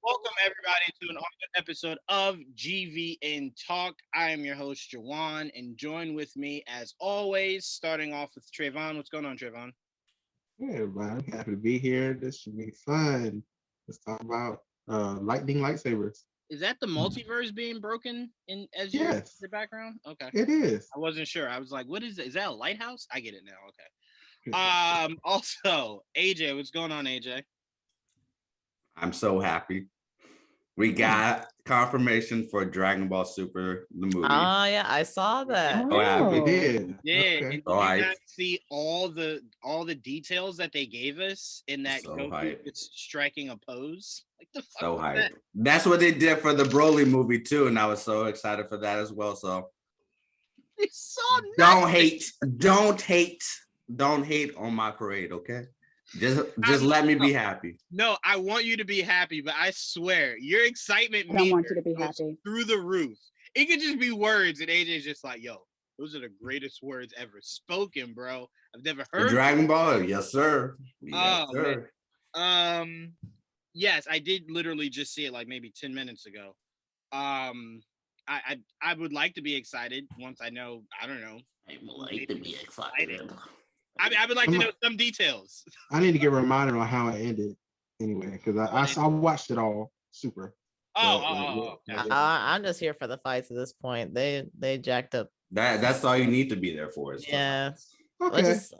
Welcome everybody to an episode of GVN Talk. I am your host Juwaan, and join with me as always, starting off with Trevon. What's going on, Trevon? Hey everybody, happy to be here. This should be fun. Let's talk about lightning lightsabers. Is that the multiverse being broken in as Yes, your background? Okay, it is. I wasn't sure. I was like, what is it? Is that a lighthouse? I get it now. Okay. Yeah. Also, AJ, what's going on, AJ? I'm so happy. We got confirmation for Dragon Ball Super, the movie. Oh yeah, I saw that. So happy. We did. Yeah, Okay. and did So you hyped. not see all the details that they gave us in that So Goku hyped. is striking a pose? Like the fuck So was hyped. that? That's what they did for the Broly movie too, and I was so excited for that as well. So It's so don't nice. don't hate on my parade, okay? Just I'm- let me be happy. No, I want you to be happy, but I swear your excitement I don't want meter you to be goes happy. through the roof. It could just be words, and AJ's just like, "Yo, those are the greatest words ever spoken, bro. I've never The heard." Dragon Ball, yes sir. Yes, Oh, sir. Yes, I did literally just see it like maybe 10 minutes ago. I would like to be excited once I know. I don't know. I would like to be excited. I would like to know some details. I need to get a reminder on how it ended anyway, because I watched it all super. Oh, Yeah. I'm just here for the fights at this point. They jacked up. That's all you need to be there for. Is the Yeah. fights. Let's Okay. just,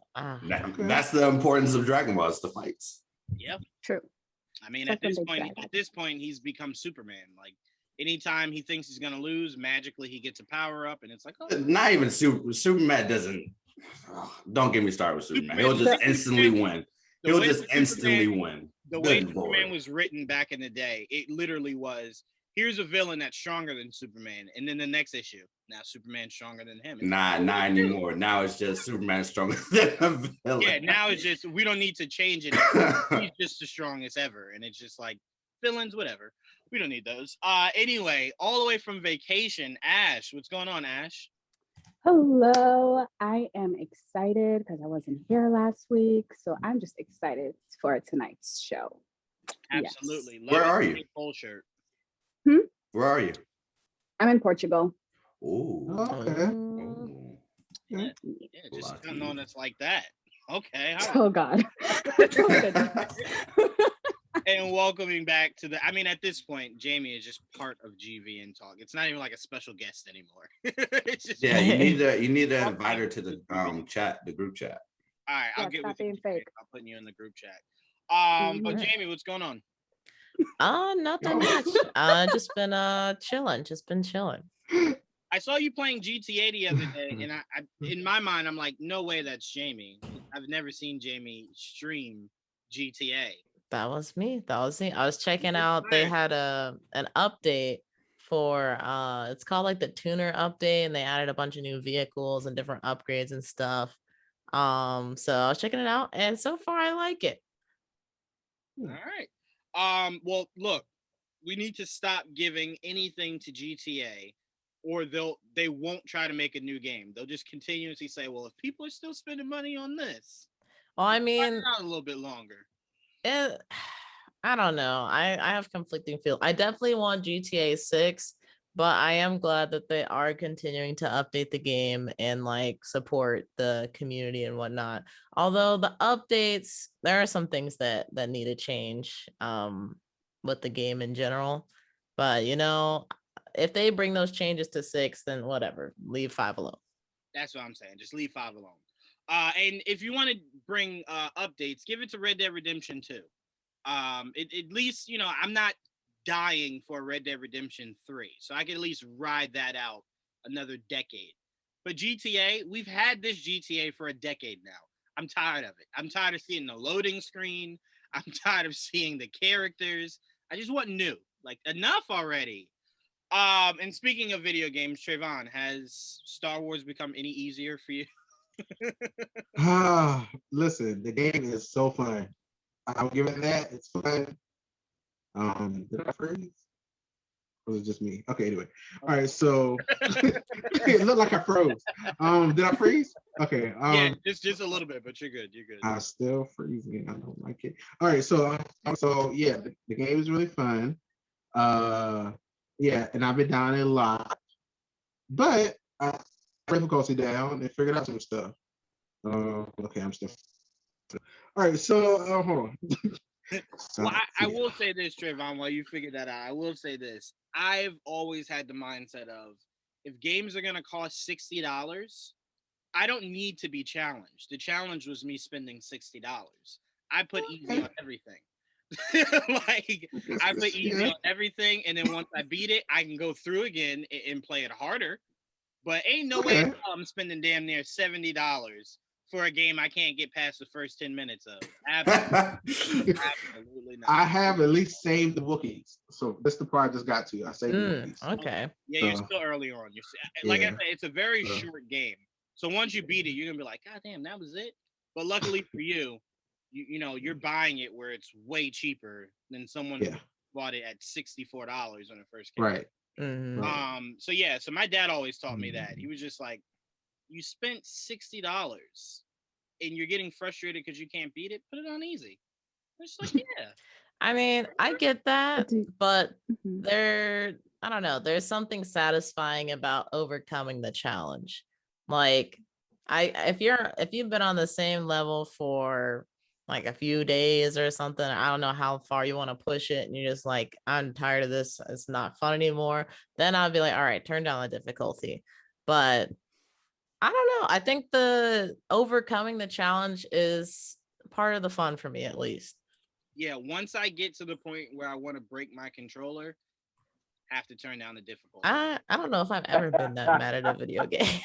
That's the importance of Dragon Ball, is the fights. Yep. True. I mean, Something they tried. at this point, he's become Superman. Like anytime he thinks he's gonna lose, magically he gets a power up, and it's like, oh, Not even Superman doesn't. Don't get me started with Superman. He'll Superman- just instantly win. the He'll way just Superman- instantly win. the way Good Superman Lord. was written back in the day, it literally was, here's a villain that's stronger than Superman, and then the next issue, now Superman's stronger than him. It's Not anymore. Now it's just Superman stronger than a villain. yeah, now it's just we don't need to change it. He's just the strongest ever, and it's just like villains, whatever. We don't need those. Anyway, all the way from vacation, Ash, what's going on, Ash? Hello. I am excited because I wasn't here last week. So I'm just excited for tonight's show. Yes. Absolutely. Where are you? Full shirt. Where are you? I'm in Portugal. Ooh. Okay. Ooh. Yeah, A just lot counting of on us like that. Okay. all right. Oh God. And welcoming back to the. I mean, at this point, Jaime is just part of GVN Talk. It's not even like a special guest anymore. It's just Yeah, you need to invite her to the chat, the group chat. all right. I'll Yeah, get stop with you. being fake. I'm putting you in the group chat. But Mhm. Jaime, what's going on? nothing much. Just been chilling. I saw you playing GTA the other day, and I in my mind, I'm like, no way, that's Jaime. I've never seen Jaime stream GTA. That was me. I was checking out. They had an update for it's called like the tuner update, and they added a bunch of new vehicles and different upgrades and stuff. So I was checking it out, and so far I like it. All right. Well, look, we need to stop giving anything to GTA, or they won't try to make a new game. They'll just continuously say, well, if people are still spending money on this, Well, I try mean, it out a little bit longer. I don't know. I have conflicting feelings. I definitely want GTA 6, but I am glad that they are continuing to update the game and like support the community and whatnot. Although the updates, there are some things that need to change with the game in general. But if they bring those changes to 6, then whatever. Leave 5 alone. That's what I'm saying. Just leave 5 alone. And if you want to bring updates, give it to Red Dead Redemption 2. At least, I'm not dying for Red Dead Redemption 3, so I can at least ride that out another decade. But GTA, we've had this GTA for a decade now. I'm tired of it. I'm tired of seeing the loading screen. I'm tired of seeing the characters. I just want new. Like, enough already. And speaking of video games, Trevon, has Star Wars become any easier for you? Listen, the game is so fun. I'll give it that. It's fun. Did I freeze? Or was it just me? Okay, anyway. All right, so it looked like I froze. Did I freeze? Okay. Yeah, just a little bit, but you're good. You're good. I'm still freezing. I don't like it. All right, so yeah, the game is really fun. Yeah, and I've been down a lot, but I difficulty down and figured out some stuff. Okay, I'm still. All right, so hold on. Well, I will say this, Trevon, while you figure that out, I will say this. I've always had the mindset of if games are going to cost $60, I don't need to be challenged. The challenge was me spending $60. I put easy on everything. Like, I put easy on everything, and then once I beat it, I can go through again and play it harder. But ain't no way I'm spending damn near $70 for a game I can't get past the first 10 minutes of. Absolutely not. I have at least saved the Wookiees. So that's the part I just got to. I saved the Wookiees. Okay. Yeah, you're still early on. Like I said, it's a very short game. So once you beat it, you're going to be like, God damn, that was it? But luckily for you, you know, you're buying it where it's way cheaper than someone who bought it at $64 when it first came out. Right. Mm-hmm. So yeah, so my dad always taught me that. He was just like, you spent $60 and you're getting frustrated because you can't beat it, put it on easy. I'm just like, yeah. I mean, I get that, but I don't know, there's something satisfying about overcoming the challenge. Like, if you've been on the same level for like a few days or something, I don't know how far you want to push it, and you're just like, I'm tired of this, it's not fun anymore, then I'll be like, all right, turn down the difficulty. But I don't know, I think the overcoming the challenge is part of the fun for me, at least. Yeah, once I get to the point where I want to break my controller, I have to turn down the difficulty. I don't know if I've ever been that mad at a video game.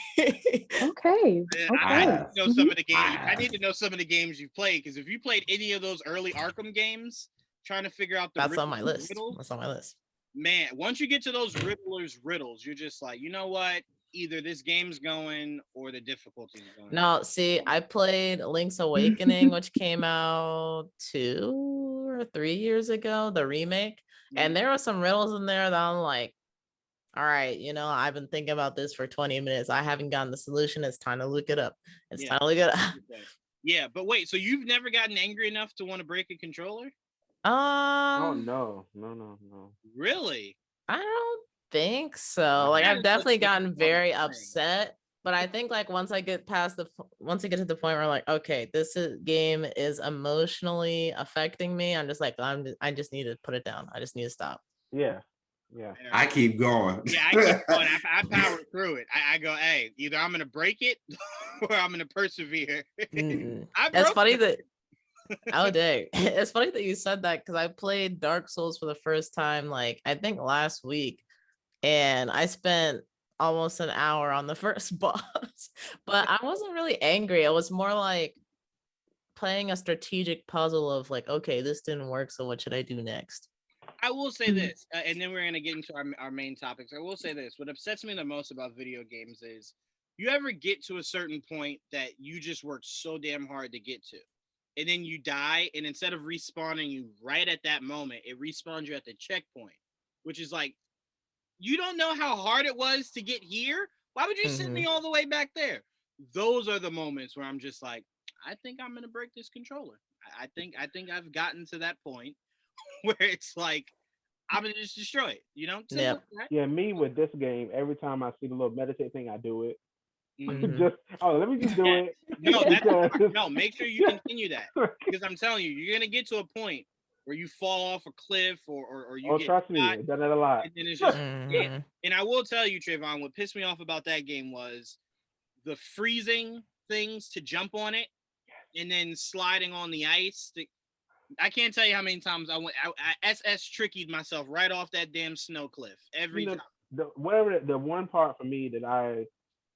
Okay. I need to know some of the games. I need to know some of the games you've played, because if you played any of those early Arkham games, trying to figure out That's on my list. That's on my list. Man, once you get to those riddles, you're just like, you know what? Either this game's going or the difficulty is going. No, see, I played Link's Awakening, which came out 2 or 3 years ago, the remake. And there were some riddles in there that I'm like, all right, you know, I've been thinking about this for 20 minutes. I haven't gotten the solution. It's time to look it up. Time to look it up. Yeah, but wait, so you've never gotten angry enough to want to break a controller? Oh no. Really? I don't think so. Like, I've definitely gotten very upset, but I think like once I get to the point where like, okay, game is emotionally affecting me, I'm just like, I just need to put it down. I just need to stop. Yeah. I keep going. Yeah, I keep going. I power through it. I go, hey, either I'm gonna break it or I'm gonna persevere. It's funny that oh dang. It's funny that you said that, because I played Dark Souls for the first time, like I think last week, and I spent almost an hour on the first boss, but I wasn't really angry. It was more like playing a strategic puzzle of like, okay, this didn't work, so what should I do next? I will say this, and then we're going to get into our main topics. I will say this. What upsets me the most about video games is you ever get to a certain point that you just worked so damn hard to get to, and then you die, and instead of respawning you right at that moment, it respawns you at the checkpoint, which is like, you don't know how hard it was to get here? Why would you send me all the way back there? Those are the moments where I'm just like, I think I'm going to break this controller. I think I've gotten to that point where it's like, I'm gonna just destroy it, you know? Yeah, me with this game, every time I see the little meditate thing, I do it. Let me just do it. No, make sure you continue that, because I'm telling you, you're gonna get to a point where you fall off a cliff or you get trust me, I've done that a lot. And then it's just And I will tell you, Trevon, what pissed me off about that game was the freezing things to jump on it and then sliding on the ice. I can't tell you how many times I SS trickied myself right off that damn snow cliff every time. The one part for me that I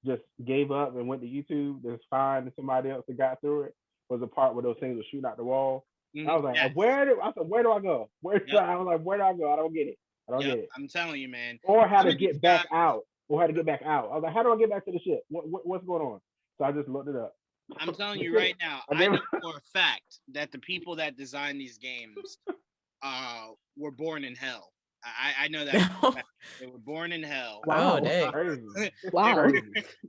just gave up and went to YouTube that's fine and somebody else that got through it was the part where those things were shooting out the wall. I was like, where do I go? I was like, where do I go? I don't get it. Get it. I'm telling you, man. Or how to get back out. I was like, how do I get back to the ship? What's going on? So I just looked it up. I'm telling you right now, I know for a fact that the people that designed these games were born in hell. I know that. They were born in hell. Wow, dang. Wow.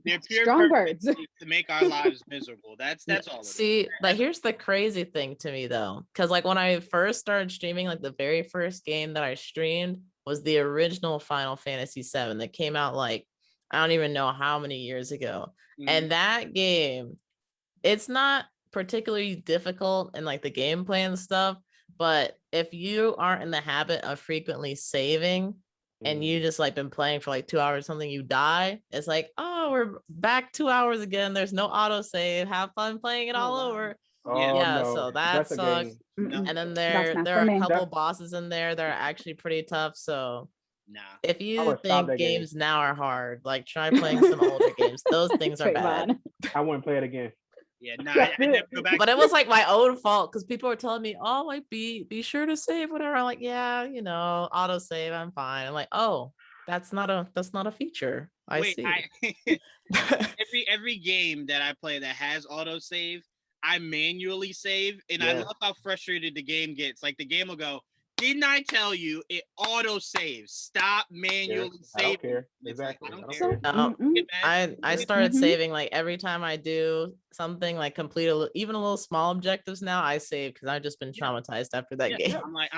They're pure strong words to make our lives miserable. That's all. See, like, here's the crazy thing to me though, because like when I first started streaming, like the very first game that I streamed, was the original Final Fantasy VII that came out like, I don't even know how many years ago. And that game, it's not particularly difficult in like the gameplay and stuff, but if you aren't in the habit of frequently saving and you just like been playing for like 2 hours or something, you die, it's like, oh, we're back 2 hours again. There's no auto save. Have fun playing it all over. Oh Yeah, no, so that that's a sucks. game. Mm-mm. And then That's not there for are a me. couple bosses in there that are actually pretty tough. So Nah. if I you would stop think that game. games now are hard, like try playing some older games. Those things are bad. Trayvon. I wouldn't play it again. Yeah, nah, I never go back. But it was like my own fault because people were telling me, "Oh, like be sure to save whatever." I'm like, "Yeah, you know, auto save, I'm fine." I'm like, "Oh, that's not a feature." I Wait, see. every game that I play that has autosave, I manually save, and I love how frustrated the game gets. Like the game will go, "Didn't I tell you it auto saves? Stop manually I don't saving." care. It's like, Exactly. I don't I care. don't No, Get mad. I started saving like every time I do something like complete even a little small objectives now I save because I've just been traumatized after that game. I'm like,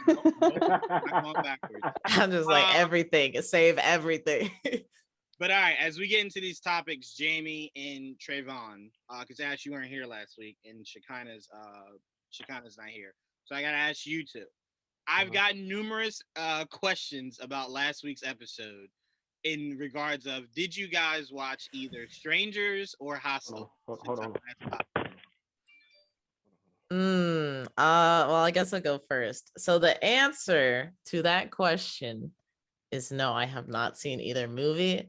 nope, I'm going backwards. I'm just like everything, save everything. But all right, as we get into these topics, Jaime and Trevon, because Ash, you weren't here last week, and Shekinah's not here, so I gotta ask you two. I've gotten numerous questions about last week's episode in regards of, did you guys watch either Strangers or Hostel? Hold on. Well, I guess I'll go first. So the answer to that question is no, I have not seen either movie.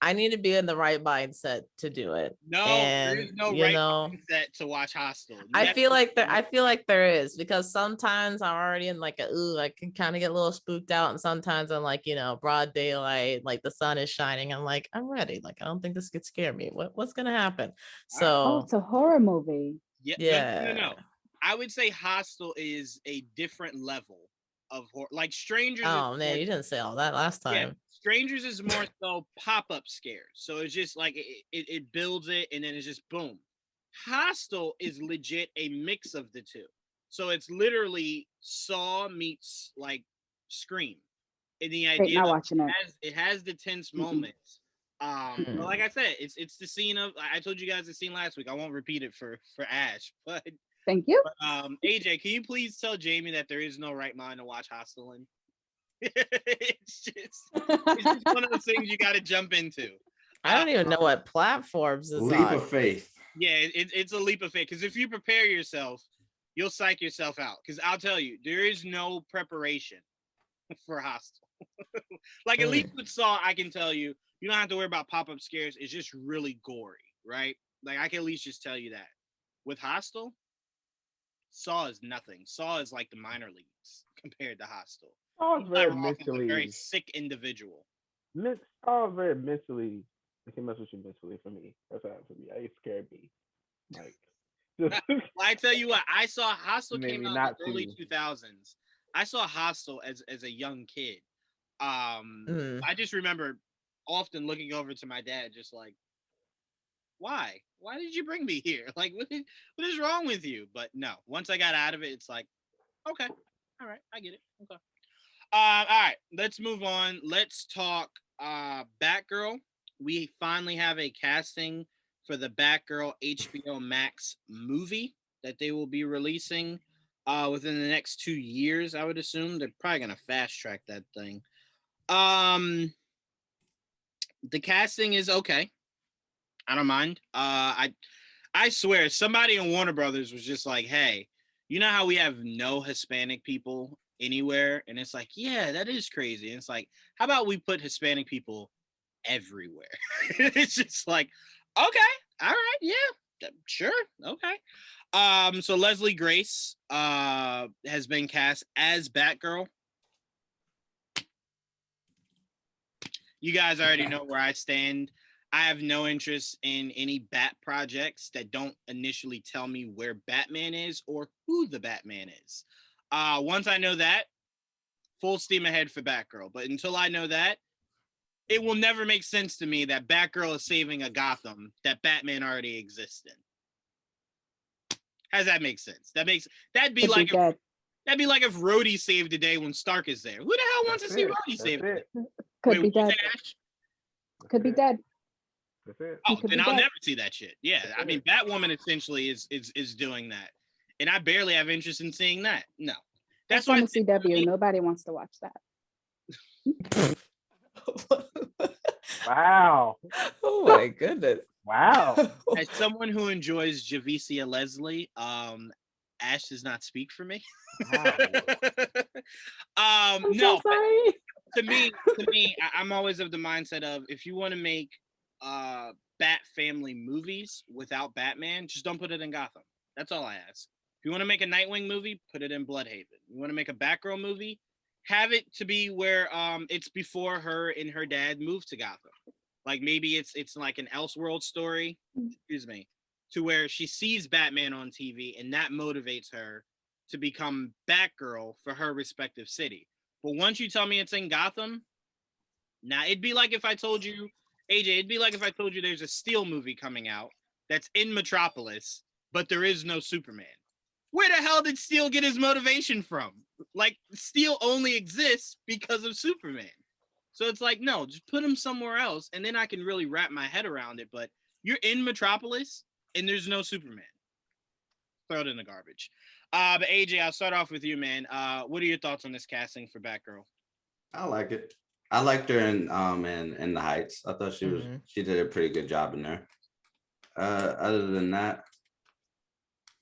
I need to be in the right mindset to do it. No, and, there is no right mindset to watch Hostel. I feel like there is, because sometimes I'm already in like I can kind of get a little spooked out, and sometimes I'm like, broad daylight, like the sun is shining. I'm like, I'm ready. Like, I don't think this could scare me. What's gonna happen? So it's a horror movie. Yeah. No. I would say Hostel is a different level of horror. Like Strangers. Oh man, you didn't say all that last time. Yeah, Strangers is more so pop-up scares. So it's just like it builds it, and then it's just boom. Hostel is legit a mix of the two. So it's literally Saw meets like Scream. And the idea not watching it has the tense moments. But like I said, it's the scene of, I told you guys the scene last week. I won't repeat it for Ash, but thank you. AJ, can you please tell Jaime that there is no right mind to watch Hostel in? it's just one of those things you got to jump into. I don't even know what platforms is leap of faith. Yeah, it's a leap of faith, because if you prepare yourself, you'll psych yourself out. Because I'll tell you, there is no preparation for Hostel. Like at least with Saw, I can tell you, you don't have to worry about pop-up scares. It's just really gory, right? Like I can at least just tell you that. With Hostel, Saw is nothing. Saw is like the minor leagues compared to Hostel. Saw is very mentally, a very sick individual. Saw is very mentally. It can mess with you mentally. For me, that's how for me. It scared me. Like, well, I tell you what, I saw Hostel came out in the early to. 2000s. I saw Hostel as a young kid. I just remember often looking over to my dad, just like, why did you bring me here? Like, what is wrong with you? But no, once I got out of it, it's like, okay, all right, I get it. Okay. All right, let's move on. Let's talk Batgirl. We finally have a casting for the Batgirl HBO Max movie that they will be releasing within the next 2 years, I would assume. They're probably gonna fast track that thing. The casting is okay. I don't mind. I swear, somebody in Warner Brothers was just like, hey, you know how we have no Hispanic people anywhere? And it's like, yeah, that is crazy. And it's like, how about we put Hispanic people everywhere? It's just like, okay, all right, yeah, sure, okay. So Leslie Grace has been cast as Batgirl. You guys already know where I stand. I have no interest in any Bat projects that don't initially tell me where Batman is or who the Batman is. Once I know that, full steam ahead for Batgirl. But until I know that, it will never make sense to me that Batgirl is saving a Gotham that Batman already exists in. How does that make sense? That'd be like That'd be like if Rhodey saved the day when Stark is there. Who the hell wants to see Rhodey save the day? Could be dead. Could be dead. That's it. Oh, could then be I'll dead. never see that shit. Yeah, I mean, Batwoman essentially is doing that, and I barely have interest in seeing that. No, That's why on the CW. Nobody wants to watch that. Wow. Oh my goodness. Wow. As someone who enjoys Javicia Leslie, Ash does not speak for me. Wow. I'm No, so sorry. to me, I'm always of the mindset of if you want to make Bat family movies without Batman, just don't put it in Gotham. That's all I ask. If you want to make a Nightwing movie, put it in Bloodhaven. You want to make a Batgirl movie, have it to be where it's before her and her dad moved to Gotham. Like maybe it's like an Elseworld story, excuse me, to where she sees Batman on TV and that motivates her to become Batgirl for her respective city. But once you tell me it's in Gotham, now it'd be like if I told you, AJ, it'd be like if I told you there's a Steel movie coming out that's in Metropolis, but there is no Superman. Where the hell did Steel get his motivation from? Like, Steel only exists because of Superman. So it's like, no, just put him somewhere else, and then I can really wrap my head around it. But you're in Metropolis, and there's no Superman. Throw it in the garbage. But AJ, I'll start off with you, man. What are your thoughts on this casting for Batgirl? I like it. I liked her in the Heights. I thought she did a pretty good job in there. Other than that,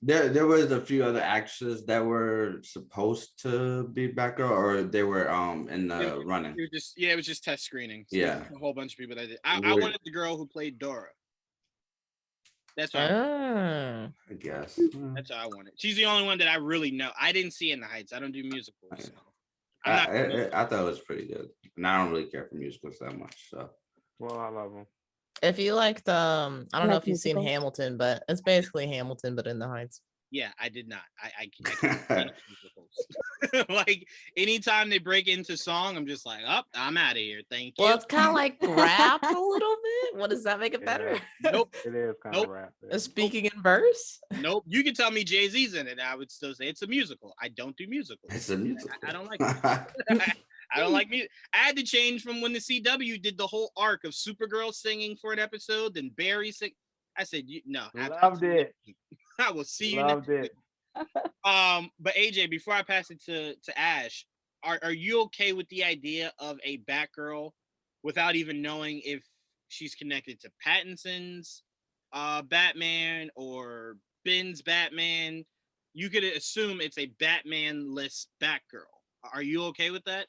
there was a few other actresses that were supposed to be Batgirl, or they were in the running. It was just test screening. So yeah, a whole bunch of people that did. I wanted the girl who played Dora. That's what I guess. That's what I wanted. She's the only one that I really know. I didn't see In the Heights. I don't do musicals. So I thought it was pretty good, and I don't really care for musicals that much. So, well, I love them. If you liked, I don't know if you've seen musicals? Hamilton, but it's basically Hamilton, but in the Heights. Yeah, I did not. I can't musicals. Like anytime they break into song, I'm just like, oh, I'm out of here. Thank you. Well, it's kind of like rap a little bit. What does that make it better? Nope. It is kind of rap. Speaking in verse? Nope. You can tell me Jay-Z's in it, and I would still say it's a musical. I don't do musicals. it's a musical. I don't like it. I don't like music. I had to change from when the CW did the whole arc of Supergirl singing for an episode, then Barry sing. I said, no. Loved it. I will see you. Loved it. But AJ, before I pass it to Ash, are you okay with the idea of a Batgirl without even knowing if she's connected to Pattinson's Batman or Ben's Batman? You could assume it's a Batman-less Batgirl. Are you okay with that?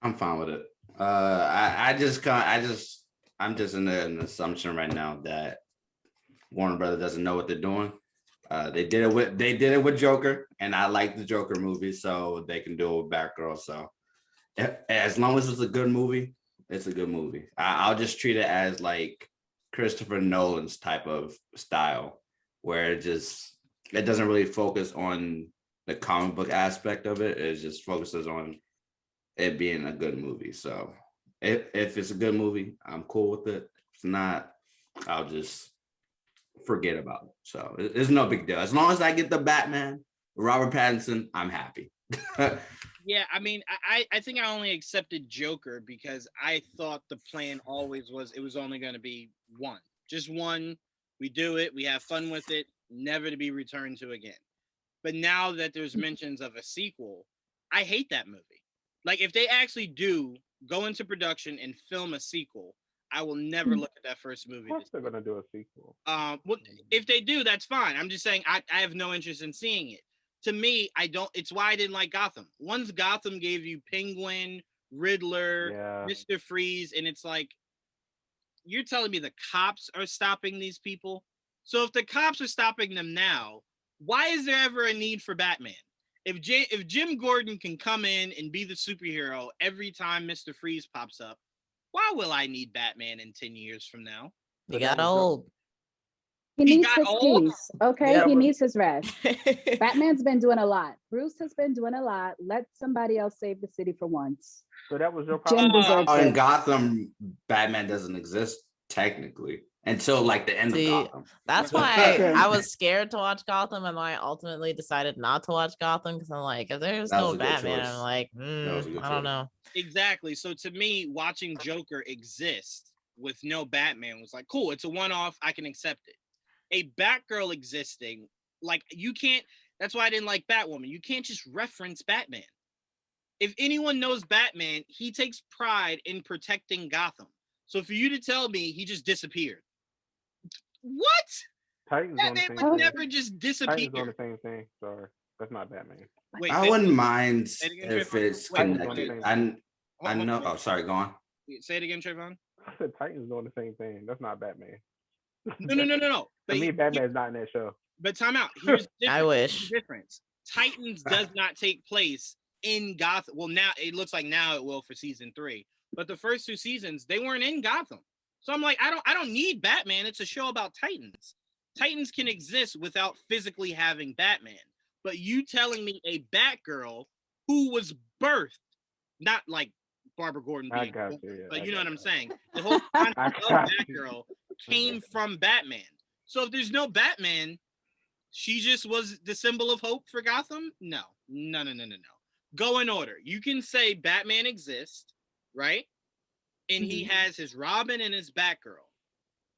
I'm fine with it. I'm just in an assumption right now that Warner Brothers doesn't know what they're doing. They did it with Joker, and I like the Joker movie, so they can do it with Batgirl. So as long as it's a good movie, it's a good movie. I'll just treat it as like Christopher Nolan's type of style, where it doesn't really focus on the comic book aspect of it. It just focuses on it being a good movie. So if it's a good movie, I'm cool with it. If it's not, I'll just forget about it. So it's no big deal. As long as I get the Batman, Robert Pattinson, I'm happy. Yeah, I mean, I think I only accepted Joker because I thought the plan always was it was only going to be one. Just one. We do it. We have fun with it. Never to be returned to again. But now that there's mentions of a sequel, I hate that movie. Like, if they actually do go into production and film a sequel, I will never look at that first movie. Of course they're gonna do a sequel. Well, if they do, that's fine. I'm just saying I have no interest in seeing it. To me, I don't. It's why I didn't like Gotham. Once Gotham gave you Penguin, Riddler, Mr. Freeze, and it's like, you're telling me the cops are stopping these people? So if the cops are stopping them now, why is there ever a need for Batman? If Jim Gordon can come in and be the superhero every time Mr. Freeze pops up, why will I need Batman in 10 years from now? He got old. He needs his peace. Okay, Yeah, he needs his rest. Batman's been doing a lot. Bruce has been doing a lot. Let somebody else save the city for once. So that was your Jim problem. deserves In it. Gotham, Batman doesn't exist technically, until like the end See, of Gotham. That's why I was scared to watch Gotham, and I ultimately decided not to watch Gotham because I'm like, if there's no Batman, I'm like, I don't know. Exactly. So to me, watching Joker exist with no Batman was like, cool. It's a one-off. I can accept it. A Batgirl existing, like you can't. That's why I didn't like Batwoman. You can't just reference Batman. If anyone knows Batman, he takes pride in protecting Gotham. So for you to tell me he just disappeared, what? Titans Batman would never just disappear. Titans on the same thing. Sorry, that's not Batman. Wait, I wouldn't mind if it's connected. I know. Oh, sorry. Go on. Say it again, Trevon. I said Titans doing the same thing. That's not Batman. No. To me, Batman's not in that show. But time out. Here's the difference. I wish. The difference. Titans does not take place in Gotham. Well, now it looks like now it will for season 3. But the first 2 seasons, they weren't in Gotham. So I'm like, I don't need Batman. It's a show about Titans. Titans can exist without physically having Batman. But you telling me a Batgirl who was birthed, not like Barbara Gordon being, but you know what I'm saying? The whole concept of Batgirl came from Batman. So if there's no Batman, she just was the symbol of hope for Gotham? No. Go in order. You can say Batman exists, right? And he has his Robin and his Batgirl.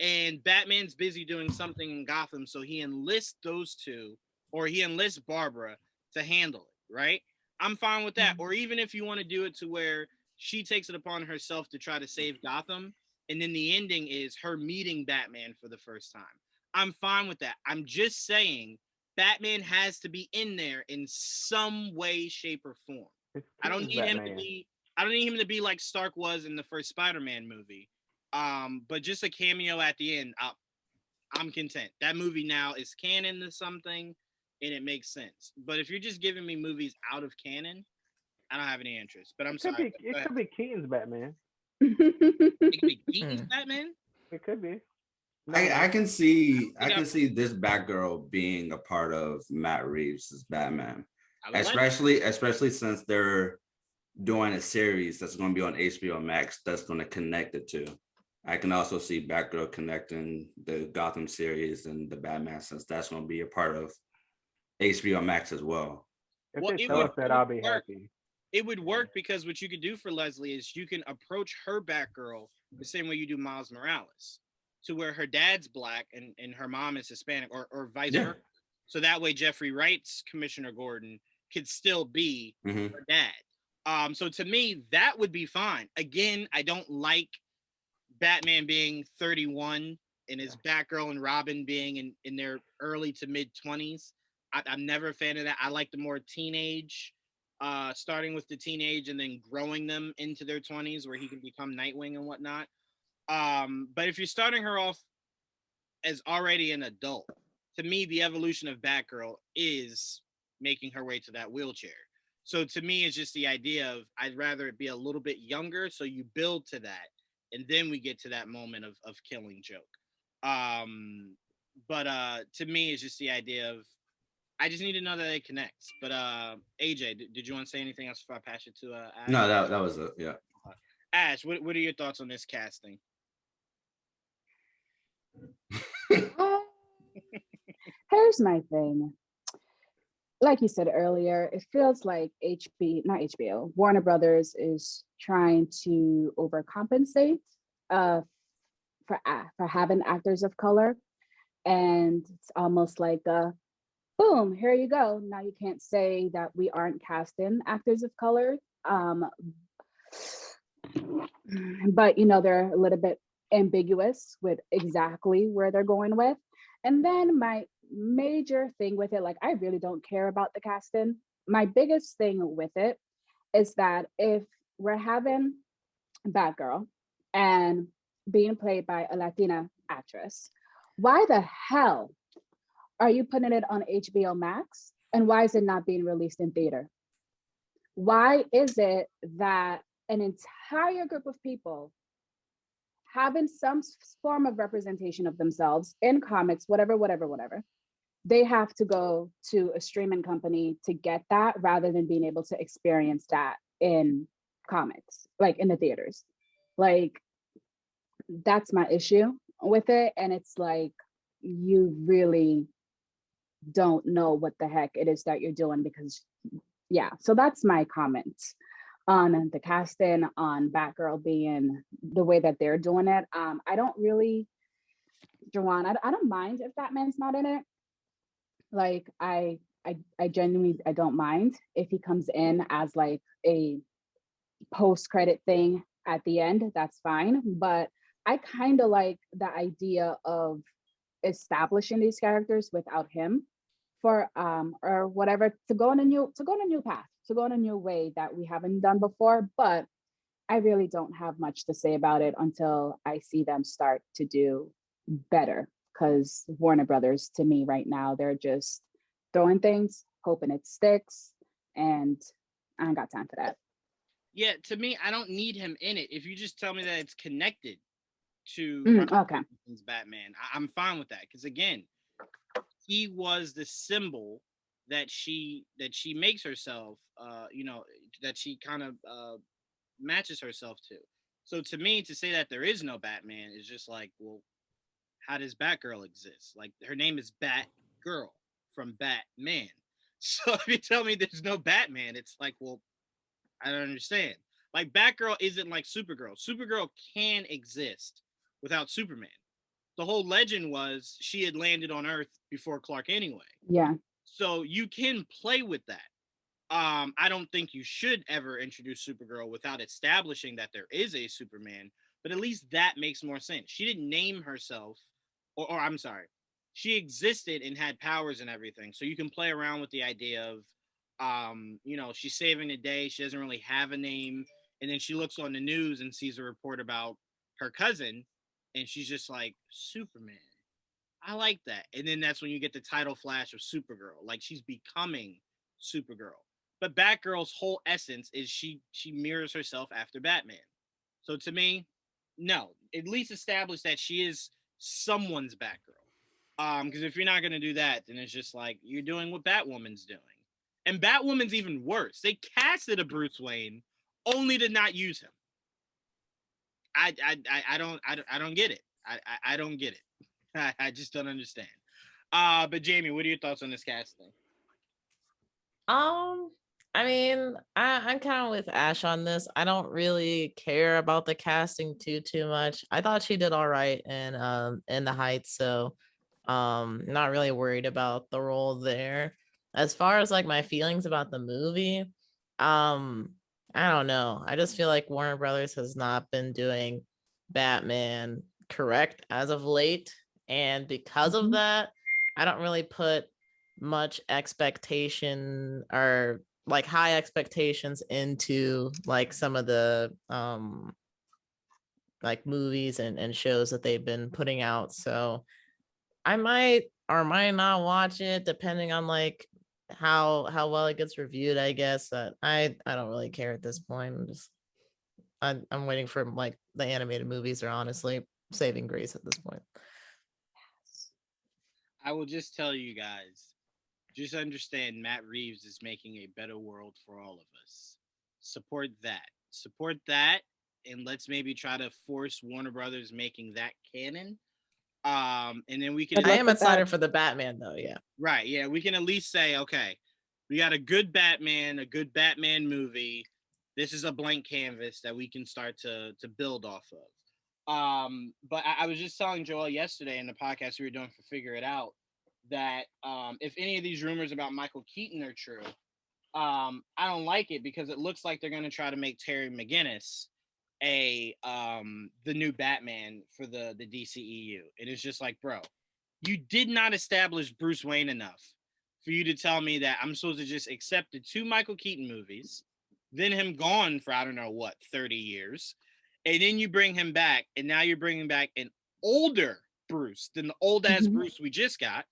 And Batman's busy doing something in Gotham, so he enlists those two, or he enlists Barbara to handle it, right? I'm fine with that. Or even if you want to do it to where she takes it upon herself to try to save Gotham, and then the ending is her meeting Batman for the first time. I'm fine with that. I'm just saying Batman has to be in there in some way, shape, or form. I don't need him to be like Stark was in the first Spider-Man movie. But just a cameo at the end, I'm content. That movie now is canon to something, and it makes sense. But if you're just giving me movies out of canon, I don't have any interest. But I'm sorry. It could be Keaton's Batman. It could be Keaton's Batman? It could be. I can see this Batgirl being a part of Matt Reeves' Batman, especially since they're doing a series that's going to be on HBO Max that's going to connect the two. I can also see Batgirl connecting the Gotham series and the Batman, since that's going to be a part of HBO Max as well. If they tell us that, I'll be happy. It would work because what you could do for Leslie is you can approach her Batgirl the same way you do Miles Morales, to where her dad's black and her mom is Hispanic, or vice versa. So that way Jeffrey Wright's Commissioner Gordon could still be her dad. So to me, that would be fine. Again, I don't like Batman being 31 and his Batgirl and Robin being in their early to mid 20s. I'm never a fan of that. I like the more teenage, starting with the teenage and then growing them into their 20s where he can become Nightwing and whatnot. But if you're starting her off as already an adult, to me, the evolution of Batgirl is making her way to that wheelchair. So to me, it's just the idea of I'd rather it be a little bit younger, so you build to that, and then we get to that moment of killing Joke. But to me, it's just the idea of I just need to know that it connects. But AJ, did you want to say anything else before I pass it to Ash? No, that was it. Yeah. Ash, what are your thoughts on this casting? Here's my thing. Like you said earlier, it feels like Warner Brothers is trying to overcompensate for having actors of color, and it's almost like boom, here you go. Now you can't say that we aren't casting actors of color, but they're a little bit ambiguous with exactly where they're going with. And then my major thing with it, like I really don't care about the casting. My biggest thing with it is that if we're having Batgirl and being played by a Latina actress, why the hell are you putting it on HBO Max? And why is it not being released in theater? Why is it that an entire group of people having some form of representation of themselves in comics, whatever, they have to go to a streaming company to get that rather than being able to experience that in comics, like in the theaters? Like, that's my issue. with it, and it's like you really don't know what the heck it is that you're doing because yeah. So that's my comment on the casting, on Batgirl being the way that they're doing it. I don't really, Juwaan, I don't mind if Batman's not in it. Like I genuinely I don't mind if he comes in as like a post credit thing at the end. That's fine. But I kind of like the idea of establishing these characters without him for or whatever to go on a new path, to go on a new way that we haven't done before. But I really don't have much to say about it until I see them start to do better. Because Warner Brothers, to me, right now, they're just throwing things, hoping it sticks, and I ain't got time for that. Yeah, to me, I don't need him in it. If you just tell me that it's connected to Okay. Batman, I'm fine with that. Because again, he was the symbol that she makes herself, that she kind of matches herself to. So to me, to say that there is no Batman is just like, well, how does Batgirl exist? Like her name is Batgirl from Batman. So if you tell me there's no Batman, it's like, well, I don't understand. Like Batgirl isn't like Supergirl. Supergirl can exist without Superman. The whole legend was she had landed on Earth before Clark anyway. Yeah. So you can play with that. I don't think you should ever introduce Supergirl without establishing that there is a Superman, but at least that makes more sense. She didn't name herself, or I'm sorry, she existed and had powers and everything. So you can play around with the idea of, she's saving the day. She doesn't really have a name. And then she looks on the news and sees a report about her cousin. And she's just like, Superman. I like that. And then that's when you get the title flash of Supergirl. Like she's becoming Supergirl. But Batgirl's whole essence is she mirrors herself after Batman. So to me, no. At least establish that she is someone's Batgirl. Because if you're not gonna do that, then it's just like you're doing what Batwoman's doing. And Batwoman's even worse. They casted a Bruce Wayne only to not use him. I don't get it. I don't get it. I just don't understand. But Jamie, what are your thoughts on this casting? I mean, I'm kind of with Ash on this. I don't really care about the casting too much. I thought she did all right in The Heights, so not really worried about the role there. As far as like my feelings about the movie, I don't know. I just feel like Warner Brothers has not been doing Batman correct as of late, and because of that, I don't really put much expectation or like high expectations into like some of the like movies and shows that they've been putting out. So I might or might not watch it depending on like how well it gets reviewed, I guess. I don't really care at this point. I'm waiting for like the animated movies are honestly saving grace at this point. I will just tell you guys, just understand Matt Reeves is making a better world for all of us. Support that, and let's maybe try to force Warner Brothers making that canon. And then we can. I am excited for the Batman though. Yeah. Right. Yeah, we can at least say, okay, we got a good Batman movie. This is a blank canvas that we can start to build off of. But I was just telling Joel yesterday in the podcast we were doing for Figure It Out that if any of these rumors about Michael Keaton are true, I don't like it because it looks like they're going to try to make Terry McGinnis the new Batman for the DCEU. And it's just like, bro, you did not establish Bruce Wayne enough for you to tell me that I'm supposed to just accept the 2 Michael Keaton movies, then him gone for, I don't know what, 30 years. And then you bring him back, and now you're bringing back an older Bruce than the old ass Bruce we just got.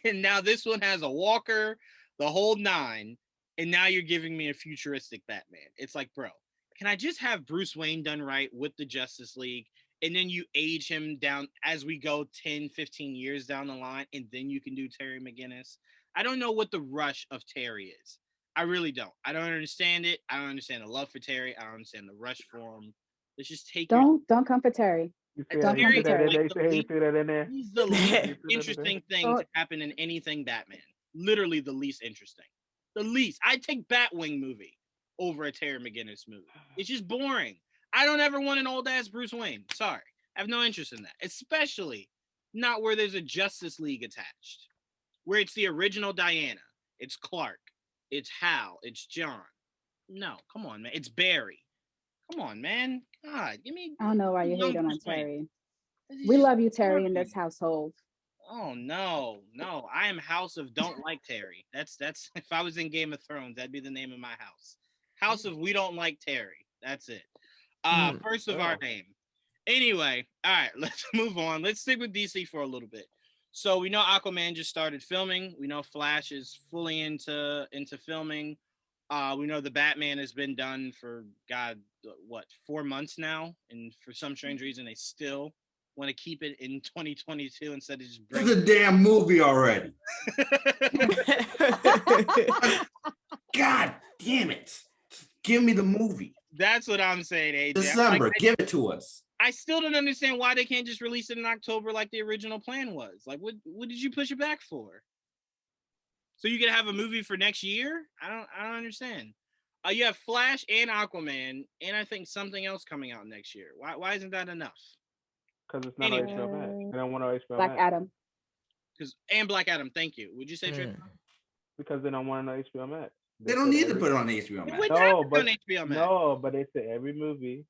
And now this one has a walker, the whole 9, and now you're giving me a futuristic Batman. It's like, bro, can I just have Bruce Wayne done right with the Justice League, and then you age him down as we go 10, 15 years down the line, and then you can do Terry McGinnis? I don't know what the rush of Terry is. I really don't. I don't understand it. I don't understand the love for Terry. I don't understand the rush for him. Let's just take Don't come for Terry. You It's see that? very, You see that in like, there? You see that in there? he's the least interesting thing Oh. to happen in anything Batman. Literally the least interesting. The least. I'd take Batwing movie over a Terry McGinnis movie. It's just boring. I don't ever want an old ass Bruce Wayne. Sorry. I have no interest in that. Especially not where there's a Justice League attached. Where it's the original Diana. It's Clark. It's Hal. It's John. No, come on, man. It's Barry. Come on, man. God, give me. I don't know why you're young hating on Bruce Wayne. Terry. He's We just love you, Terry, in boring. this household. Oh no. I am House of Don't Like Terry. That's if I was in Game of Thrones, that'd be the name of my house. House of We Don't Like Terry. That's it. First of our name. Anyway, all right, let's move on. Let's stick with DC for a little bit. So we know Aquaman just started filming. We know Flash is fully into filming. We know the Batman has been done for 4 months now, and for some strange reason they still want to keep it in 2022 instead of just It's bringing a damn movie already. God damn it. Give me the movie. That's what I'm saying, AJ. December, give it to us. I still don't understand why they can't just release it in October like the original plan was. Like, what did you push it back for? So you could have a movie for next year? I don't understand. You have Flash and Aquaman, and I think something else coming out next year. Why isn't that enough? Because it's not on HBO Max. They don't want on HBO Black Max. Adam. And Black Adam, thank you. Would you say Trevon? Because they don't want it on HBO Max. They don't need to put it on HBO Max. No, but on HBO Max. No, but they said every movie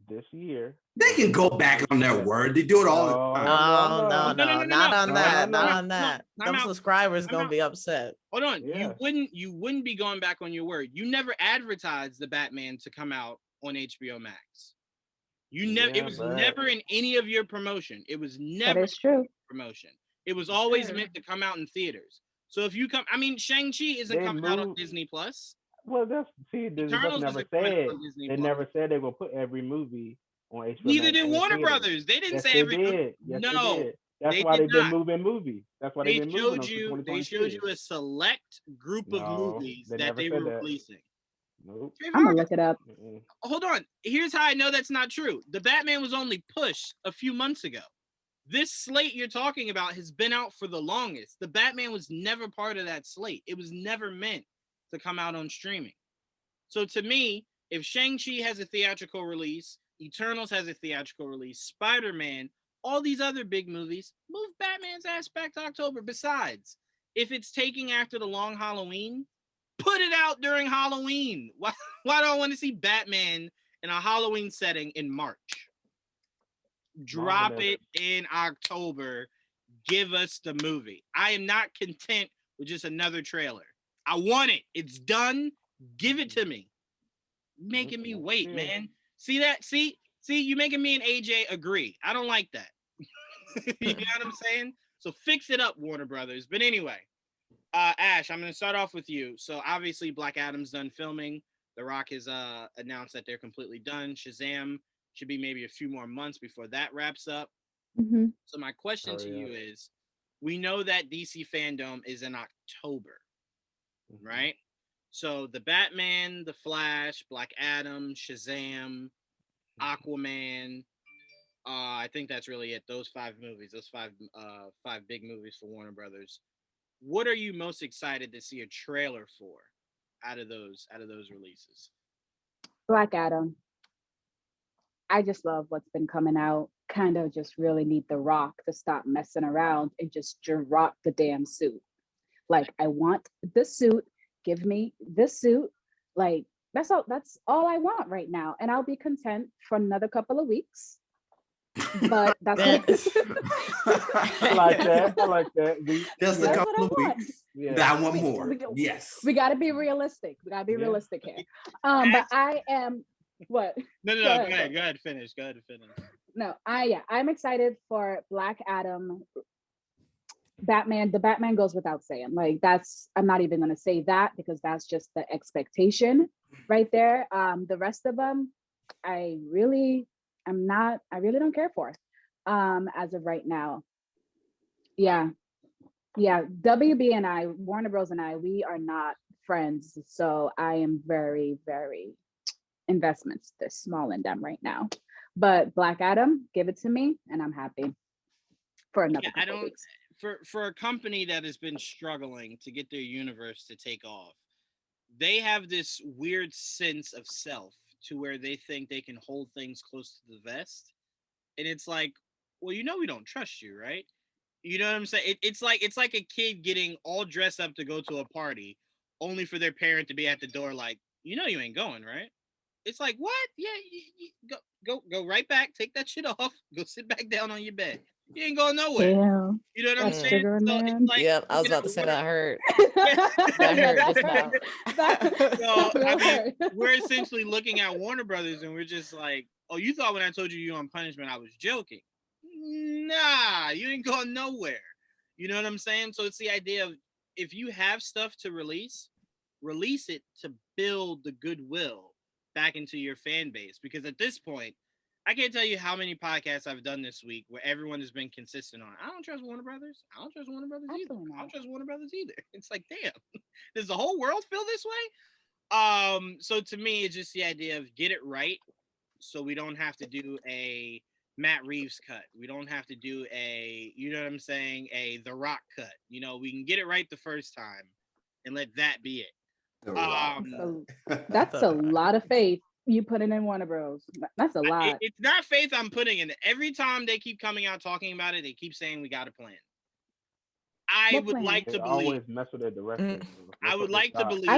this year. They can go back on their word. They do it all the time. Oh, no, not on that. Not on No, that. I'm Them out. subscribers I'm gonna out. be upset. Hold on. Yeah. You wouldn't be going back on your word. You never advertised the Batman to come out on HBO Max. It was never in any of your promotion. It was never That is true. promotion. It was always meant to come out in theaters. So if you come, I mean, Shang-Chi isn't coming out on Disney Plus. Well, Disney Eternals never isn't coming out said. on Disney They Plus. never said they were put every movie on HBO. Neither Max did in Warner theaters. Brothers. They didn't Yes, say they every movie. did. Yes, No, they did. That's they why did they've been not. moving movies. That's why they've been moving them to 2022. They showed you a select group of movies they that never they said were that. releasing. Nope. I'm gonna look it up. Hold on. Here's how I know that's not true. The Batman was only pushed a few months ago. This slate you're talking about has been out for the longest. The Batman was never part of that slate. It was never meant to come out on streaming. So to me, if Shang-Chi has a theatrical release, Eternals has a theatrical release, Spider-Man, all these other big movies, move Batman's ass back to October. Besides, if it's taking after the long Halloween, put it out during Halloween. Why do I want to see Batman in a Halloween setting in March? Drop it in October. Give us the movie. I am not content with just another trailer. I want it. It's done. Give it to me. Making me wait, man. See that? See, you making me and AJ agree. I don't like that. You know what I'm saying? So fix it up, Warner Brothers. But anyway, Ash, I'm going to start off with you. So obviously Black Adam's done filming. The Rock has announced that they're completely done. Shazam should be maybe a few more months before that wraps up. Mm-hmm. So my question to you is, we know that DC fandom is in October, right? So the Batman, the Flash, Black Adam, Shazam, Aquaman, I think that's really it. Those 5 movies, those five big movies for Warner Brothers. What are you most excited to see a trailer for out of those releases? Black Adam. I just love what's been coming out. Kind of just really need The Rock to stop messing around and just drop the damn suit. Like, I want the suit. Give me the suit. Like, that's all I want right now. And I'll be content for another couple of weeks. But that's I like that. Just a couple of weeks. Yeah. I want more. Yes. We got to be realistic. We got to be realistic here. But I am what? No. Go ahead. Finish. No, I'm excited for Black Adam. Batman. The Batman goes without saying. Like, I'm not even gonna say that because that's just the expectation right there. The rest of them, I really don't care for. As of right now. Yeah. WB and I, Warner Bros. And I, we are not friends. So I am very, very investments this small in them right now. But Black Adam, give it to me, and I'm happy for another couple weeks. For a company that has been struggling to get their universe to take off, they have this weird sense of self to where they think they can hold things close to the vest. And it's like, well, we don't trust you, right? You know what I'm saying? It's like a kid getting all dressed up to go to a party, only for their parent to be at the door like, you ain't going, right? It's like, what? Yeah, you go right back, take that shit off, go sit back down on your bed. You ain't going nowhere. Damn. You know what I'm saying? Sugar, So man. it's like, Yep, I was about to say that hurt. Yeah. That hurt just now. So we're essentially looking at Warner Brothers and we're just like, oh, you thought when I told you on punishment I was joking. Nah, you ain't going nowhere. You know what I'm saying? So it's the idea of, if you have stuff to release it to build the goodwill back into your fan base. Because at this point, I can't tell you how many podcasts I've done this week where everyone has been consistent on, I don't trust Warner Brothers. I don't trust Warner Brothers either. I don't trust Warner Brothers either. It's like, damn, does the whole world feel this way? So to me, it's just the idea of get it right, so we don't have to do a Matt Reeves cut. We don't have to do a, you know what I'm saying, a The Rock cut. We can get it right the first time and let that be it. That's a lot of faith you putting in Warner Bros. That's a lot. It's not faith I'm putting in. Every time they keep coming out talking about it, they keep saying we got a plan. I would like to believe. Always mess with their directors. I would like to believe.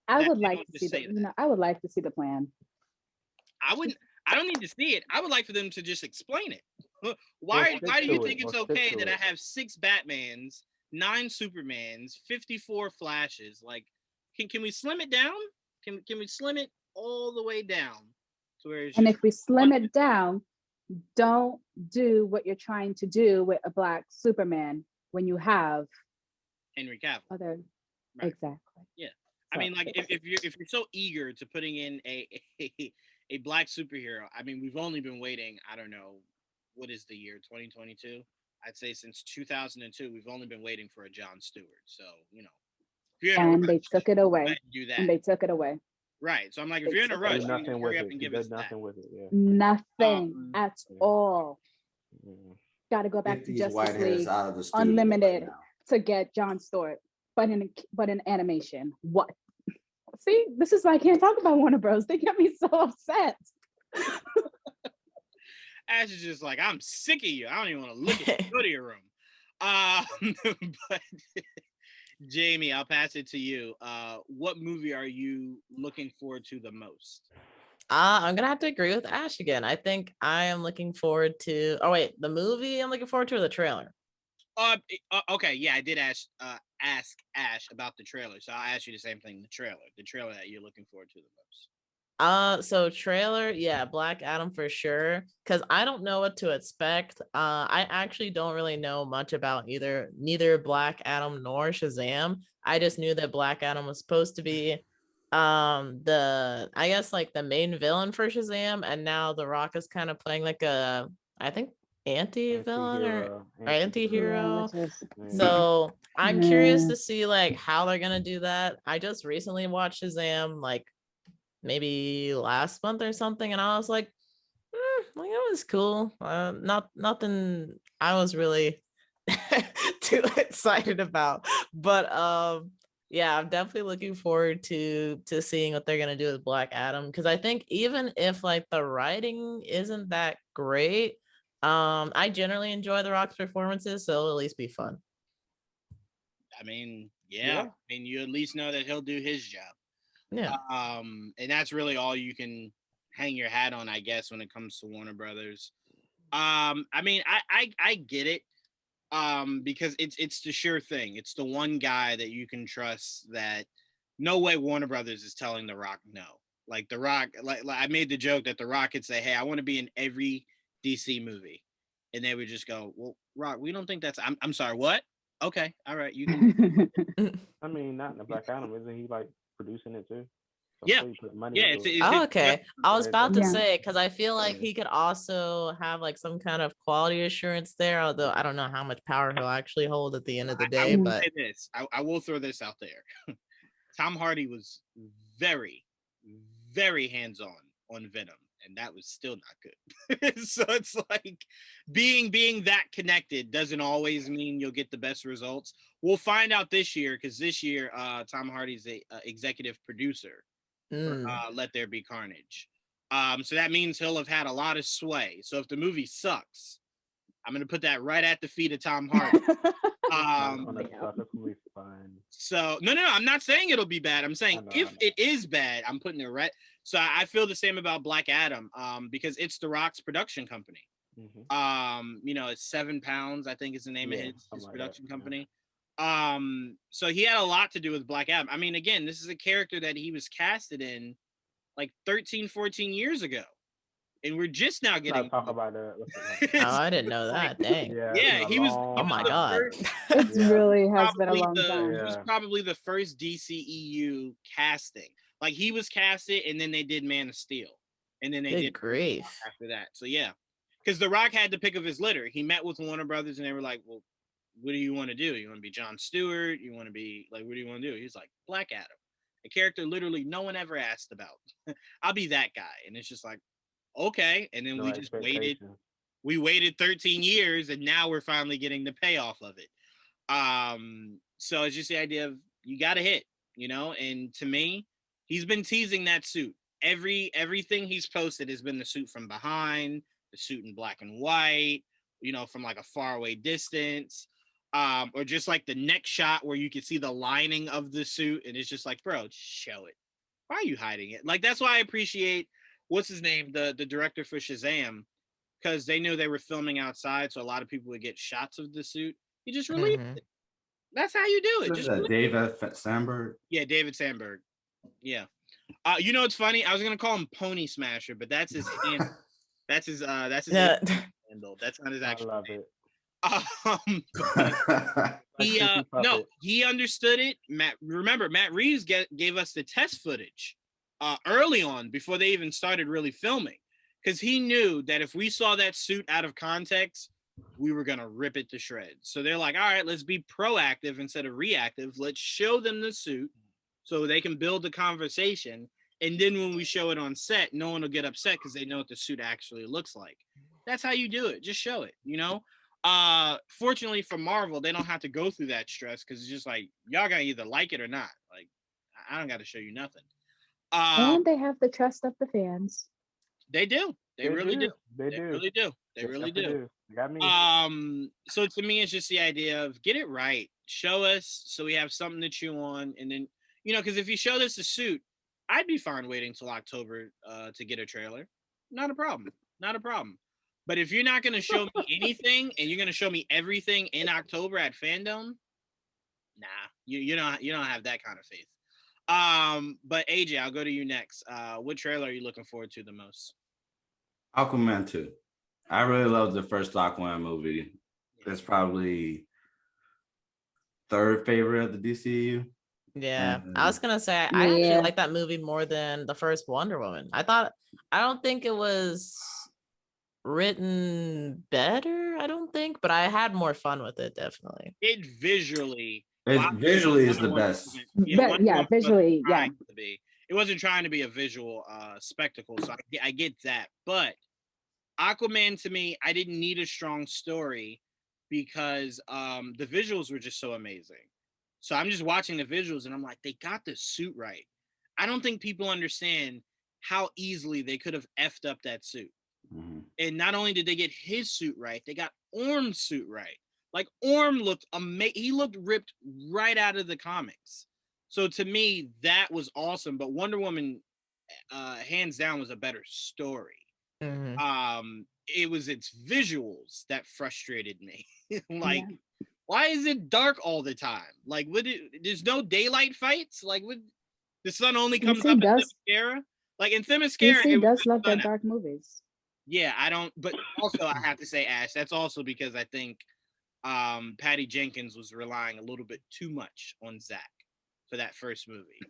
I would like to see the. I would like to see the plan. I don't need to see it. I would like for them to just explain it. Why do you think it's okay that I have 6 Batmans, 9 Supermans, 54 Flashes? Like, can we slim it down? Can we slim it all the way down to where it's, and if we slim it down, don't do what you're trying to do with a Black Superman when you have Henry Cavill. Right. Exactly. Yeah. I mean, like, if you're so eager to putting in a Black superhero, I mean, we've only been waiting, I don't know, what is the year, 2022? I'd say since 2002, we've only been waiting for a Jon Stewart. So, and they took it away. Do that. And they took it away. Right. So I'm like, if you're in a rush, hurry up and give us nothing with it. Yeah. Nothing at all. Got to go back to Justice League Unlimited to get Jon Stewart, but in animation. What? See, this is why I can't talk about Warner Bros. They get me so upset. Ash is just like, I'm sick of you. I don't even want to look at you. Go to your room. But Jaime, I'll pass it to you. What movie are you looking forward to the most? I'm gonna have to agree with Ash again. I think I am looking forward to. Oh wait, the movie I'm looking forward to, or the trailer? Okay, yeah, I did ask Ash about the trailer, so I'll ask you the same thing. The trailer that you're looking forward to the most. So trailer, yeah, Black Adam for sure, because I don't know what to expect. I actually don't really know much about neither Black Adam nor Shazam. I just knew that Black Adam was supposed to be the main villain for Shazam, and now The Rock is kind of playing like a, I think, anti-villain or anti-hero. So I'm curious to see like how they're gonna do that. I just recently watched Shazam like maybe last month or something, and I was like it was cool. Nothing I was really too excited about, but yeah, I'm definitely looking forward to seeing what they're gonna do with Black Adam, because I think even if like the writing isn't that great, I generally enjoy The Rock's performances, so it'll at least be fun. I mean, yeah. I mean, you at least know that he'll do his job. Yeah. And that's really all you can hang your hat on, I guess, when it comes to Warner Brothers. I mean, I get it. Because it's the sure thing. It's the one guy that you can trust that no way Warner Brothers is telling The Rock no. Like The Rock, like I made the joke that The Rock could say, hey, I want to be in every DC movie. And they would just go, well, Rock, we don't think that's, I'm sorry, what? Okay, all right, you can. I mean, not in the Black Adam, isn't he like producing it too? So yeah. Okay. I was about to say, because I feel like he could also have like some kind of quality assurance there, although I don't know how much power he'll actually hold at the end of the day. But I will throw this out there. Tom Hardy was very, very hands-on on Venom, and that was still not good. So it's like being that connected doesn't always mean you'll get the best results. We'll find out this year, because this year Tom Hardy's a executive producer for Let There Be Carnage. So that means he'll have had a lot of sway. So if the movie sucks, I'm gonna put that right at the feet of Tom Hardy. So no, I'm not saying it'll be bad. I'm saying if it is bad, I'm putting it right. So I feel the same about Black Adam, because it's The Rock's production company. It's 7 Pounds, I think is the name of his production company. So he had a lot to do with Black Adam. I mean, again, this is a character that he was casted in like 13, 14 years ago. And we're just now getting talk about that. Oh, I didn't know that. Dang. Yeah, he was. Oh my God. It really has been a long time. He was probably the first DCEU casting. Like he was casted, and then they did Man of Steel, and then they did grief after that. So yeah, because The Rock had to pick of his litter. He met with Warner Brothers, and they were like, "Well, what do you want to do? You want to be Jon Stewart? You want to be like, what do you want to do?" He's like, Black Adam, a character literally no one ever asked about. I'll be that guy, and it's just like, okay. And then we just waited. We waited 13 years, and now we're finally getting the payoff of it. So it's just the idea of you got to hit, And to me, he's been teasing that suit. Everything he's posted has been the suit from behind, the suit in black and white, from like a faraway distance, or just like the neck shot where you can see the lining of the suit, and it's just like, bro, show it. Why are you hiding it? Like that's why I appreciate what's his name, the director for Shazam, because they knew they were filming outside, so a lot of people would get shots of the suit. He just released it. That's how you do it. Just David Sandberg. Yeah, David Sandberg. Yeah. It's funny. I was gonna call him Pony Smasher, but that's his handle. That's his handle. That's not his actual name. He understood it. Matt Reeves gave us the test footage early on before they even started really filming, because he knew that if we saw that suit out of context, we were gonna rip it to shreds. So they're like, all right, let's be proactive instead of reactive. Let's show them the suit so they can build the conversation. And then when we show it on set, no one will get upset because they know what the suit actually looks like. That's how you do it. Just show it, Fortunately for Marvel, they don't have to go through that stress, because it's just like, y'all gotta either like it or not. Like, I don't gotta show you nothing. And they have the trust of the fans. They do. They really do. They really do. They really do. Got me. So to me, it's just the idea of get it right. Show us so we have something to chew on. And then, because if you show us the suit, I'd be fine waiting till October to get a trailer. Not a problem. Not a problem. But if you're not going to show me anything and you're going to show me everything in October at Fandom, nah, you don't have that kind of faith. But AJ, I'll go to you next. What trailer are you looking forward to the most? Aquaman 2. I really love the first Aquaman movie. It's probably third favorite of the DCU. Yeah, I was gonna say I actually like that movie more than the first Wonder Woman. I don't think it was written better, but I had more fun with it, definitely. It visually is the best. Visually, it wasn't trying to be a visual spectacle, so I get that. But Aquaman, to me, I didn't need a strong story because the visuals were just so amazing. So I'm just watching the visuals and I'm like, they got the suit right. I don't think people understand how easily they could have effed up that suit. Mm-hmm. And not only did they get his suit right, they got Orm's suit right. Like Orm looked amazing. He looked ripped right out of the comics. So to me, that was awesome. But Wonder Woman, hands down, was a better story. Mm-hmm. It was its visuals that frustrated me. Why is it dark all the time? Like, there's no daylight fights? Like, the sun only comes up in Themyscira? Like, in Themyscira, DC does love their dark movies. Yeah, I don't. But also, I have to say, Ash, that's also because I think Patty Jenkins was relying a little bit too much on Zach for that first movie.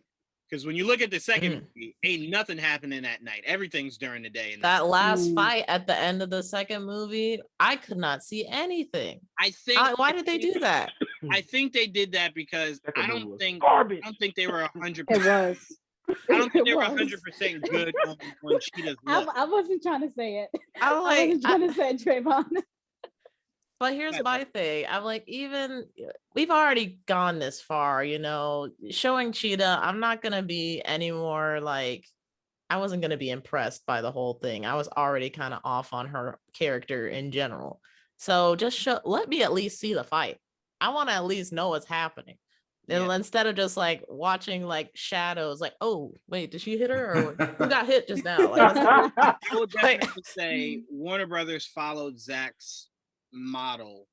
Because when you look at the second movie, ain't nothing happening at night. Everything's during the day. That last fight at the end of the second movie, I could not see anything. I think. Why did they do that? I think they did that because I don't think they were 100%. It was. I don't think they were was. 100% good on Cheetah's look. I wasn't trying to say it. I'm I like, wasn't trying to say it, Trayvon. but here's my thing. I'm like, even we've already gone this far, you know, showing Cheetah. I'm not gonna be any more like, I wasn't gonna be impressed by the whole thing. I was already kind of off on her character in general. So just let me at least see the fight. I want to at least know what's happening. Instead of just like watching like shadows, like, oh wait, did she hit her or who got hit just now? Like, I will definitely say Warner Brothers followed Zack's model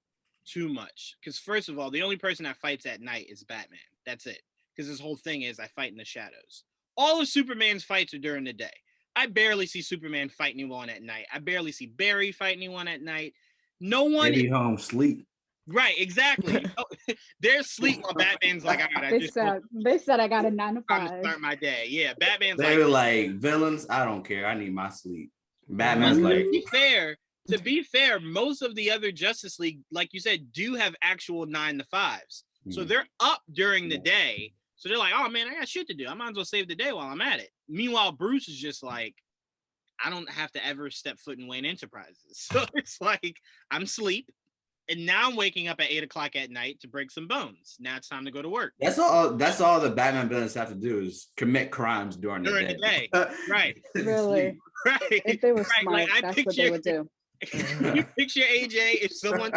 too much. Because first of all, the only person that fights at night is Batman. That's it. Because his whole thing is I fight in the shadows. All of Superman's fights are during the day. I barely see Superman fight anyone at night. I barely see Barry fight anyone at night. No one. Maybe home sleep. Right, exactly. They're asleep while Batman's like, all right, they said I got a 9 to 5. Time to start my day. Yeah, Batman's they were like villains. I don't care. I need my sleep. Batman's like. To be fair, most of the other Justice League, like you said, do have actual 9 to 5s. So they're up during the day. So they're like, oh man, I got shit to do. I might as well save the day while I'm at it. Meanwhile, Bruce is just like, I don't have to ever step foot in Wayne Enterprises. So it's like, I'm asleep. And now I'm waking up at 8 o'clock at night to break some bones. Now it's time to go to work. That's all the Batman villains have to do is commit crimes during the day. Right. Really? Right. If they were smart, like, that's what they would do. You picture AJ if someone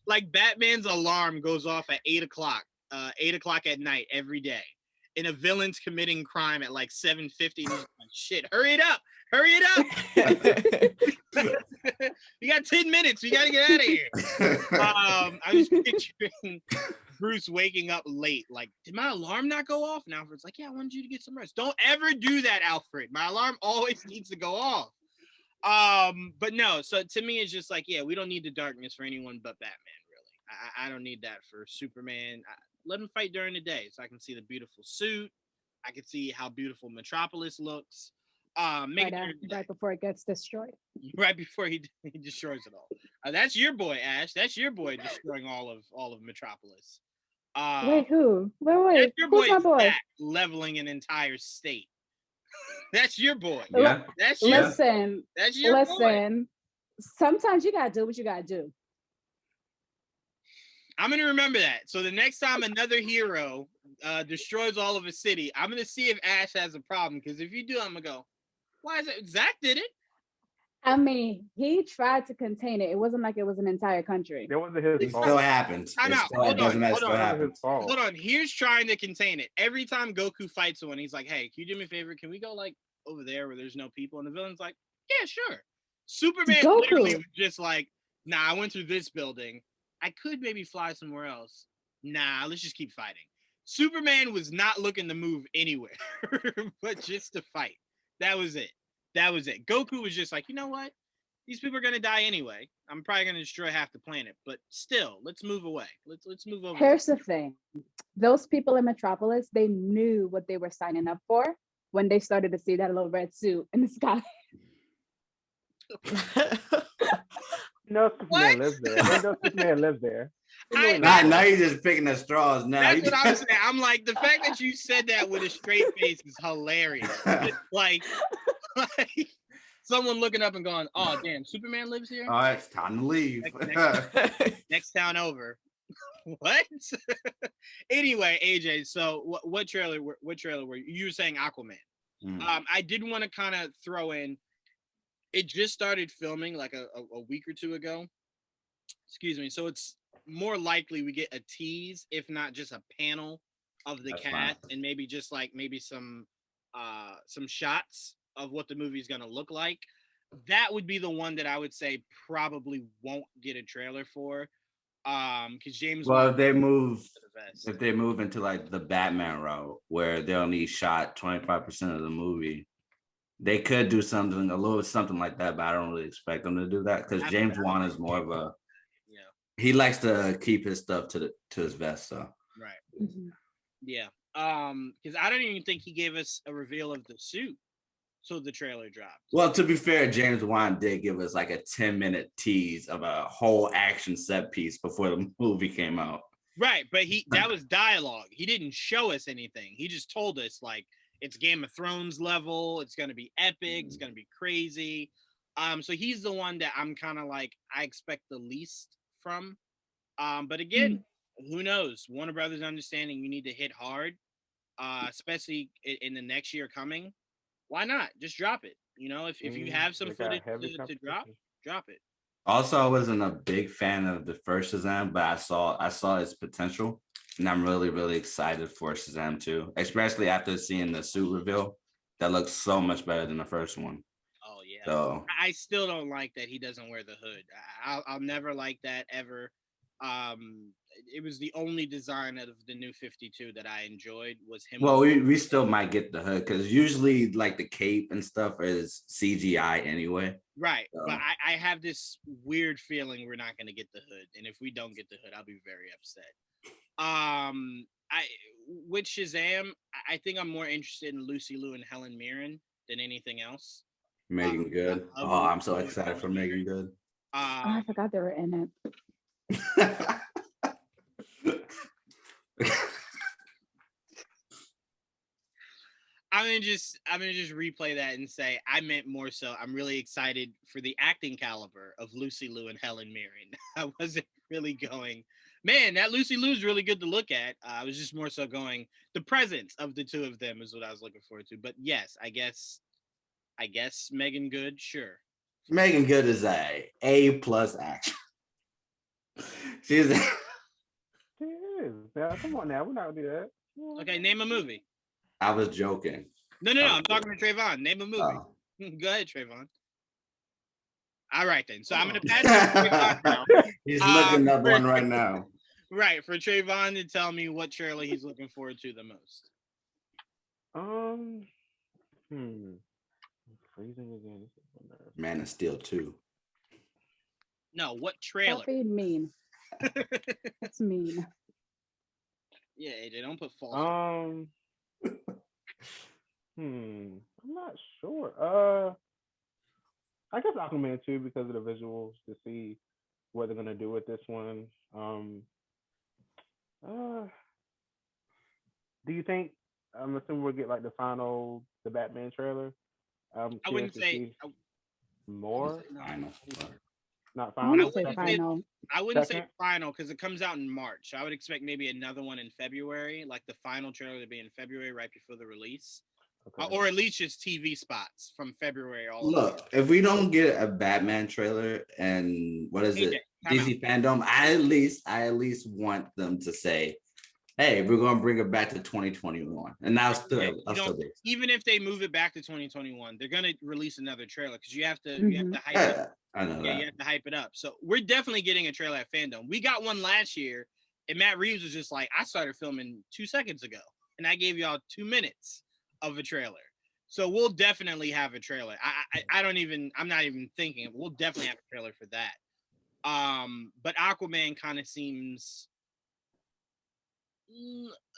like Batman's alarm goes off at 8 o'clock at night every day, and a villain's committing crime at like 7:50. Like, shit, hurry it up! You got 10 minutes. We got to get out of here. I was picturing Bruce waking up late. Like, did my alarm not go off? And Alfred's like, yeah, I wanted you to get some rest. Don't ever do that, Alfred. My alarm always needs to go off. But no, so to me, it's just like, yeah, we don't need the darkness for anyone but Batman, really. I don't need that for Superman. Let him fight during the day so I can see the beautiful suit. I can see how beautiful Metropolis looks. Right before it gets destroyed. Right before he destroys it all. That's your boy, Ash. That's your boy destroying all of Metropolis. Wait, who? Wait. That's your Who's my boy? Zach, leveling an entire state. That's your boy. Yeah. That's your Listen. Sometimes you gotta do what you gotta do. I'm gonna remember that. So the next time another hero destroys all of a city, I'm gonna see if Ash has a problem. Because if you do, I'm gonna go, why is it? Zach did it. I mean, he tried to contain it. It wasn't like it was an entire country. It wasn't his fault. It still happens. Hold on. Here's trying to contain it. Every time Goku fights someone, he's like, hey, can you do me a favor? Can we go like over there where there's no people? And the villain's like, yeah, sure. Superman literally was just like, nah, I went through this building. I could maybe fly somewhere else. Nah, let's just keep fighting. Superman was not looking to move anywhere, but just to fight. That was it. Goku was just like, you know what? These people are gonna die anyway. I'm probably gonna destroy half the planet, but still, let's move away. Let's move over. Here's the thing: those people in Metropolis, they knew what they were signing up for when they started to see that little red suit in the sky. No, Superman lives there. No, Superman lives there. Now you're just picking the straws. Now that's what I'm saying. I'm like, the fact that you said that with a straight face is hilarious. It's like someone looking up and going, "Oh, damn, Superman lives here." All right, it's time to leave. Next town over. What? Anyway, AJ. So, what trailer? What trailer were you were saying? Aquaman. I did want to kind of throw in. It just started filming like a week or two ago. Excuse me. So it's more likely we get a tease, if not just a panel of the cast, and maybe just like some shots of what the movie is going to look like. That would be the one that I would say probably won't get a trailer for. Because James. Well, if they move into like the Batman route where they only shot 25% of the movie. They could do something like that, but I don't really expect them to do that because James Wan is more of a he likes to keep his stuff to his vest. So right, yeah. Because I don't even think he gave us a reveal of the suit, so the trailer dropped. Well, to be fair, James Wan did give us like a 10-minute tease of a whole action set piece before the movie came out. Right, but that was dialogue. He didn't show us anything. He just told us like. it's Game of Thrones level. It's gonna be epic. It's gonna be crazy. So he's the one that I'm kind of like I expect the least from. But again, who knows? Warner Brothers understanding you need to hit hard, especially in the next year coming. Why not? Just drop it. You know, if you have some footage to drop it. Also, I wasn't a big fan of the first Shazam, but I saw its potential, and I'm really, really excited for Shazam 2, especially after seeing the suit reveal. That looks so much better than the first one. Oh yeah. So I still don't like that he doesn't wear the hood. I'll never like that ever. It was the only design out of the new 52 that I enjoyed was him. Well, we still might get the hood because usually like the cape and stuff is CGI anyway. Right. So. But I have this weird feeling we're not going to get the hood. And if we don't get the hood, I'll be very upset. With Shazam, I think I'm more interested in Lucy Liu and Helen Mirren than anything else. Megan Good. Oh, I'm so excited for Megan Good. I forgot they were in it. I'm gonna just replay that and say I meant more so. I'm really excited for the acting caliber of Lucy Liu and Helen Mirren. I wasn't really going, man, that Lucy Liu is really good to look at. I was just more so going, the presence of the two of them is what I was looking forward to. But yes, I guess Megan Good, sure. Megan Good is A+ actress. She is. She is. Yeah, come on now, we're not gonna do that. Okay, name a movie. I was joking. No, I'm talking to Trevon. Name a movie. Oh. Go ahead, Trevon. All right, then. So I'm going to pass it to Trevon now. He's looking up one right now. Right, for Trevon to tell me what trailer he's looking forward to the most. Freezing again. Man of Steel 2. No, what trailer? That'd be mean. That's mean. Yeah, AJ, don't put false. I'm not sure. I guess Aquaman 2 because of the visuals to see what they're gonna do with this one. Do you think? I'm assuming we'll get like the Batman trailer. I wouldn't say more. Final. Not final. I wouldn't say final because it comes out in March. So I would expect maybe another one in February, like the final trailer to be in February, right before the release, or at least just TV spots from February. Look, if we don't get a Batman trailer and what is it, DC Fandom, I at least want them to say, hey, we're gonna bring it back to 2021, and now even if they move it back to 2021, they're gonna release another trailer because you have to hype it up. I know that. You have to hype it up. So we're definitely getting a trailer at Fandom. We got one last year, and Matt Reeves was just like, I started filming 2 seconds ago, and I gave y'all 2 minutes of a trailer. So we'll definitely have a trailer. I'm not even thinking. We'll definitely have a trailer for that. But Aquaman kind of seems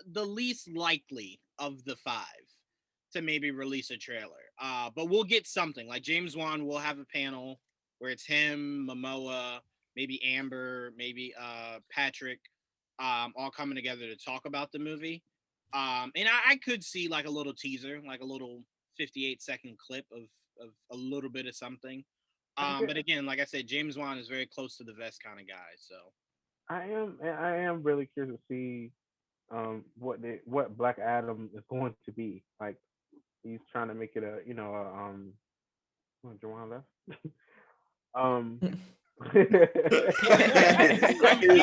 the least likely of the 5 to maybe release a trailer. But we'll get something. Like James Wan will have a panel where it's him, Momoa, maybe Amber, maybe Patrick, all coming together to talk about the movie. And I could see like a little teaser, like a little 58-second clip of a little bit of something. But again, like I said, James Wan is very close to the vest kind of guy. So I am really curious to see what Black Adam is going to be. Like he's trying to make it a Juwaan left. He's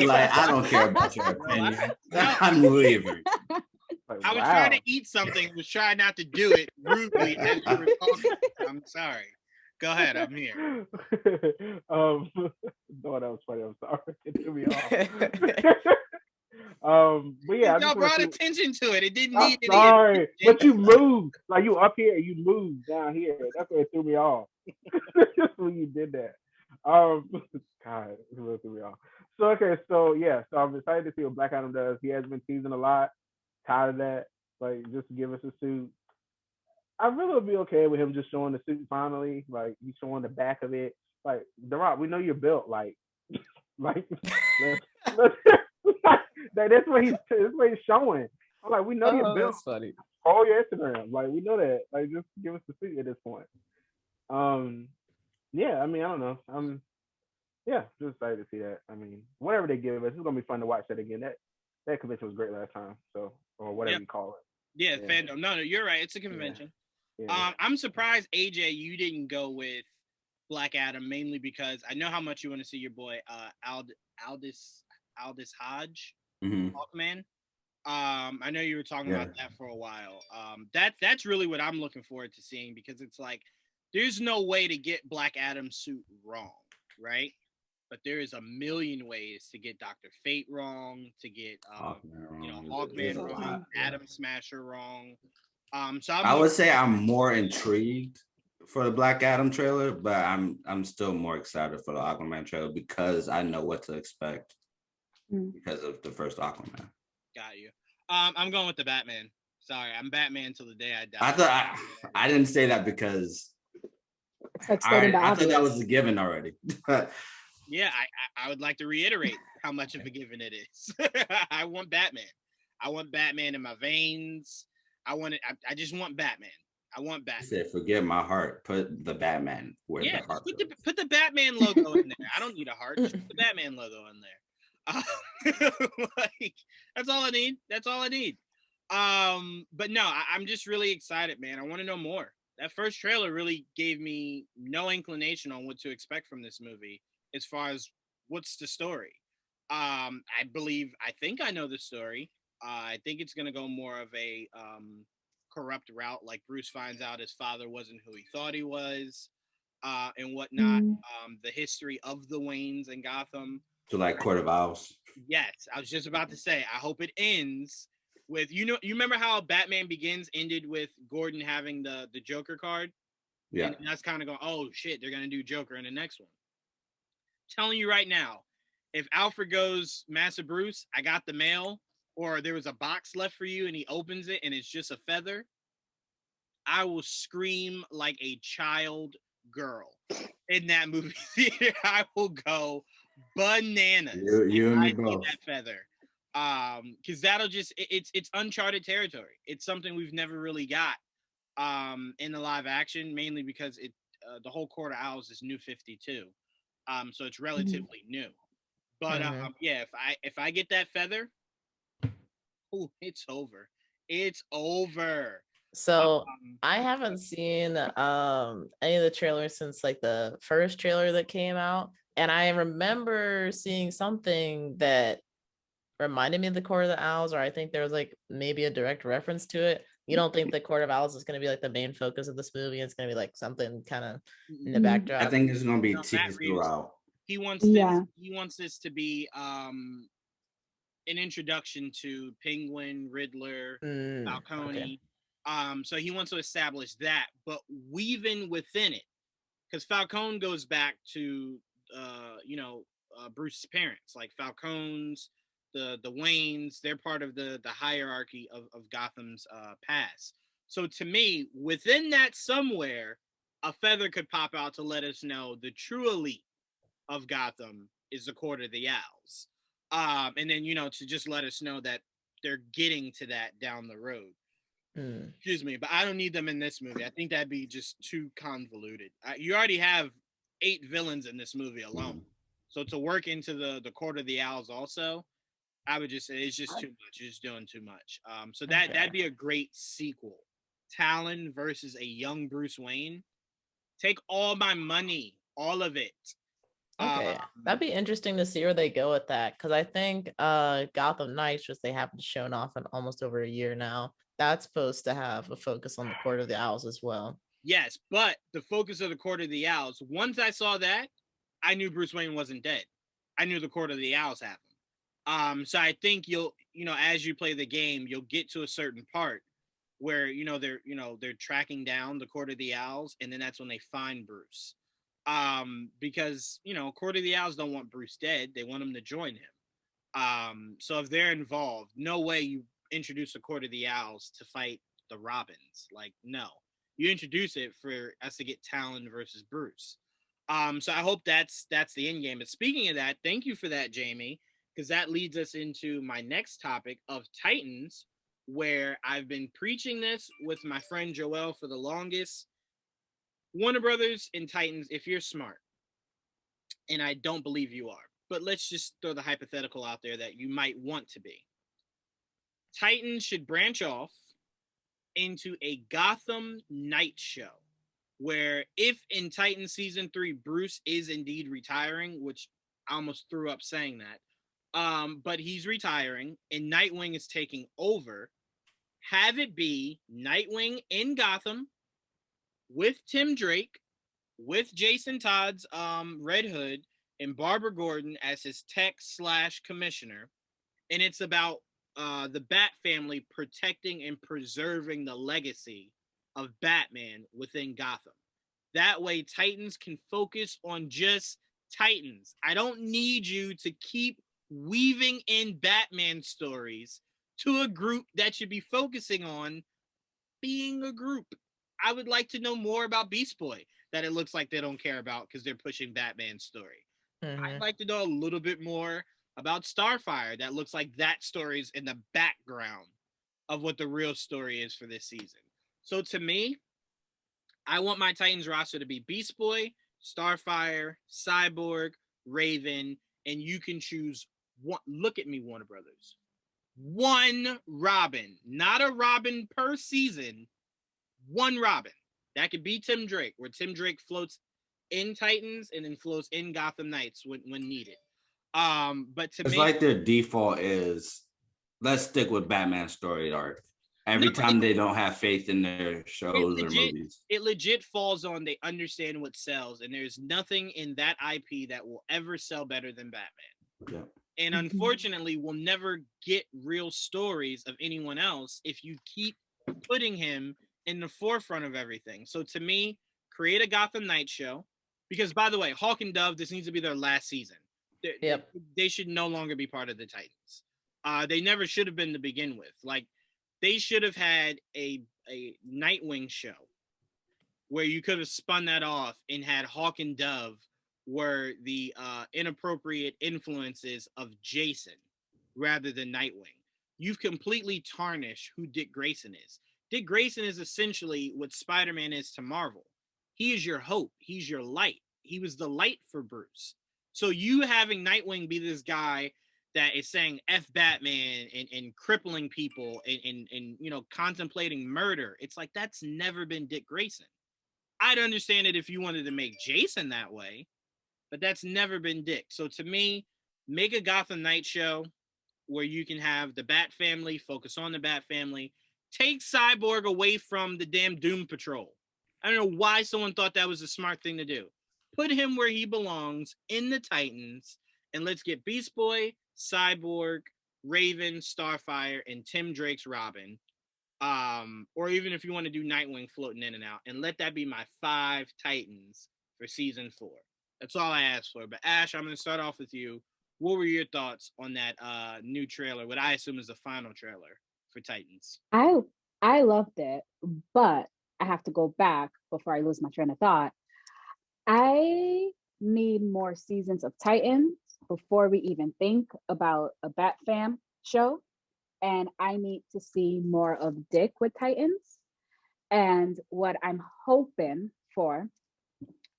like, I don't care about your opinion. I'm leaving. I was trying to eat something, was trying not to do it rudely as you were talking. I'm sorry. Go ahead, I'm here. No, that was funny. I'm sorry. It threw me off. But yeah, y'all brought attention to it. It didn't need any. Sorry, but you moved. Like you up here, you moved down here. That's what it threw me off. When you did that. God, it really threw me off. So so I'm excited to see what Black Adam does. He has been teasing a lot. Tired of that. Like, just give us a suit. I really would be okay with him just showing the suit finally. Like, he's showing the back of it. Like, The Rock, we know you're built. That's what he's showing. I'm like, we know you're built. That's funny. Call your Instagram. Like we know that. Like just give us the seat at this point. Yeah, I mean, I don't know. Yeah, just excited to see that. I mean, whatever they give us, it's gonna be fun to watch that again. That convention was great last time. So or whatever you call it. Yeah, fandom. No, you're right. It's a convention. Yeah. I'm surprised, AJ, you didn't go with Black Adam, mainly because I know how much you want to see your boy Aldis Hodge, Hawkman. I know you were talking about that for a while. That's really what I'm looking forward to seeing, because it's like there's no way to get Black Adam's suit wrong, right? But there is a million ways to get Dr. Fate wrong, to get Hawkman wrong, Atom Smasher wrong. So I would say I'm more intrigued for the Black Adam trailer, but I'm still more excited for the Aquaman trailer because I know what to expect because of the first Aquaman. Got you. I'm going with the Batman. Sorry, I'm Batman till the day I die. I thought I didn't say that because I thought that was a given already. Yeah, I would like to reiterate how much of a given it is. I want Batman. I want Batman in my veins. I just want Batman. I want Batman. I said, forget my heart. Put the Batman where the heart put the Batman logo in there. I don't need a heart. Just put the Batman logo in there. Like, that's all I need. That's all I need. But no, I'm just really excited, man. I want to know more. That first trailer really gave me no inclination on what to expect from this movie as far as what's the story. I think I know the story. I think it's going to go more of a corrupt route, like Bruce finds out his father wasn't who he thought he was, and whatnot. The history of the Waynes in Gotham. So like Court of Owls. Yes, I was just about to say, I hope it ends with, you remember how Batman Begins ended with Gordon having the Joker card? Yeah. And that's kind of going, oh shit, they're going to do Joker in the next one. Telling you right now, if Alfred goes, Master Bruce, I got the mail, or there was a box left for you and he opens it and it's just a feather, I will scream like a child girl in that movie theater. I will go bananas. You and me both. That feather. Because that'll just, it's uncharted territory. It's something we've never really got in the live action, mainly because the whole Court of Owls is New 52. So it's relatively new. But yeah, if I get that feather, it's over. It's over. So I haven't seen any of the trailers since like the first trailer that came out, and I remember seeing something that reminded me of the Court of the Owls, or I think there was like maybe a direct reference to it. You don't think the Court of Owls is going to be like the main focus of this movie? It's going to be like something kind of in the backdrop. I think it's going to be teased throughout. He wants this. He wants this to be an introduction to Penguin, Riddler, Falcone. Okay. So he wants to establish that, but weaving within it, because Falcone goes back to Bruce's parents, like Falcone's, the Waynes. They're part of the hierarchy of Gotham's past. So to me, within that somewhere, a feather could pop out to let us know the true elite of Gotham is the Court of the Owls. And then, to just let us know that they're getting to that down the road. Excuse me, but I don't need them in this movie. I think that'd be just too convoluted. You already have 8 villains in this movie alone. So to work into the Court of the Owls also, I would just say it's just too much. It's just doing too much. So that'd be a great sequel. Talon versus a young Bruce Wayne. Take all my money, all of it. Okay, that'd be interesting to see where they go with that, because I think Gotham Knights, which they haven't shown off in almost over a year now, that's supposed to have a focus on the Court of the Owls as well. Yes, but the focus of the Court of the Owls, once I saw that, I knew Bruce Wayne wasn't dead. I knew the Court of the Owls have him. So I think you'll, as you play the game, you'll get to a certain part where, they're tracking down the Court of the Owls, and then that's when they find Bruce. Because Court of the Owls don't want Bruce dead, they want him to join him. So if they're involved, no way you introduce the Court of the Owls to fight the Robins. Like, no, you introduce it for us to get Talon versus Bruce. So I hope that's the end game. But speaking of that, thank you for that, Jaime, because that leads us into my next topic of Titans, where I've been preaching this with my friend Joel for the longest. Warner Brothers and Titans, if you're smart, and I don't believe you are, but let's just throw the hypothetical out there that you might want to be. Titans should branch off into a Gotham Knight show, where if in Titans season 3 Bruce is indeed retiring, which I almost threw up saying that, but he's retiring and Nightwing is taking over, have it be Nightwing in Gotham with Tim Drake, with Jason Todd's Red Hood, and Barbara Gordon as his tech/commissioner, and it's about the Bat family protecting and preserving the legacy of Batman within Gotham. That way, Titans can focus on just Titans. I don't need you to keep weaving in Batman stories to a group that should be focusing on being a group. I would like to know more about Beast Boy that it looks like they don't care about because they're pushing Batman's story. I'd like to know a little bit more about Starfire that looks like that story's in the background of what the real story is for this season. So to me, I want my Titans roster to be Beast Boy, Starfire, Cyborg, Raven, and you can choose one. Look at me, Warner Brothers. One Robin, not a Robin per season. One Robin. That could be Tim Drake, where Tim Drake floats in Titans and then floats in Gotham Knights when needed. But to it's me, like their default is let's stick with Batman story arc. Every time they don't have faith in their shows or movies. It legit falls on they understand what sells, and there's nothing in that IP that will ever sell better than Batman. Yeah. And unfortunately, we'll never get real stories of anyone else if you keep putting him in the forefront of everything. So to me, create a Gotham Knight show. Because, by the way, Hawk and Dove, this needs to be their last season. They should no longer be part of the Titans. They never should have been to begin with. Like, they should have had a Nightwing show where you could have spun that off and had Hawk and Dove were the inappropriate influences of Jason rather than Nightwing. You've completely tarnished who Dick Grayson is. Dick Grayson is essentially what Spider-Man is to Marvel. He is your hope. He's your light. He was the light for Bruce. So you having Nightwing be this guy that is saying F Batman and crippling people and you know, contemplating murder. It's like, that's never been Dick Grayson. I'd understand it if you wanted to make Jason that way, but that's never been Dick. So to me, make a Gotham Knight show where you can have the Bat family, focus on the Bat family, take Cyborg away from the damn Doom Patrol. I don't know why someone thought that was a smart thing to do. Put him where he belongs in the Titans, and let's get Beast Boy, Cyborg, Raven, Starfire, and Tim Drake's Robin. Or even if you want to do Nightwing floating in and out, and let that be my 5 Titans for season 4. That's all I asked for. But Ash, I'm going to start off with you. What were your thoughts on that new trailer, what I assume is the final trailer for Titans? I loved it, but I have to go back before I lose my train of thought. I need more seasons of Titans before we even think about a Bat Fam show. And I need to see more of Dick with Titans. And what I'm hoping for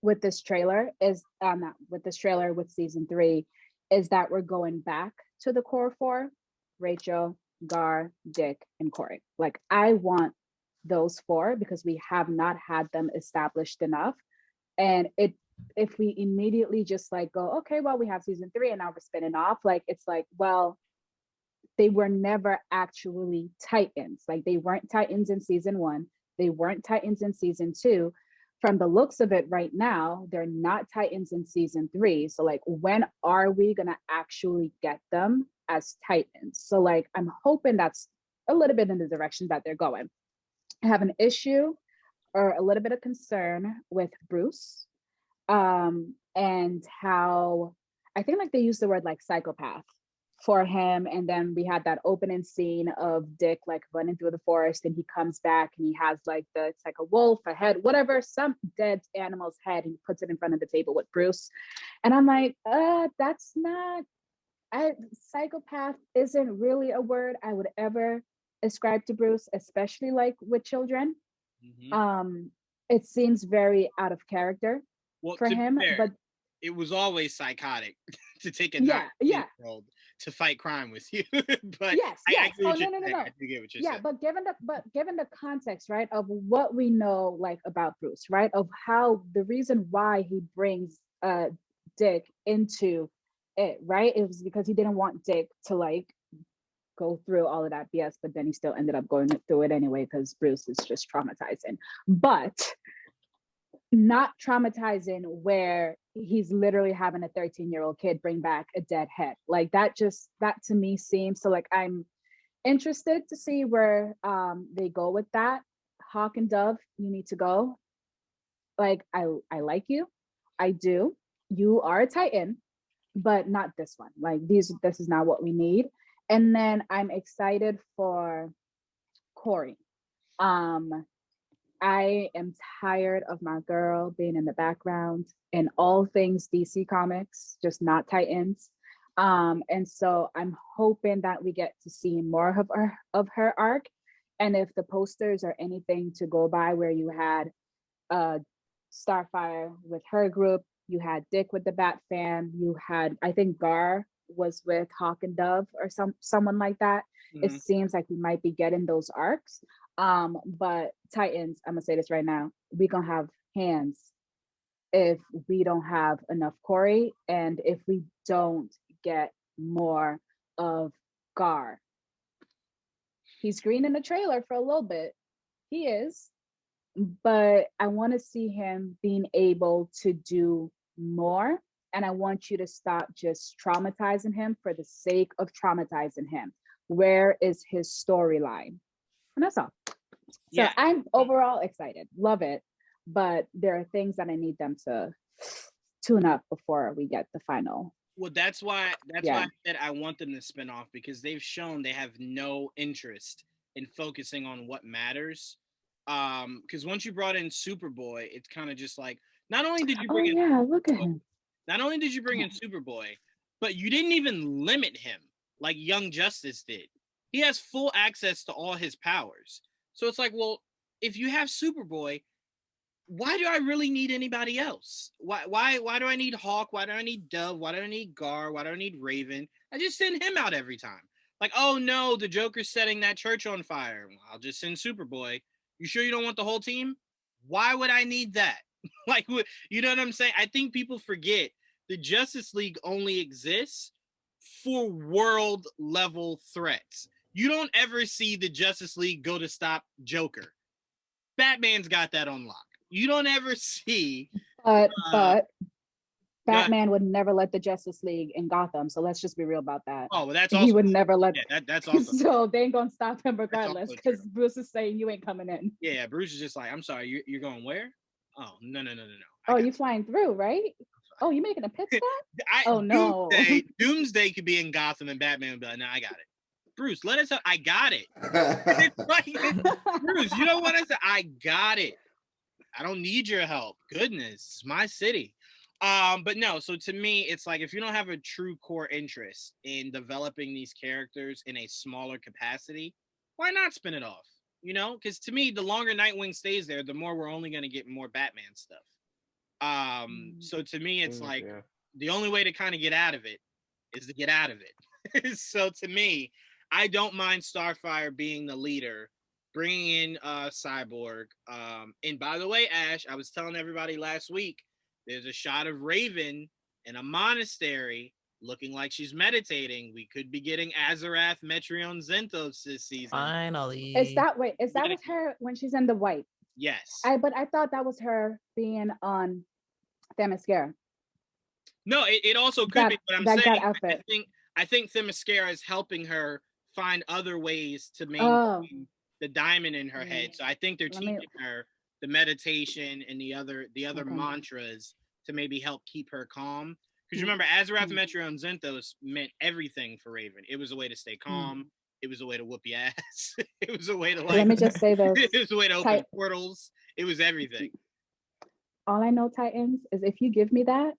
with this trailer is, not with this trailer, with season 3, is that we're going back to the core 4, Rachel, Gar, Dick, and Corey. Like, I want those 4 because we have not had them established enough. And if we immediately just like go, okay, well, we have season 3 and now we're spinning off, like, it's like, well, they were never actually Titans. Like, they weren't Titans in season 1. They weren't Titans in season 2. From the looks of it right now, they're not Titans in season 3. So like, when are we going to actually get them as Titans? So like, I'm hoping that's a little bit in the direction that they're going. I have an issue or a little bit of concern with Bruce, and how I think like they use the word like psychopath for him. And then we had that opening scene of Dick like running through the forest, and he comes back and he has like it's like a wolf, a head, whatever, some dead animal's head, and he puts it in front of the table with Bruce. And I'm like, that's not, psychopath isn't really a word I would ever ascribe to Bruce, especially like with children. Mhm. It seems very out of character Well, for to be him, fair, but it was always psychotic to take a yeah, yeah. 19-year-old to fight crime with you. But Yes, I yes. get Oh what no, you're no, no, saying. no. I do get what you're Yeah, saying. but given the context, right, of what we know like about Bruce, right, of how the reason why he brings Dick into it, right, it was because he didn't want Dick to like go through all of that BS, but then he still ended up going through it anyway because Bruce is just traumatizing. But not traumatizing where he's literally having a 13-year-old kid bring back a dead head. Like that to me seems so like I'm interested to see where they go with that. Hawk and Dove, you need to go. Like I like you. I do. You are a Titan, but not this one. Like this is not what we need. And then I'm excited for Corey. I am tired of my girl being in the background in all things DC Comics, just not Titans. And so I'm hoping that we get to see more of her arc. And if the posters are anything to go by, where you had Starfire with her group, you had Dick with the Bat Fam, you had, I think Gar was with Hawk and Dove or someone like that. It Mhm. seems like we might be getting those arcs. But Titans, I'm gonna say this right now, we gonna have hands if we don't have enough Corey and if we don't get more of Gar. He's green in the trailer for a little bit. He is, but I want to see him being able to do more. And I want you to stop just traumatizing him for the sake of traumatizing him. Where is his storyline? And that's all. So Yeah. I'm overall excited, love it, but there are things that I need them to tune up before we get the final. Well, that's why I said I want them to spin off, because they've shown they have no interest in focusing on what matters. Because once you brought in Superboy, it's kind of just like, not only did you Oh bring in yeah, look at him. not only did you bring in Superboy, but you didn't even limit him like Young Justice did. He has full access to all his powers. So it's like, well, if you have Superboy, why do I really need anybody else? Why do I need Hawk? Why do I need Dove? Why do I need Gar? Why do I need Raven? I just send him out every time. Like, oh no, the Joker's setting that church on fire. Well, I'll just send Superboy. You sure you don't want the whole team? Why would I need that? Like, you know what I'm saying? I think people forget the Justice League only exists for world level threats. You don't ever see the Justice League go to stop Joker. Batman's got that on lock. You don't ever see. But Uh, Batman would never let the Justice League in Gotham. So let's just be real about that. Oh, well, that's He also would never let. yeah, that's also So they ain't gonna stop him regardless also because true. Bruce is saying you ain't coming in. Yeah. Bruce is just like, I'm sorry, you're going where? Oh, no. Oh, you flying through, right? Oh, you making a pit stop? Oh no. Doomsday could be in Gotham and Batman would be like, no, I got it. Bruce, let us have, I got it. It's like, Bruce, you know what I said? I got it. I don't need your help. Goodness, it's my city. But no, so to me, it's like, if you don't have a true core interest in developing these characters in a smaller capacity, why not spin it off? You know, because to me, the longer Nightwing stays there, the more we're only going to get more Batman stuff. So to me, it's like the only way to kind of get out of it is to get out of it. So to me, I don't mind Starfire being the leader, bringing in Cyborg. And by the way, Ash, I was telling everybody last week, there's a shot of Raven in a monastery looking like she's meditating. We could be getting Azarath Metreon Zenthos this season. Finally. Is that with her when she's in the white? Yes. But I thought that was her being on Themyscira. No, it also could be, but I'm saying outfit. I think Themyscira is helping her find other ways to maintain the diamond in her head. So I think they're teaching her the meditation and the other mantras to maybe help keep her calm. Because remember, Azarath Metreon Zenthos meant everything for Raven. It was a way to stay calm. It was a way to whoop your ass. It was a way to like. Let me just say this. It was a way to open portals. It was everything. All I know, Titans, is if you give me that,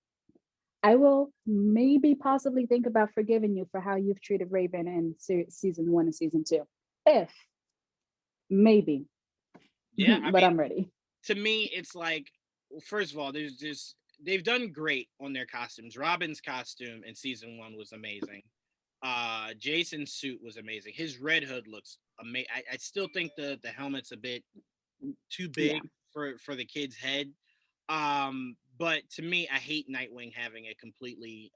I will maybe possibly think about forgiving you for how you've treated Raven in season 1 and season 2. If Maybe. Yeah, but I'm ready. To me, it's like, first of all, they've done great on their costumes. Robin's costume in season 1 was amazing. Jason's suit was amazing. His red hood looks amazing. I still think the helmet's a bit too big for the kid's head. But to me, I hate Nightwing having a completely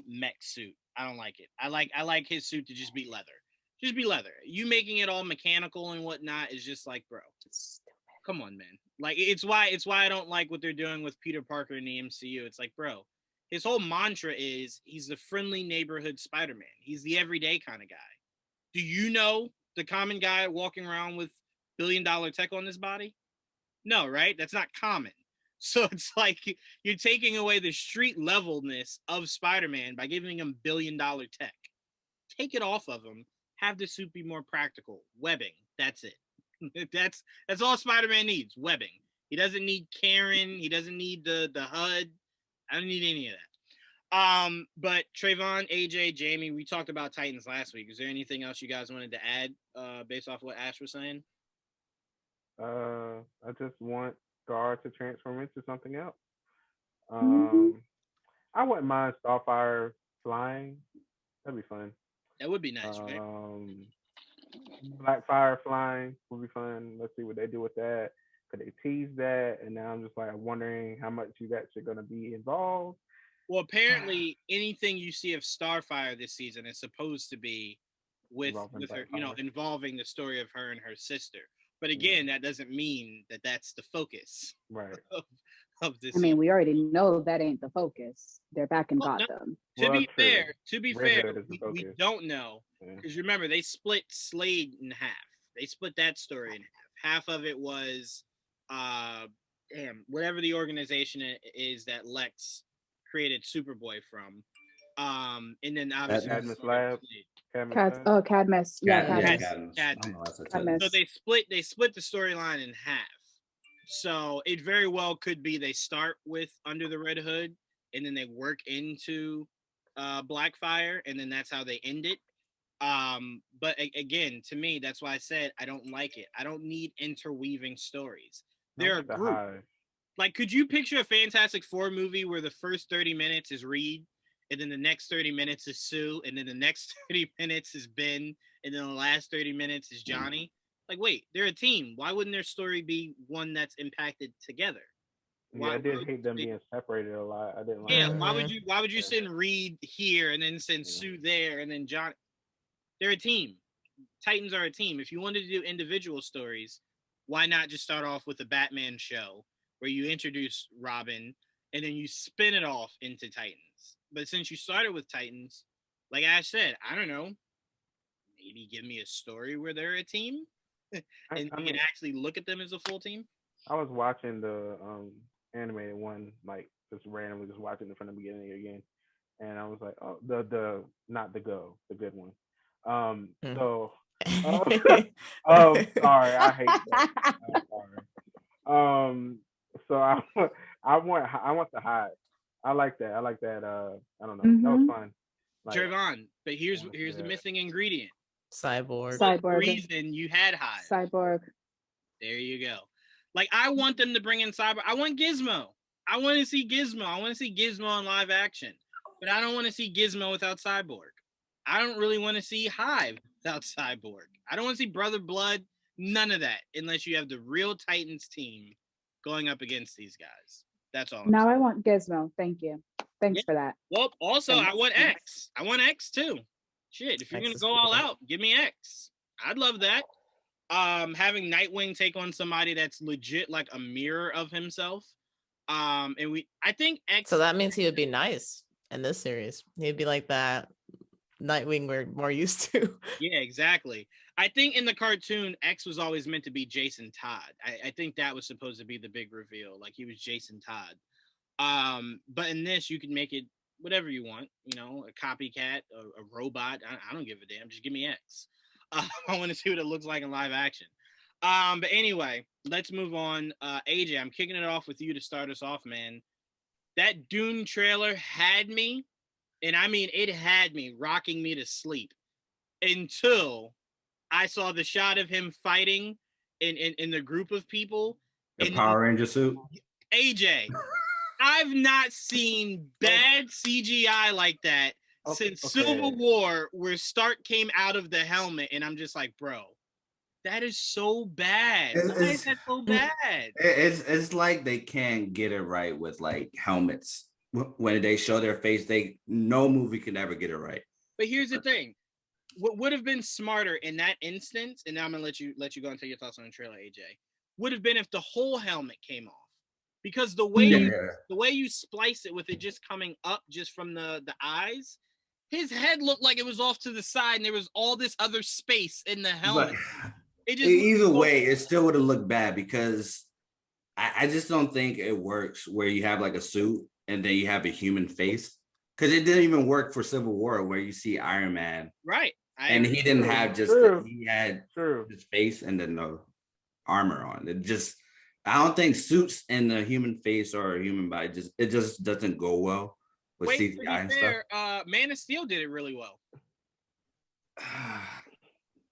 mech suit. I don't like it. I like his suit to just be leather. Just be leather. You making it all mechanical and whatnot is just like, bro, come on, man. Like it's why I don't like what they're doing with Peter Parker in the MCU. It's like, bro, his whole mantra is he's the friendly neighborhood Spider-Man. He's the everyday kind of guy. Do you know the common guy walking around with billion-dollar tech on his body? No, right? That's not common. So it's like you're taking away the street levelness of Spider-Man by giving him billion-dollar tech. Take it off of him. Have the suit be more practical. Webbing. That's it. That's all Spider-Man needs. Webbing. He doesn't need Karen. He doesn't need the HUD. I don't need any of that. But Trevon, AJ, Jaime, we talked about Titans last week. Is there anything else you guys wanted to add based off what Ash was saying? I just want Scar to transform into something else. I wouldn't mind Starfire flying. That'd be fun. That would be nice, right? Blackfire flying would be fun. Let's see what they do with that. Could they tease that? And now I'm just like wondering how much you actually going to be involved. Well, apparently anything you see of Starfire this season is supposed to be with her, involving the story of her and her sister. But again, that doesn't mean that that's the focus, right? Of this. I mean, we already know that ain't the focus. They're back in Gotham. To be fair, we don't know because remember they split Slade in half. They split that story in half. Half of it was, whatever the organization is that Lex created Superboy from, and then obviously Cadmus Lab. Cadmus. Cadmus. So they split the storyline in half. So it very well could be they start with Under the Red Hood and then they work into Blackfire and then that's how they end it. But again, to me, that's why I said I don't like it. I don't need interweaving stories. They're a group. Like, could you picture a Fantastic Four movie where the first 30 minutes is Reed and then the next 30 minutes is Sue and then the next 30 minutes is Ben and then the last 30 minutes is Johnny? Like, wait, they're a team. Why wouldn't their story be one that's impacted together? I did hate them being separated a lot. I didn't like. Yeah, why would you send Reed here and then send Sue there and then John? They're a team. Titans are a team. If you wanted to do individual stories, why not just start off with a Batman show where you introduce Robin and then you spin it off into Titans? But since you started with Titans, like Ash said, I don't know, maybe give me a story where they're a team. And you can actually look at them as a full team. I was watching the animated one, like just randomly, just watching it from the beginning again, and I was like, oh, the not the good one. So, sorry, I hate that. I'm sorry. So I want to hide. I like that. I don't know. That was fun. Like, Trevon, but here's the missing ingredient. Cyborg. The reason you had Hive. Cyborg. There you go. Like, I want them to bring in Cyborg. I want Gizmo. I want to see Gizmo. I want to see Gizmo in live action. But I don't want to see Gizmo without Cyborg. I don't really want to see Hive without Cyborg. I don't want to see Brother Blood. None of that. Unless you have the real Titans team going up against these guys. That's all. Now I want Gizmo. Thank you. Thanks for that. Well, also, I want X. I want X too. Shit, if you're going to go all out, give me X. I'd love that. Having Nightwing take on somebody that's legit like a mirror of himself. I think X. So that means he would be nice in this series. He'd be like that Nightwing we're more used to. Yeah, exactly. I think in the cartoon, X was always meant to be Jason Todd. I think that was supposed to be the big reveal. Like he was Jason Todd. But in this, you can make it whatever you want, a copycat, a robot. I don't give a damn. Just give me X. I want to see what it looks like in live action. But anyway, let's move on. AJ, I'm kicking it off with you to start us off, man. That Dune trailer had me, and I mean, it had me rocking me to sleep until I saw the shot of him fighting in the group of people. The Power Ranger suit. AJ, I've not seen bad CGI like that since Civil War, where Stark came out of the helmet, and I'm just like, bro, that is so bad. Why is that so bad? It's like they can't get it right with like helmets. When they show their face, no movie can ever get it right. But here's the thing. What would have been smarter in that instance, and now I'm gonna let you go and tell your thoughts on the trailer, AJ, would have been if the whole helmet came off. Because the way you splice it with it just coming up just from the eyes, his head looked like it was off to the side and there was all this other space in the helmet. But either way, it still would have looked bad because I just don't think it works where you have like a suit and then you have a human face. Because it didn't even work for Civil War where you see Iron Man. Right. He didn't have he had his face and then the armor on. I don't think suits and the human face or a human body it just doesn't go well with CGI and stuff. Man of Steel did it really well.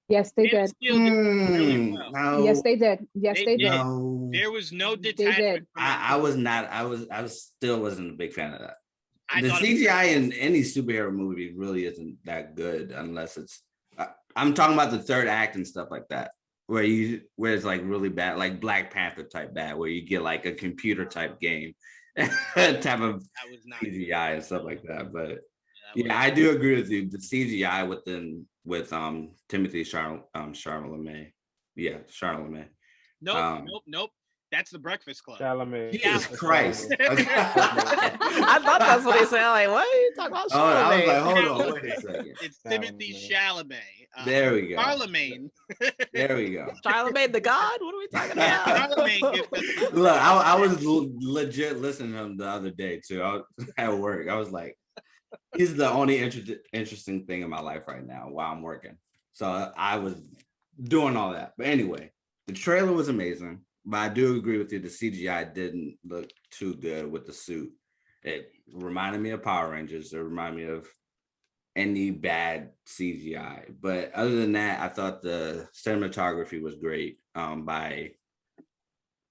Yes, they did. Really well. No. Yes, they did. Yes, they did. No. There was no detachment. I still wasn't a big fan of that. The CGI in any superhero movie really isn't that good unless it's. I'm talking about the third act and stuff like that, where it's like really bad, like Black Panther type bad, where you get like a computer type game, type of CGI and stuff like that. But yeah, I do agree with you. The CGI with Timothy Chalamet, Chalamet. Nope. That's the Breakfast Club. Jesus Christ. I thought that's what he said. Like, what are you talking about? I was like, hold on, wait a second. It's Timothy Chalamet. There we go. Charlemagne. There we go. Charlemagne the God? What are we talking about? Look, I was legit listening to him the other day too. I was at work. I was like, he's the only interesting thing in my life right now while I'm working. So I was doing all that. But anyway, the trailer was amazing. But I do agree with you. The CGI didn't look too good with the suit. It reminded me of Power Rangers. It reminded me of any bad CGI. But other than that, I thought the cinematography was great. By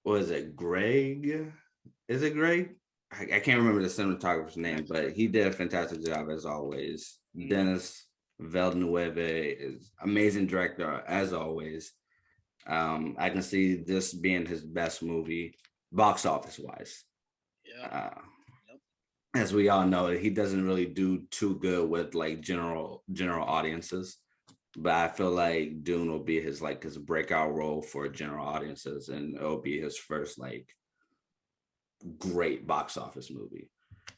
what is it, Greg? Is it Greg? I can't remember the cinematographer's name, but he did a fantastic job as always. Denis Villeneuve is amazing director as always. I can see this being his best movie, box office wise. Yeah. As we all know, he doesn't really do too good with like general audiences, but I feel like Dune will be his breakout role for general audiences, and it'll be his first like great box office movie.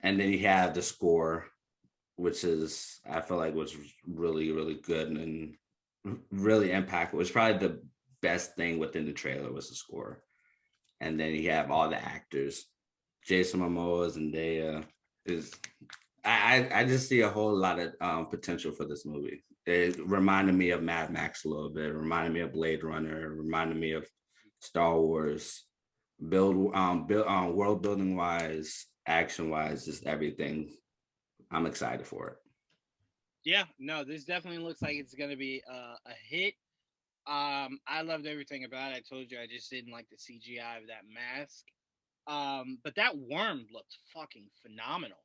And then you have the score, which is I feel like was really, really good and really impactful. It's probably the best thing within the trailer was the score. And then you have all the actors. Jason Momoa, Zendaya is I just see a whole lot of potential for this movie. It reminded me of Mad Max a little bit. It reminded me of Blade Runner. It reminded me of Star Wars. World building wise, action wise, just everything. I'm excited for it. Yeah, no, this definitely looks like it's gonna be a hit. I loved everything about it. I told you I just didn't like the CGI of that mask. But that worm looked fucking phenomenal.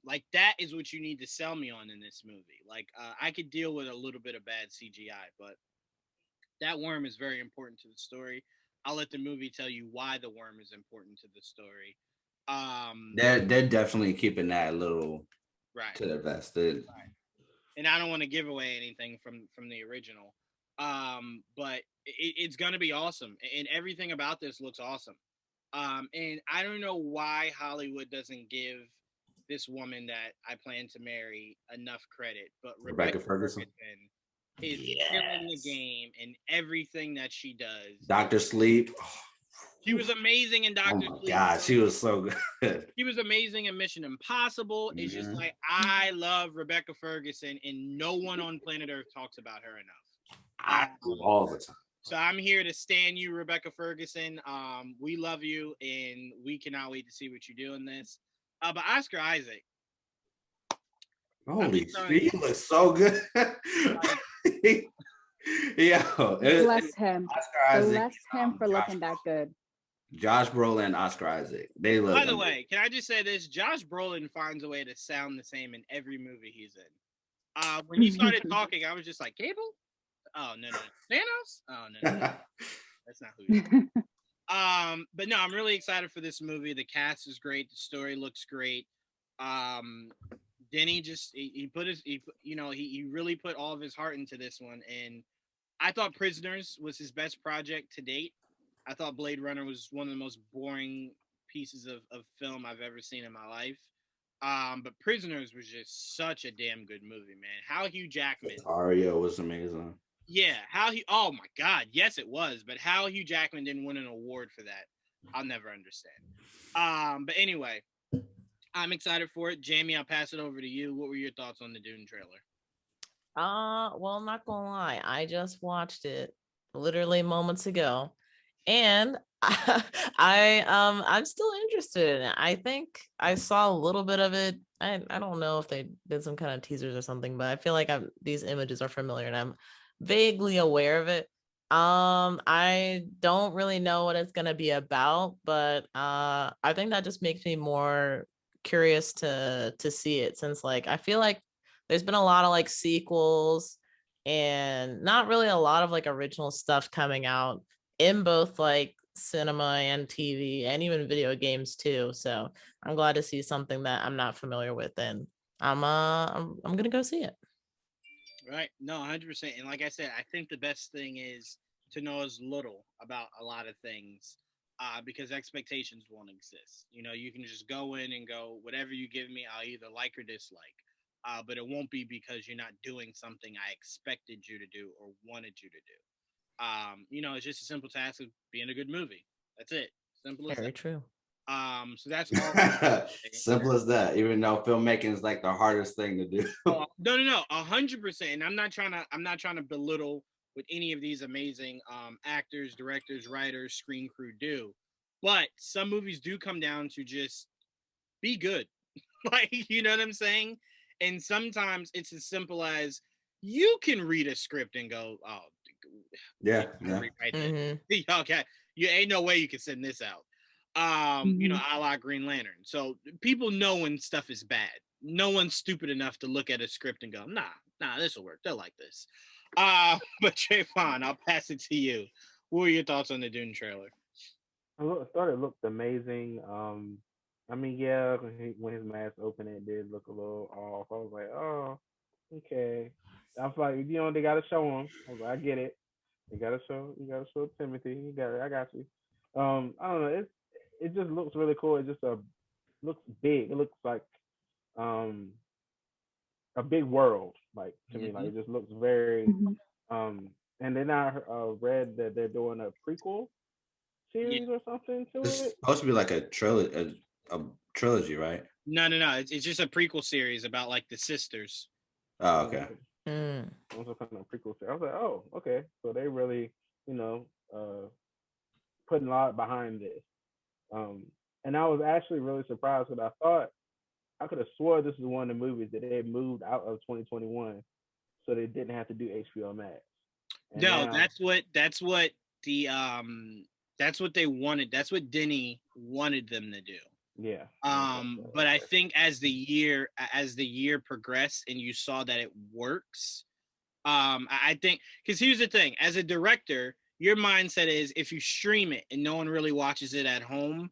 Like that is what you need to sell me on in this movie. Like I could deal with a little bit of bad CGI, but that worm is very important to the story. I'll let the movie tell you why the worm is important to the story. They're definitely keeping that a little right to their vest. Right. And I don't want to give away anything from the original. But it's gonna be awesome, and everything about this looks awesome. And I don't know why Hollywood doesn't give this woman that I plan to marry enough credit, but Rebecca Ferguson is killing the game and everything that she does. Dr. Sleep. She was amazing in Dr. Sleep. Oh my God, she was so good. She was amazing in Mission Impossible. It's just like I love Rebecca Ferguson, and no one on planet Earth talks about her enough. All the time. So I'm here to stand you, Rebecca Ferguson. We love you, and we cannot wait to see what you do in this. But Oscar Isaac. Holy shit, he looks so good. Yo, Bless him. Oscar Isaac, Bless him for Josh looking that good. Josh Brolin and Oscar Isaac. They look. By the way, can I just say this? Josh Brolin finds a way to sound the same in every movie he's in. When he started talking, I was just like, Cable? Oh, no. Thanos? Oh, no. That's not who he is. But no, I'm really excited for this movie. The cast is great. The story looks great. Denny just he really put all of his heart into this one, and I thought Prisoners was his best project to date. I thought Blade Runner was one of the most boring pieces of film I've ever seen in my life. But Prisoners was just such a damn good movie, man. How Hugh Jackman, Ario was amazing. yeah, oh my God, yes it was, but how Hugh Jackman didn't win an award for that, I'll never understand. But anyway, I'm excited for it. Jaime, I'll pass it over to you. What were your thoughts on the Dune trailer? Well, I'm not gonna lie, I just watched it literally moments ago, and I'm still interested in it. I think I saw a little bit of it. I don't know if they did some kind of teasers or something, but I feel like these images are familiar and I'm vaguely aware of it. I don't really know what it's gonna be about, but I think that just makes me more curious to see it, since like I feel like there's been a lot of like sequels and not really a lot of like original stuff coming out in both like cinema and TV and even video games too. So I'm glad to see something that I'm not familiar with, and I'm gonna go see it. Right. No, 100%. And like I said, I think the best thing is to know as little about a lot of things, because expectations won't exist. You can just go in and go, whatever you give me, I'll either like or dislike. But it won't be because you're not doing something I expected you to do or wanted you to do. It's just a simple task of being a good movie. That's it. Simple as Very that. true. So that's all. Simple as that. Even though filmmaking is like the hardest thing to do. Oh, no, 100%. And I'm not trying to belittle what any of these amazing actors, directors, writers, screen crew do, but some movies do come down to just be good. Like, you know what I'm saying? And sometimes it's as simple as you can read a script and go, oh, yeah. Right Mm-hmm. Okay, you ain't no way you can send this out. A la Green Lantern. So people know when stuff is bad. No one's stupid enough to look at a script and go, nah, this will work. They'll like this. But Trevon, I'll pass it to you. What were your thoughts on the Dune trailer? I thought it looked amazing. I mean, yeah, when his mask opened, it did look a little off. I was like, oh, okay. I was like, they gotta show him. I was like, I get it. You gotta show Timothy. You got it. I got you. I don't know. It just looks really cool. It just looks big. It looks like a big world. Like to me, like it just looks very. And then I read that they're doing a prequel series or something to it's it. Supposed to be like a trilogy, right? No. It's just a prequel series about like the sisters. Oh, okay. Also kind of prequel series. I was like, oh, okay. So they really, putting a lot behind this. And I was actually really surprised because I could have swore this is one of the movies that they moved out of 2021, so they didn't have to do HBO Max. And no, that's what they wanted. That's what Denny wanted them to do. Yeah. But I think as the year progressed and you saw that it works, I think, because here's the thing: as a director, your mindset is if you stream it and no one really watches it at home,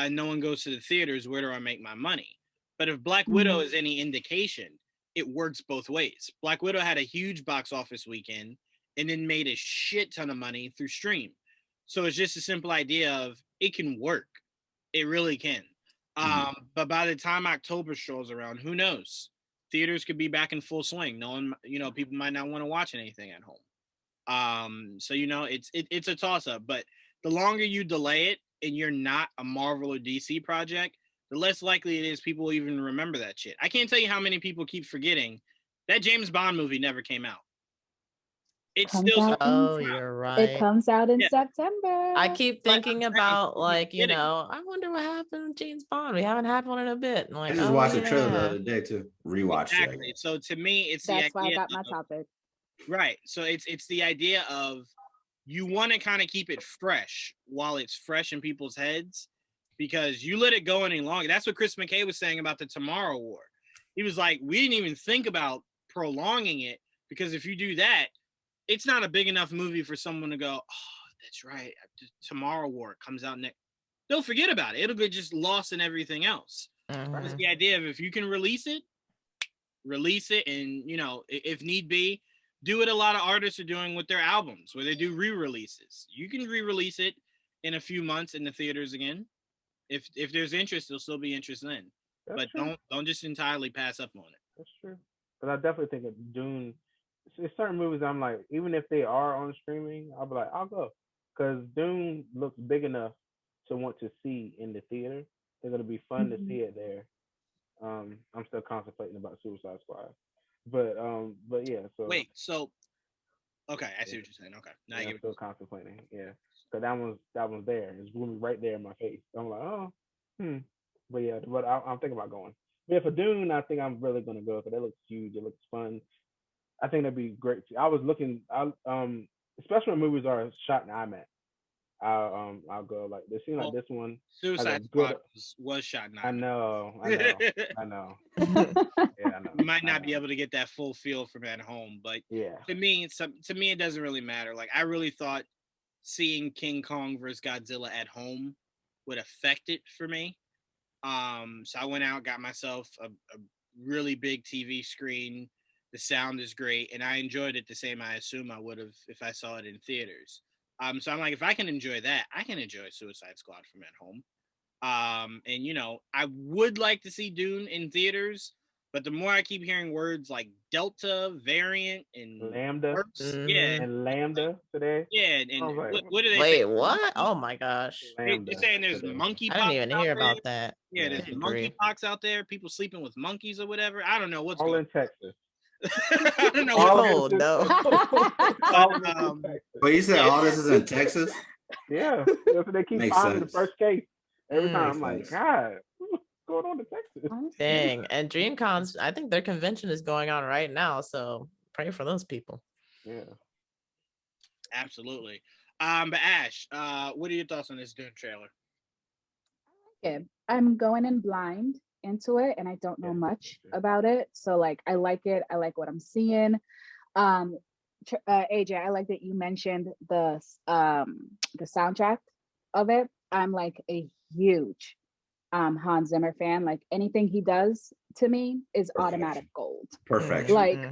no one goes to the theaters, where do I make my money? But if Black Widow is any indication, it works both ways. Black Widow had a huge box office weekend and then made a shit ton of money through stream. So it's just a simple idea of it can work. It really can. But by the time October strolls around, who knows? Theaters could be back in full swing. No one, people might not want to watch anything at home. So it's a toss up. But the longer you delay it and you're not a Marvel or DC project, the less likely it is people will even remember that shit. I can't tell you how many people keep forgetting that James Bond movie never came out. You're right. It comes out in September. I keep thinking about I wonder what happened with James Bond. We haven't had one in a bit. And I just watched the trailer the other day too. Rewatched it. So to me, it's that's why I got my topic. Right. So it's the idea of you want to kind of keep it fresh while it's fresh in people's heads, because you let it go any longer. That's what Chris McKay was saying about the Tomorrow War. He was like, we didn't even think about prolonging it, because if you do that, it's not a big enough movie for someone to go, oh, that's right, Tomorrow War comes out next. They'll forget about it. It'll get just lost in everything else. It's the idea of, if you can release it, and, you know, if need be, do what a lot of artists are doing with their albums, where they do re-releases. You can re-release it in a few months in the theaters again. If there's interest, there'll still be interest then. But don't just entirely pass up on it. That's true. Because I definitely think of Dune. There's certain movies I'm like, even if they are on streaming, I'll be like, I'll go. Because Dune looks big enough to want to see in the theater. They're gonna be fun to see it there. I'm still contemplating about Suicide Squad, but yeah. So wait, so okay, I see what you're saying. Okay, now I'm still contemplating. Yeah, so that one's there. It's gonna be right there in my face. I'm like, oh, but yeah, but I'm thinking about going. But yeah, for Dune, I think I'm really gonna go because it looks huge. It looks fun. I think that'd be great. I was looking, especially when movies are shot in IMAX. I'll go. Like, it seems like this one. Suicide Squad was shot in IMAX. I know. Yeah, I know. You might not be able to get that full feel from at home, but yeah, to me, it doesn't really matter. Like, I really thought seeing King Kong versus Godzilla at home would affect it for me. So I went out, got myself a really big TV screen. The sound is great, and I enjoyed it the same I assume I would have if I saw it in theaters. So I'm like, if I can enjoy that, I can enjoy Suicide Squad from at home. And, you know, I would like to see Dune in theaters, but the more I keep hearing words like Delta, variant, and Lambda, and Lambda today. Yeah, and like, what do they wait, say? what? Oh my gosh. They're saying there's monkeypox. I didn't even hear about that. Yeah, there's monkeypox out there, people sleeping with monkeys or whatever. I don't know what's all going in Texas. I don't know. Oh no. But you said all this is in Texas? Yeah. That's what they keep finding the first case. Every time I'm like, God, what's going on in Texas? Dang. And DreamCon's, I think their convention is going on right now. So pray for those people. Yeah. Absolutely. But Ash, what are your thoughts on this Dune trailer? Yeah, I'm going in blind into it, and I don't know much about it. So like, I like it. I like what I'm seeing. AJ, I like that you mentioned the soundtrack of it. I'm like a huge Hans Zimmer fan. Like, anything he does to me is automatic gold. Perfect. Like,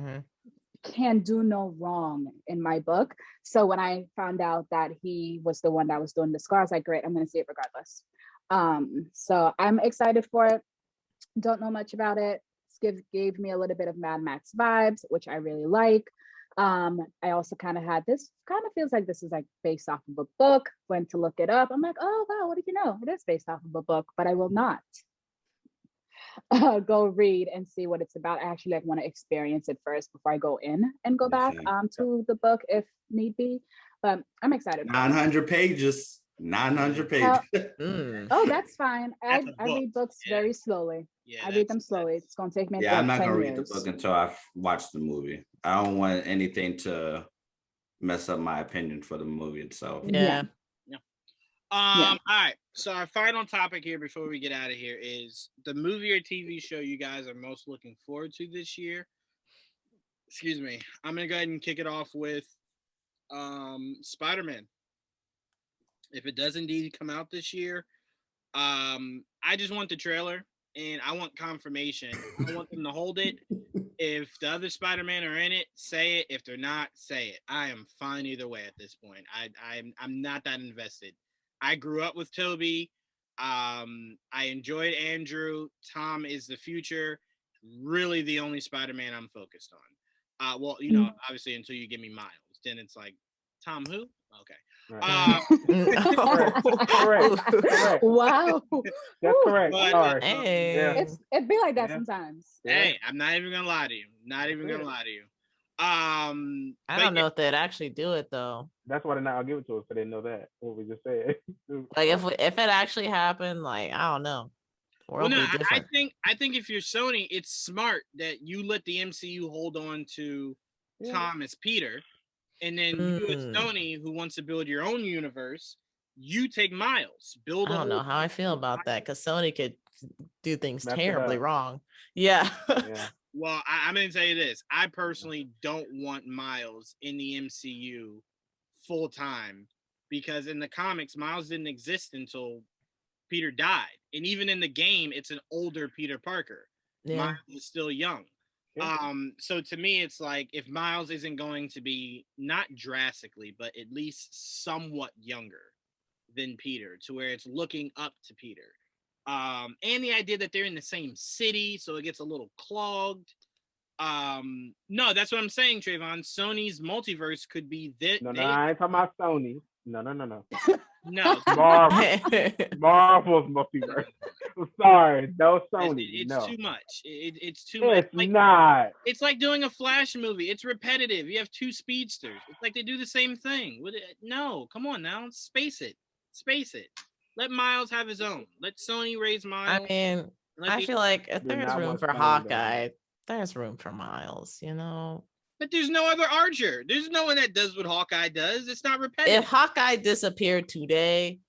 can do no wrong in my book. So when I found out that he was the one that was doing the score, I was like, great, I'm going to see it regardless. So I'm excited for it. Don't know much about it. Gave me a little bit of Mad Max vibes, which I really like. I also kind of feels like this is like based off of a book. Went to look it up. I'm like, oh wow, what did you know? It is based off of a book, but I will not go read and see what it's about. I actually like want to experience it first before I go in and go back to the book if need be. But I'm excited. 900 pages. 900 pages. Oh, that's fine. I read books very slowly. I read them slowly. It's gonna take me. I'm not gonna read the book until I've watched the movie. I don't want anything to mess up my opinion for the movie itself. All right. So our final topic here before we get out of here is the movie or TV show you guys are most looking forward to this year. Excuse me. I'm gonna go ahead and kick it off with Spider-Man. If it does indeed come out this year, I just want the trailer and I want confirmation. I want them to hold it. If the other Spider-Man are in it, say it. If they're not, say it. I am fine either way at this point. I'm not that invested. I grew up with Toby. I enjoyed Andrew. Tom is the future. Really the only Spider-Man I'm focused on. Well, you know, obviously until you give me Miles. Then it's like, Tom who? Okay. Correct. Wow. That's correct. But, it'd be like that sometimes. Hey, I'm not even gonna lie to you. I don't know if they'd actually do it though. That's why they're not gonna give it to us, so they know that what we just said. Like if it actually happened, like I don't know. Well, no, I think if you're Sony, it's smart that you let the MCU hold on to Tom as Peter, and then you as Sony, who wants to build your own universe, you take Miles. Build. I don't know how I feel about that because Sony could do things Mess it terribly up. wrong. Yeah. Yeah. Well, I'm going to tell you this. I personally don't want Miles in the MCU full time because in the comics, Miles didn't exist until Peter died. And even in the game, it's an older Peter Parker. Yeah. Miles is still young. Yeah. So to me, it's like if Miles isn't going to be not drastically, but at least somewhat younger than Peter, to where it's looking up to Peter. And the idea that they're in the same city, so it gets a little clogged. No, that's what I'm saying, Trevon. Sony's multiverse could be this. No, I ain't talking about Sony. No. No, Marvel's multiverse. I'm sorry, no Sony. it's no. too much. It's too much. It's not. It's like doing a Flash movie. It's repetitive. You have two speedsters. It's like they do the same thing. No, come on now. Space it. Let Miles have his own. Let Sony raise Miles. I mean, I feel like if There's there's not room much for time, Hawkeye, there's room for Miles, you know? But there's no other Archer. There's no one that does what Hawkeye does. It's not repetitive. If Hawkeye disappeared today,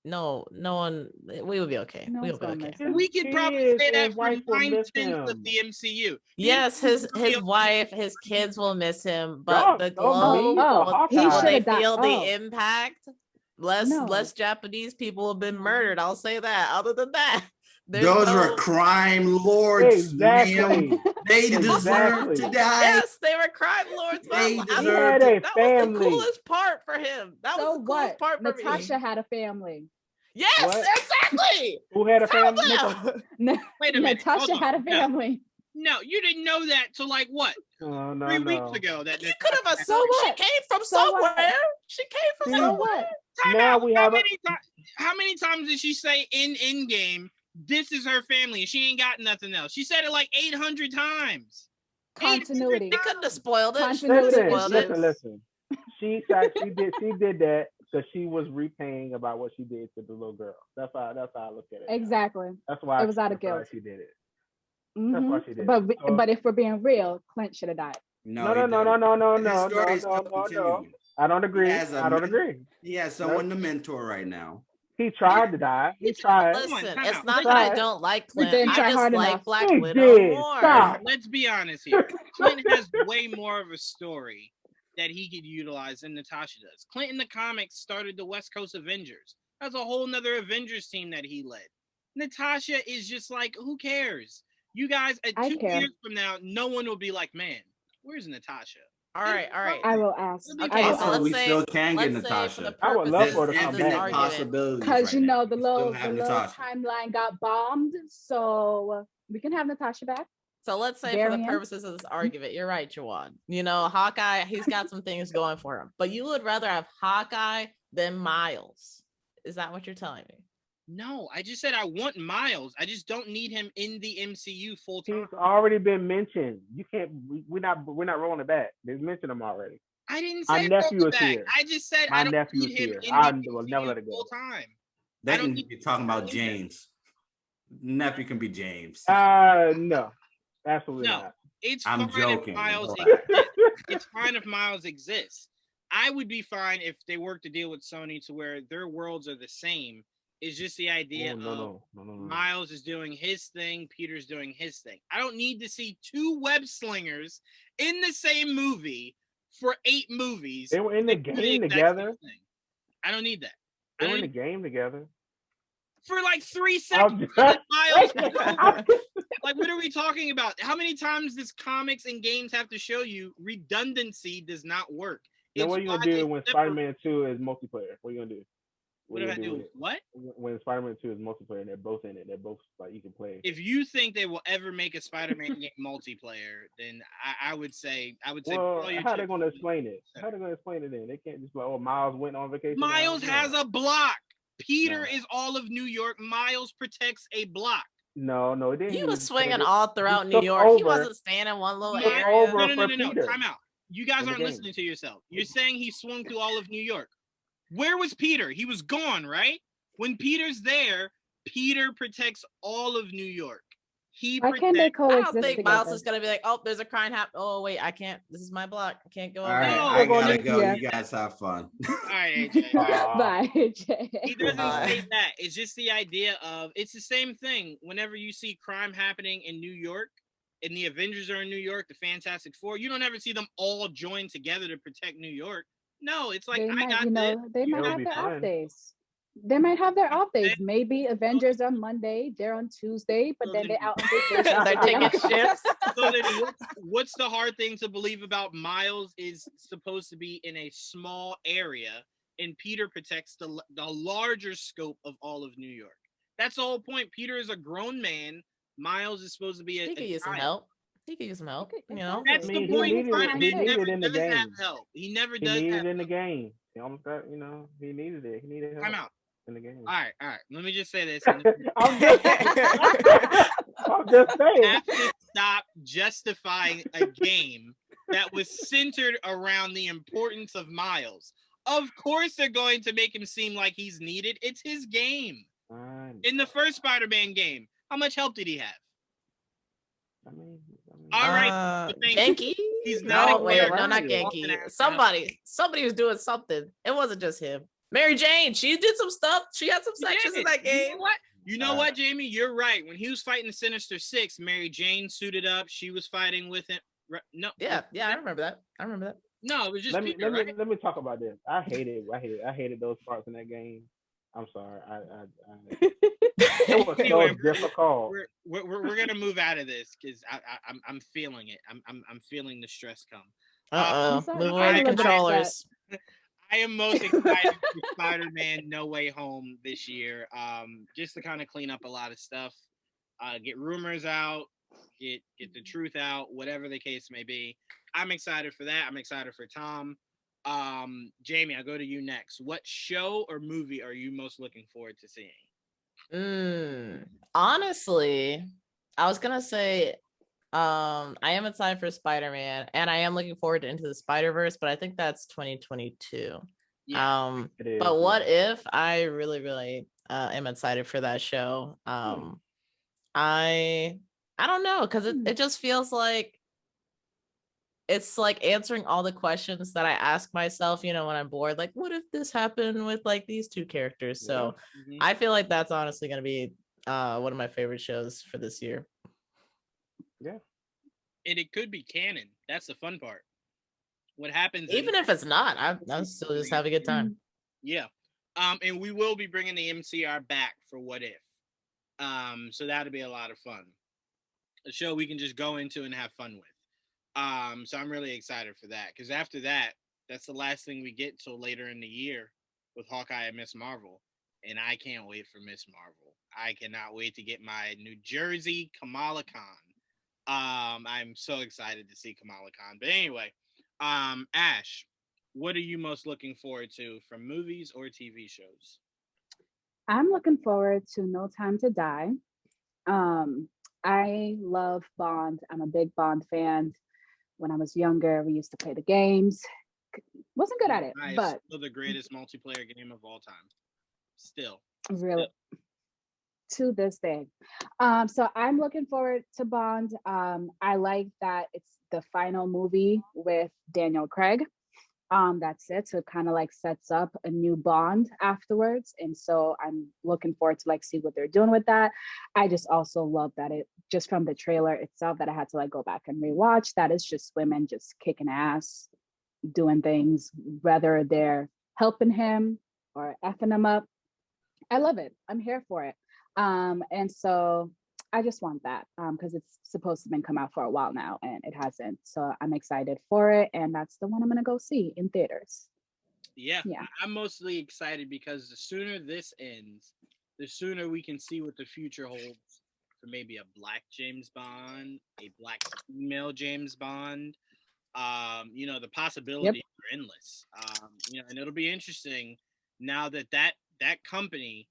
no one, we would be okay. No we would be one's gonna okay. miss We could probably say that his for wife will miss 9/10 of him. the MCU. Yes, his MCU wife, his kids will miss him, but Don't- the don't globe, mean for will Hawkeye. He they should've died. feel Oh. the impact? No. Less Japanese people have been murdered. I'll say that. Other than that, there's Those no- were crime lords. Exactly. Ma'am. They deserve Exactly. to die. Yes, they were crime lords. but They I deserve mean, had to- a that was family. the coolest part for him. That So was the coolest what? part for Natasha me. had a family. Yes, What? exactly. Who had a family? Yeah. Wait a minute. Natasha hold on. had a family. No, you didn't know that till like what? Oh, no, 3 no. weeks ago. That You could have So assumed she what? came from So what? somewhere. She came from See? So somewhere. what? Time Now out. we How have a- many times did she say in game, this is her family? She ain't got nothing else. She said it like 800 times. Continuity. She couldn't have spoiled it. She Continuity couldn't have issues. spoiled it. Listen. She did that because she was repaying about what she did to the little girl. That's how I look at it. Exactly. That's why It was out of I feel like guilt. she did it. Mhm. why she did But it. So- but if we're being real, Clint should have died. No. His story is still continuing. I don't agree. He has a I don't men- agree. He has someone to mentor right now. He tried to die. He tried. Listen, time it's out. not that I Right. don't like We Clint. didn't I try just hard like enough. Black He Widow did. more. Stop. Let's be honest here. Clint has way more of a story that he could utilize than Natasha does. Clint in the comics started the West Coast Avengers. That's a whole nother Avengers team that he led. Natasha is just like, who cares? You guys, I 2 care. years from now, no one will be like, man, where's Natasha? All right. I will ask. Okay, I will so Also, let's we say- still can get let's say for the Natasha. I would love purposes for her to of come this back. Infinite argument, possibilities. Because right you know now. the We still little have the little Natasha. timeline got bombed, so we can have Natasha back. So let's say for the Variant. purposes of this argument, you're right, Juwaan. You know, Hawkeye, he's got some things going for him, but you would rather have Hawkeye than Miles. Is that what you're telling me? No, I just said I want Miles. I just don't need him in the MCU full time. He's already been mentioned. You can't. We're not rolling it back. They've mentioned him already. I didn't My say nephew roll is it back. here. I just said My I don't nephew need is him here. in I the will MCU never let it go. full time. They I don't can need be talking about him. James. Nephew can be James. No, absolutely No. not. It's I'm fine joking. if Miles Relax. exists. It's fine if Miles exists. I would be fine if they worked a deal with Sony to where their worlds are the same. It's just the idea Oh, of no. Miles is doing his thing, Peter's doing his thing. I don't need to see two web slingers in the same movie for 8 movies. They were in the that do game exact together. same thing. I don't need that. They I were don't in the need, game together. for like 3 I'll seconds. just- Miles, like, what are we talking about? How many times does comics and games have to show you redundancy does not work? Now, It's what are you gonna why do it's when separate. Spider-Man 2 is multiplayer? What are you gonna do? What do I do? with it? What? When Spider-Man 2 is multiplayer and they're both in it, they're both like you can play. If you think they will ever make a Spider-Man game multiplayer, then I would say Well, throw your how are they chips gonna in the explain it? How are they gonna explain it then? They can't just be like, oh, Miles went on vacation. now." Miles No. has a block. Peter No. is all of New York. Miles protects a block. No, it didn't. He was say swinging that. all throughout He New took York. He over. wasn't staying in one little Miles- area. over. No. Peter Time out. You guys in the aren't game. listening to yourself. You're saying he swung through all of New York. Where was Peter? He was gone, right? When Peter's there, Peter protects all of New York. He Why can't they protects. I coexist don't think together? Miles is gonna be like, oh, there's a crime happen. Oh wait, I can't. This is my block. I can't go All over right, there. No, I we're going gotta to go. India. You guys have fun. All right, AJ. Bye, Jay. He doesn't Bye. say that. It's just the idea of it's the same thing. Whenever you see crime happening in New York, and the Avengers are in New York, the Fantastic Four, you don't ever see them all join together to protect New York. No, it's like They I might, got you this. know, they you might It'll got have be their that. off fun. days. They might have their off days. Then- Maybe Avengers on Monday, they're on Tuesday, but So then then- they're out on vacation. They're taking shifts. So then, what's the hard thing to believe about Miles is supposed to be in a small area, and Peter protects the larger scope of all of New York. That's the whole point. Peter is a grown man. Miles is supposed to be He a could use some child. help. He could use some help. Okay, You know. That's I the mean, he point. needed it- Spider-Man he never needed in the does have game. help. He never He does needed have it in the help. game. He almost got, you know, he needed it. He needed help Time out. in the game. All right. Let me just say this. I'm just, I'm just You saying. have to stop justifying a game that was centered around the importance of Miles. Of course, they're going to make him seem like he's needed. It's his game. Fine. In the first Spider-Man game, how much help did he have? I mean, All right, but thank you. Genki. He's not No, a wait, character. no, not He's an Genki. actor. Somebody was doing something. It wasn't just him. Mary Jane, she did some stuff. She had some He sections did. in that game. You know what, Jamie? You're right. When he was fighting the Sinister Six, Mary Jane suited up. She was fighting with him. No. Yeah, I remember that. No, it was just let me Peter, right? let me talk about this. I hated those parts in that game. I'm sorry. It was Anyway, so difficult. We're gonna move out of this because I'm feeling it. I'm feeling the stress come. Uh-oh. sorry, Move I'm away the feeling upset. controllers. I am most excited for Spider-Man No Way Home this year. Just to kind of clean up a lot of stuff, get rumors out, get the truth out, whatever the case may be. I'm excited for that. I'm excited for Tom. Jamie, I'll go to you next. What show or movie are you most looking forward to seeing? Honestly, I was gonna say I am excited for Spider-Man and I am looking forward to Into the Spider-Verse, but I think that's 2022. Yeah. It is, But what yeah. if I really am excited for that show? I don't know, because it just feels like it's like answering all the questions that I ask myself, when I'm bored. Like, what if this happened with like these two characters? So Mhm. I feel like that's honestly going to be one of my favorite shows for this year. Yeah. And it could be canon. That's the fun part. What happens Even if it's not, I'm still just have a good time. Yeah. And we will be bringing the MCR back for What If. So that'll be a lot of fun. A show we can just go into and have fun with. So I'm really excited for that, because after that, that's the last thing we get till later in the year with Hawkeye and Miss Marvel. And I can't wait for Miss Marvel. I cannot wait to get my New Jersey Kamala Khan. I'm so excited to see Kamala Khan. But anyway, Ash, what are you most looking forward to from movies or TV shows? I'm looking forward to No Time to Die. I love Bond. I'm a big Bond fan. When I was younger, we used to play the games. Wasn't good at it, Nice. but Still the greatest multiplayer game of all time. Still. really to this day. So I'm looking forward to Bond. I like that it's the final movie with Daniel Craig. That's it. So it kind of like sets up a new Bond afterwards. And so I'm looking forward to like see what they're doing with that. I just also love that it just from the trailer itself that I had to like go back and rewatch, that it's just women just kicking ass, doing things, whether they're helping him or effing him up. I love it. I'm here for it. And so I just want that because it's supposed to been come out for a while now and it hasn't. So I'm excited for it. And that's the one I'm going to go see in theaters. Yeah. Yeah. I'm mostly excited because the sooner this ends, the sooner we can see what the future holds for maybe a black James Bond, a black female James Bond. The possibilities are endless. And it'll be interesting now that company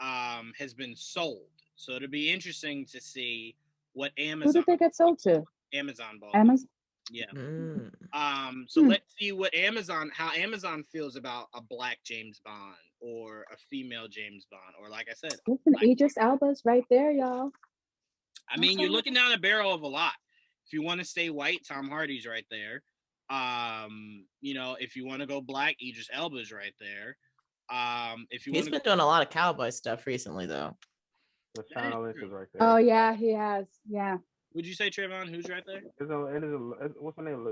has been sold. So it'll be interesting to see what Amazon. Who did they get sold to? Amazon bought. Amazon. Yeah. Mm. So let's see how Amazon feels about a black James Bond or a female James Bond, or like I said, Listen, Idris Elba's right there, y'all. I mean, you're looking down a barrel of a lot. If you want to stay white, Tom Hardy's right there. You know, if you want to go black, Idris Elba's right there. If you He's been doing a lot of cowboy stuff recently, though. Lashana Lynch is right there. Oh yeah, he has. Yeah. Would you say, Trevon, who's right there? What's her name?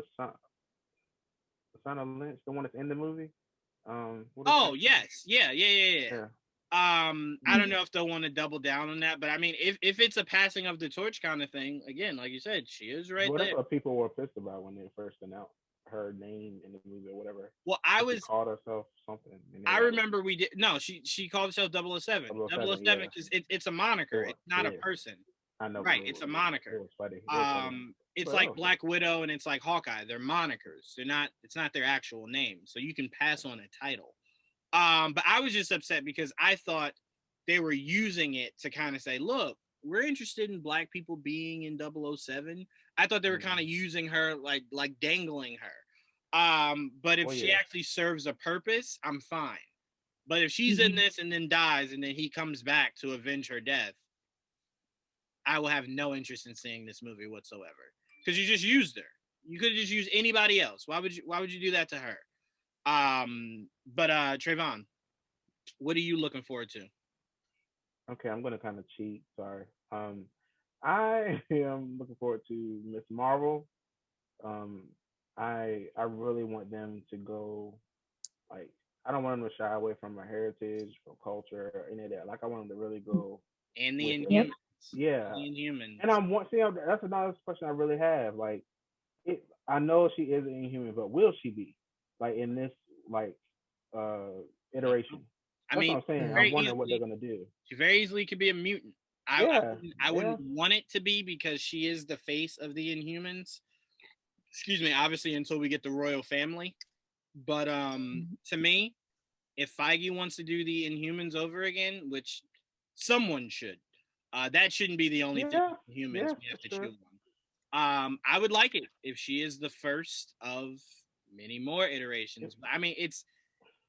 Lashana Lynch, the one that's in the movie. Oh yes, yeah. I don't know if they'll want to double down on that, but I mean, if it's a passing of the torch kind of thing, again, like you said, she is right there. That's what people were pissed about when they first announced her name in the movie or whatever. Well, she called herself something. I remember we did. No, she called herself 007. 007 because it's a moniker. It's not a person. I know. Right, it's a moniker. It's like Black Widow and it's like Hawkeye. They're monikers. They're not. It's not their actual name. So you can pass on a title. But I was just upset because I thought they were using it to kind of say, look, we're interested in Black people being in 007. I thought they were kind of using her like dangling her. But if she actually serves a purpose, I'm fine. But if she's in this and then dies and then he comes back to avenge her death, I will have no interest in seeing this movie whatsoever. Because you just used her. You could have just used anybody else. Why would you do that to her? But Trevon, what are you looking forward to? Okay, I'm gonna kind of cheat. Sorry. I am looking forward to Miss Marvel. I really want them to go, like, I don't want them to shy away from our heritage, from culture, or any of that. Like, I want them to really go. And the Inhumans. Yeah. The Inhumans. And that's another question I really have. Like, I know she is an Inhuman, but will she be, like, in this, like, iteration? That's what I'm saying. I'm wondering what they're gonna do. She very easily could be a mutant. I wouldn't want it to be because she is the face of the Inhumans. Excuse me, obviously until we get the royal family. But to me, if Feige wants to do the Inhumans over again, which someone should, that shouldn't be the only thing humans we have to chew on. I would like it if she is the first of many more iterations. I mean, it's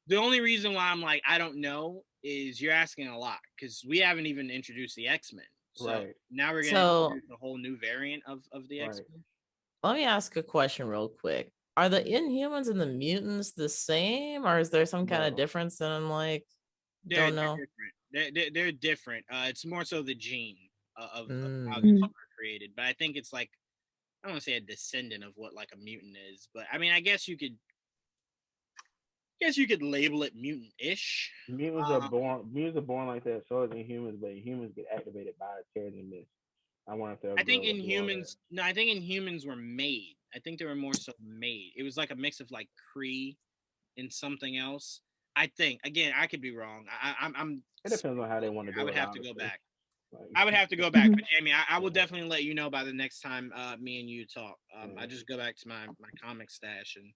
the only reason why I'm like, I don't know, is you're asking a lot because we haven't even introduced the X-Men. So now we're going to introduce a whole new variant of the X-Men. Let me ask a question real quick. Are the Inhumans and the mutants the same, or is there some kind of difference that I'm like, don't know? They're different. It's more so the gene of how they were created. But I think it's like, I don't want to say a descendant of what like a mutant is, but I mean, I guess you could label it mutant-ish. Mutants are born like that. So are the Inhumans, but Inhumans get activated by a Terrigen Mist. I think Inhumans were made. I think they were more so made. It was like a mix of like Kree and something else. I think. Again, I could be wrong. I'm. It depends on how they want to do it. I would have to go back. I would have to go back. But Jamie, I will definitely let you know by the next time me and you talk. I just go back to my comic stash and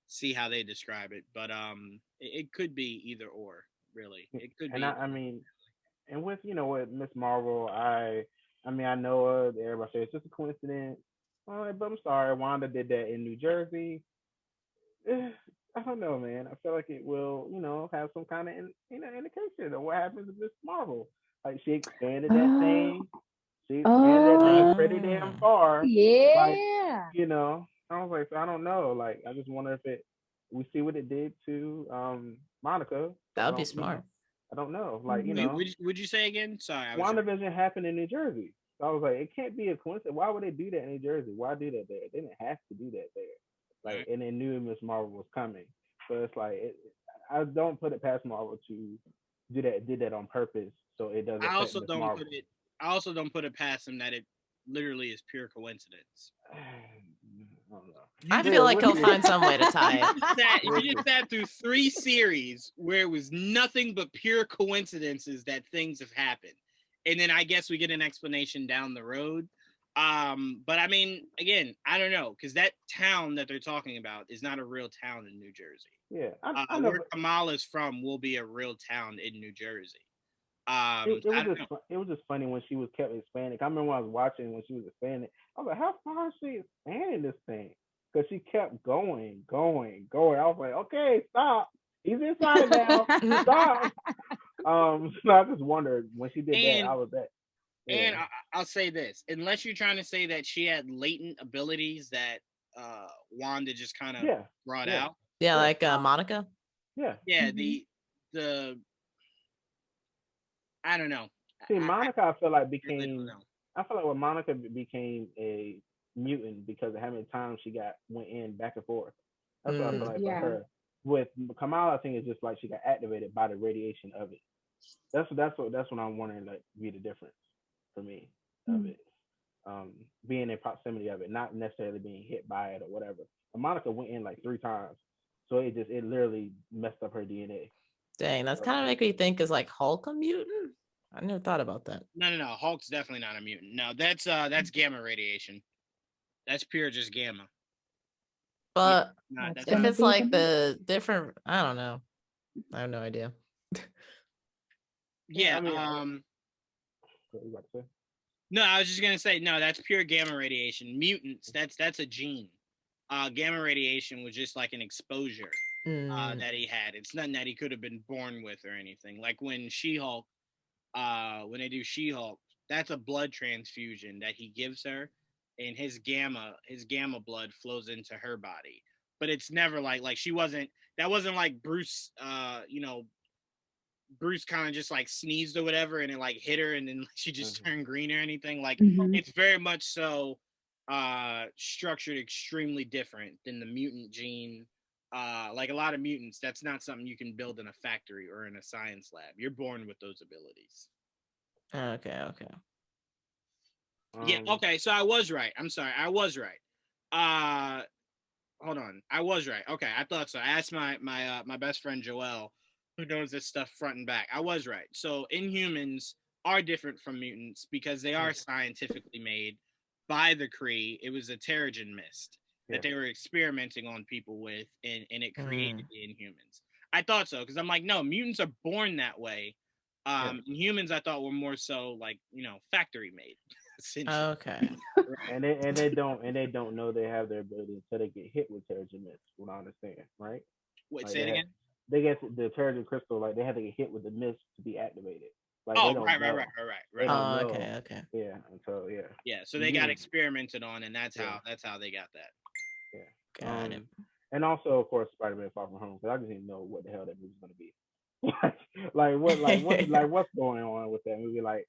see how they describe it. But it could be either or. Really, it could be. I mean, and with with Miss Marvel, I know everybody says it's just a coincidence. But I'm sorry, Wanda did that in New Jersey. I don't know, man. I feel like it will, have some kind of indication of what happens with Miss Marvel. Like she expanded that thing. She expanded that thing pretty damn far. Yeah. Like, I was like, I don't know. Like, I just wonder if we see what it did to Monica. That would be smart. I don't know. Like, Would you say again? Sorry. WandaVision happened in New Jersey. So I was like, it can't be a coincidence. Why would they do that in New Jersey? Why do that there? They didn't have to do that there. Like, and they knew Miss Marvel was coming. So it's like, I don't put it past Marvel to did that on purpose. So it doesn't. I also don't put it past them that it literally is pure coincidence. I feel like he'll find some way to tie it. You just sat through 3 series where it was nothing but pure coincidences that things have happened. And then I guess we get an explanation down the road. But I mean, again, I don't know, because that town that they're talking about is not a real town in New Jersey. Yeah, where Kamala's from will be a real town in New Jersey. It was just funny when she kept expanding. I remember when I was watching when she was expanding. I was like, how far is she expanding this thing? Because she kept going. I was like, okay, stop. He's inside now. Stop. So I just wondered when she did that. I was that. And I'll say this: unless you're trying to say that she had latent abilities that Wanda just kind of brought out. Yeah, like Monica. Yeah. Yeah. The I don't know. See, Monica, I feel like I feel like when Monica became a mutant because of how many times she went in back and forth. That's what I feel like for her. With Kamala, I think it's just like she got activated by the radiation of it. That's what I'm wondering, like, be the difference for me of it. Being in proximity of it, not necessarily being hit by it or whatever. But Monica went in like 3 times, so it literally messed up her DNA. Dang, that's kind of make me think, is like Hulk a mutant? I never thought about that. No. Hulk's definitely not a mutant. No, that's gamma radiation. That's pure just gamma. But if it's like the different, I don't know. I have no idea. Yeah. What you about to say? No, I was just gonna say no. That's pure gamma radiation. Mutants. That's a gene. Gamma radiation was just like an exposure that he had. It's nothing that he could have been born with or anything. Like when She-Hulk, when they do She-Hulk, that's a blood transfusion that he gives her, and his gamma blood flows into her body. But it's never like she wasn't. That wasn't like Bruce. Bruce kind of just like sneezed or whatever, and it like hit her, and then she just turned green or anything. Like it's very much so structured extremely different than the mutant gene. Like a lot of mutants, that's not something you can build in a factory or in a science lab. You're born with those abilities. Okay. Yeah. Okay. So I was right. I'm sorry. I was right. Hold on. I was right. Okay. I thought so. I asked my best friend Joel, who knows this stuff front and back. I was right. So Inhumans are different from mutants because they are scientifically made by the Kree. It was a Terrigen mist that they were experimenting on people with, and it created the Inhumans. I thought so because I'm like, no, mutants are born that way. Inhumans, I thought, were more so like, factory made. Okay. And they don't know they have their ability until they get hit with Terrigen mist. What I understand, right? Wait, like say it again. They get the Terrigen crystal, like they have to get hit with the mist to be activated. Like right. Okay. Yeah. Until Yeah. So they got experimented on, and that's how they got that. Yeah. Got it. And also, of course, Spider-Man: Far From Home, because I just didn't know what the hell that movie's gonna be. What's going on with that movie? Like,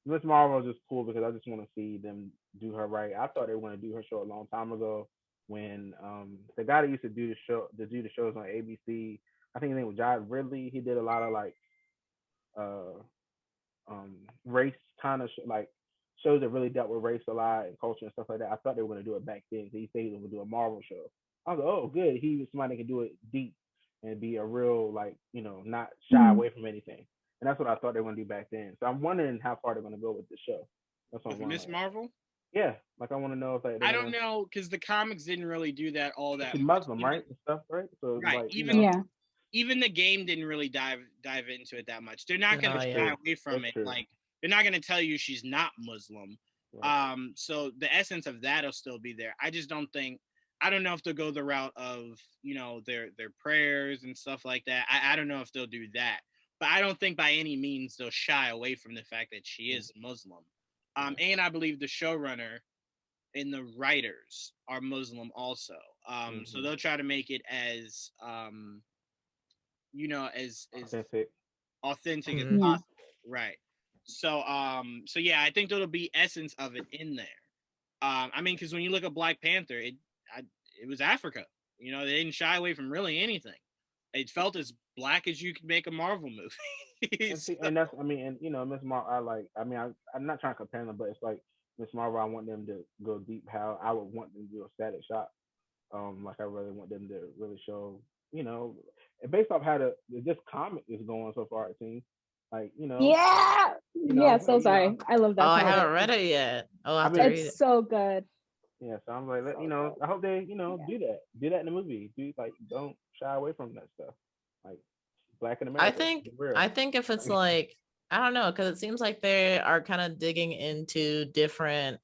Miss Marvel is just cool because I just want to see them do her right. I thought they were going to do her show a long time ago when the guy that used to do the shows on ABC, I think his name was John Ridley. He did a lot of like race kind of like shows that really dealt with race a lot and culture and stuff like that. I thought they were going to do it back then. He said he was going to do a Marvel show. I was like, oh, good. He was somebody that could do it deep and be a real, like, not shy away from anything. And that's what I thought they were going to do back then. So I'm wondering how far they're going to go with the show. That's what with Miss Marvel? Yeah. Like, I want to know if I don't know, because the comics didn't really do that all that much. Muslim, right? And stuff, right? So, right. Like, even the game didn't really dive into it that much. They're not going to shy away from it. True. Like, they're not going to tell you she's not Muslim. Right. So the essence of that'll still be there. I just don't think. I don't know if they'll go the route of, their prayers and stuff like that. I don't know if they'll do that. But I don't think by any means they'll shy away from the fact that she is Muslim. And I believe the showrunner and the writers are Muslim also. So they'll try to make it as, as authentic as possible. Right. So yeah, I think there'll be essence of it in there. I mean, because when you look at Black Panther, it was Africa. They didn't shy away from really anything. It felt as black as you could make a Marvel movie. And that's, Miss Marvel, I'm not trying to compare them, but it's like Miss Marvel, I want them to go deep how I would want them to do a static shot. Like I really want them to really show, and based off how this comic is going so far, it seems. Like, Yeah, so sorry. I love that. I haven't read it yet. It's so good. Yeah, so I'm like, I hope they, do that in the movie. Don't shy away from that stuff. Like Black in America. I think if it's like, I don't know, because it seems like they are kind of digging into different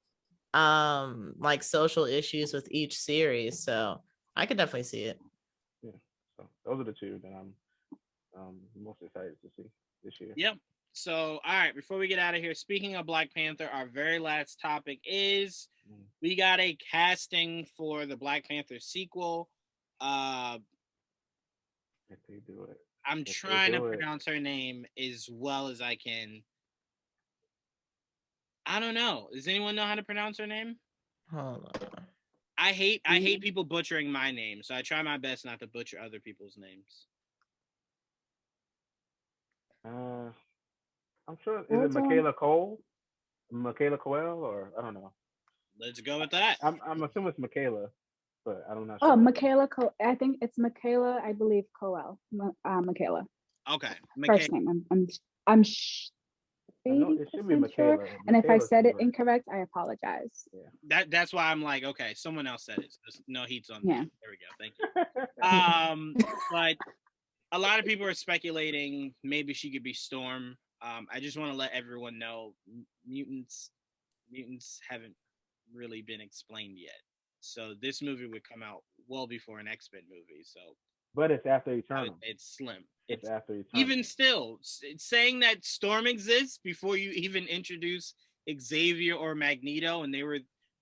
like social issues with each series. So I could definitely see it. Yeah. So those are the two that I'm most excited to see this year. Yeah. So, all right, before we get out of here, speaking of Black Panther, our very last topic is we got a casting for the Black Panther sequel. If they do it. I'm trying to pronounce her name as well as I can. I don't know. Does anyone know how to pronounce her name? Hold on. I hate people butchering my name, so I try my best not to butcher other people's names. I'm sure. Is it Michaela Cole? Michaela Coel, or I don't know. Let's go with that. I'm assuming it's Michaela, but I don't know. Oh, Michaela I think it's Michaela. I believe Coel. Michaela. Okay. First name. I'm 80% sure. And if I said it incorrect, I apologize. Yeah. That's why I'm like, okay, someone else said it. So no heat's on me. Yeah. There we go. Thank you. But a lot of people are speculating maybe she could be Storm. I just want to let everyone know mutants haven't really been explained yet. So this movie would come out well before an X-Men movie. So, but it's after Eternal. It's slim. It's after Eternal. Even still, saying that Storm exists before you even introduce Xavier or Magneto, and they were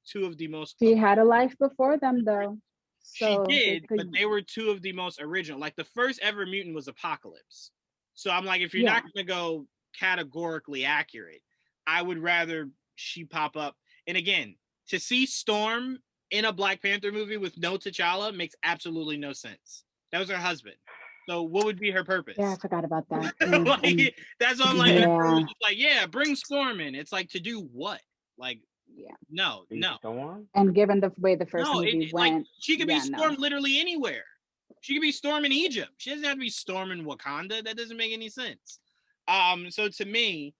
two of the most. She had a life before them, though. So she did, but they were two of the most original. Like the first ever mutant was Apocalypse. So I'm like, if you're not going to go categorically accurate, I would rather she pop up. And again, to see Storm in a Black Panther movie with no T'Challa makes absolutely no sense. That was her husband. So what would be her purpose? Yeah, I forgot about that. Like, that's all I'm like, bring Storm in. It's like, to do what? Like, no. And given the way the first movie went, like, she could be Storm literally anywhere. She could be Storm in Egypt. She doesn't have to be Storm in Wakanda. That doesn't make any sense. So to me,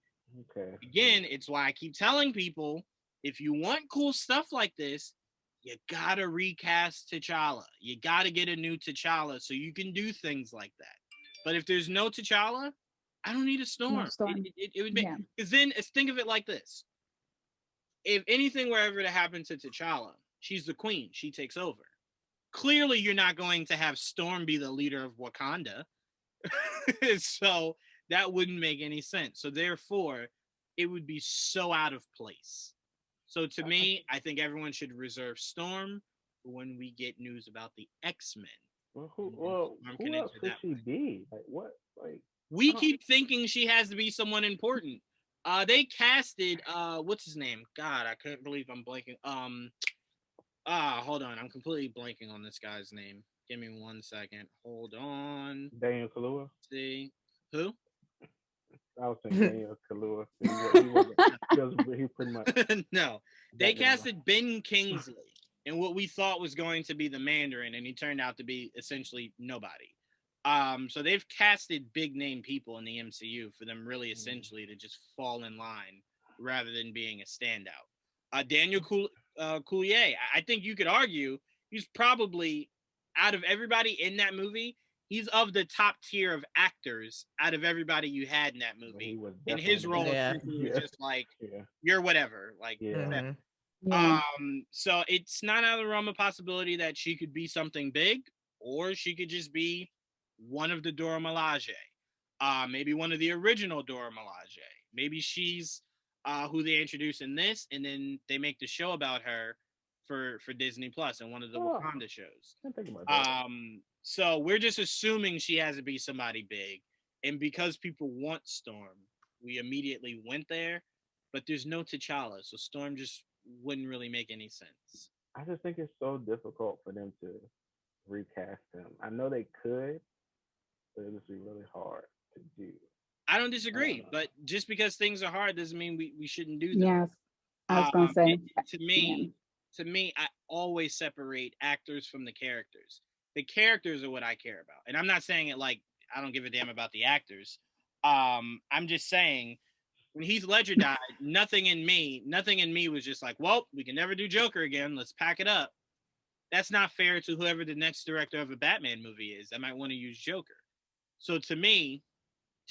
again, it's why I keep telling people, if you want cool stuff like this, you gotta recast T'Challa. You gotta get a new T'Challa so you can do things like that. But if there's no T'Challa, I don't need a Storm. No Storm. It would be, because then think of it like this: if anything were ever to happen to T'Challa, she's the queen. She takes over. Clearly, you're not going to have Storm be the leader of Wakanda. So that wouldn't make any sense. So therefore, it would be so out of place. So to me, I think everyone should reserve Storm for when we get news about the X-Men. Well, who else could she be? Like what? Like we keep thinking she has to be someone important. They casted what's his name? God, I can't believe I'm blanking. Hold on, I'm completely blanking on this guy's name. Give me 1 second. Hold on. Daniel Kaluuya. See who? I was thinking Daniel Kaluuya. He pretty much. No, they casted Ben Kingsley in what we thought was going to be the Mandarin, and he turned out to be essentially nobody. So they've casted big name people in the MCU for them really essentially to just fall in line rather than being a standout. Daniel Coulier, I think you could argue he's probably, out of everybody in that movie, he's of the top tier of actors out of everybody you had in that movie. In his role, was just like, you're whatever. Like, whatever. So it's not out of the realm of possibility that she could be something big, or she could just be one of the Dora Milaje. Maybe one of the original Dora Milaje. Maybe she's who they introduce in this, and then they make the show about her for Disney Plus and one of the Wakanda shows. So we're just assuming she has to be somebody big, and because people want Storm, we immediately went there. But there's no T'Challa, so Storm just wouldn't really make any sense. I just think it's so difficult for them to recast him. I know they could, but it would be really hard to do. I don't disagree, but just because things are hard doesn't mean we shouldn't do them. Yes, I was gonna say. To me, I always separate actors from the characters. The characters are what I care about, and I'm not saying it like I don't give a damn about the actors. I'm just saying when Heath Ledger died, nothing in me was just like, well, we can never do Joker again. Let's pack it up. That's not fair to whoever the next director of a Batman movie is that might want to use Joker. So to me,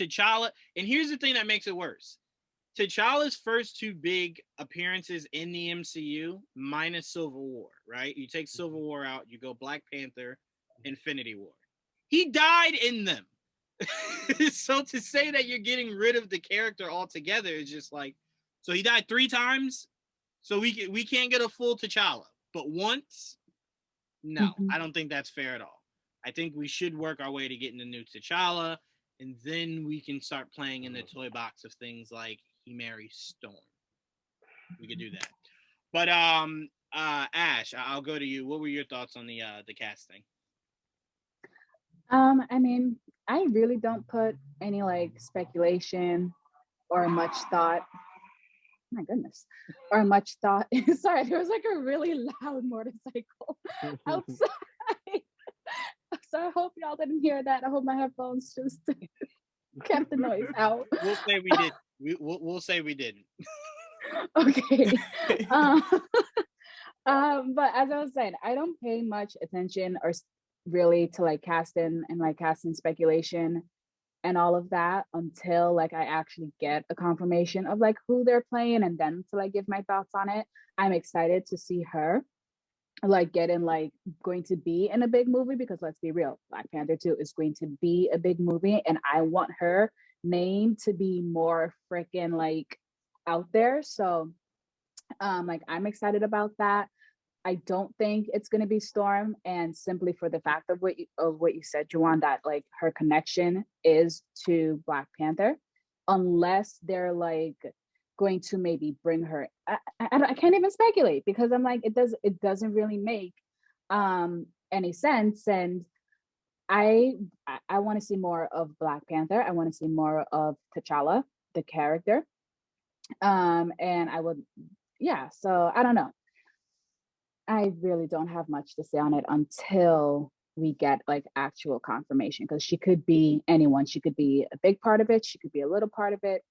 T'Challa, and here's the thing that makes it worse. T'Challa's first two big appearances in the MCU, minus Civil War, right? You take Civil War out, you go Black Panther, Infinity War. He died in them. So to say that you're getting rid of the character altogether is just like, so he died 3 times, so we can't get a full T'Challa, but once, no, I don't think that's fair at all. I think we should work our way to getting a new T'Challa, and then we can start playing in the toy box of things like he marries Storm. We could do that. But Ash, I'll go to you. What were your thoughts on the casting? I mean, I really don't put any like speculation or much thought. My goodness, or much thought. Sorry, there was like a really loud motorcycle outside. So I hope y'all didn't hear that. I hope my headphones just kept the noise out. We'll say we did. We'll say we didn't. Okay. But as I was saying, I don't pay much attention or really to like casting and like casting speculation and all of that until like I actually get a confirmation of like who they're playing, and then to like give my thoughts on it. I'm excited to see her like getting like going to be in a big movie, because let's be real, Black Panther 2 is going to be a big movie, and I want her name to be more freaking like out there. So like I'm excited about that. I don't think it's going to be Storm, and simply for the fact of what you said, Juwaan, that like her connection is to Black Panther, unless they're like going to maybe bring her. I can't even speculate, because I'm like it doesn't really make any sense, and I want to see more of Black Panther. I want to see more of T'Challa, the character, and I would, yeah. So I don't know. I really don't have much to say on it until we get like actual confirmation, because she could be anyone. She could be a big part of it. She could be a little part of it.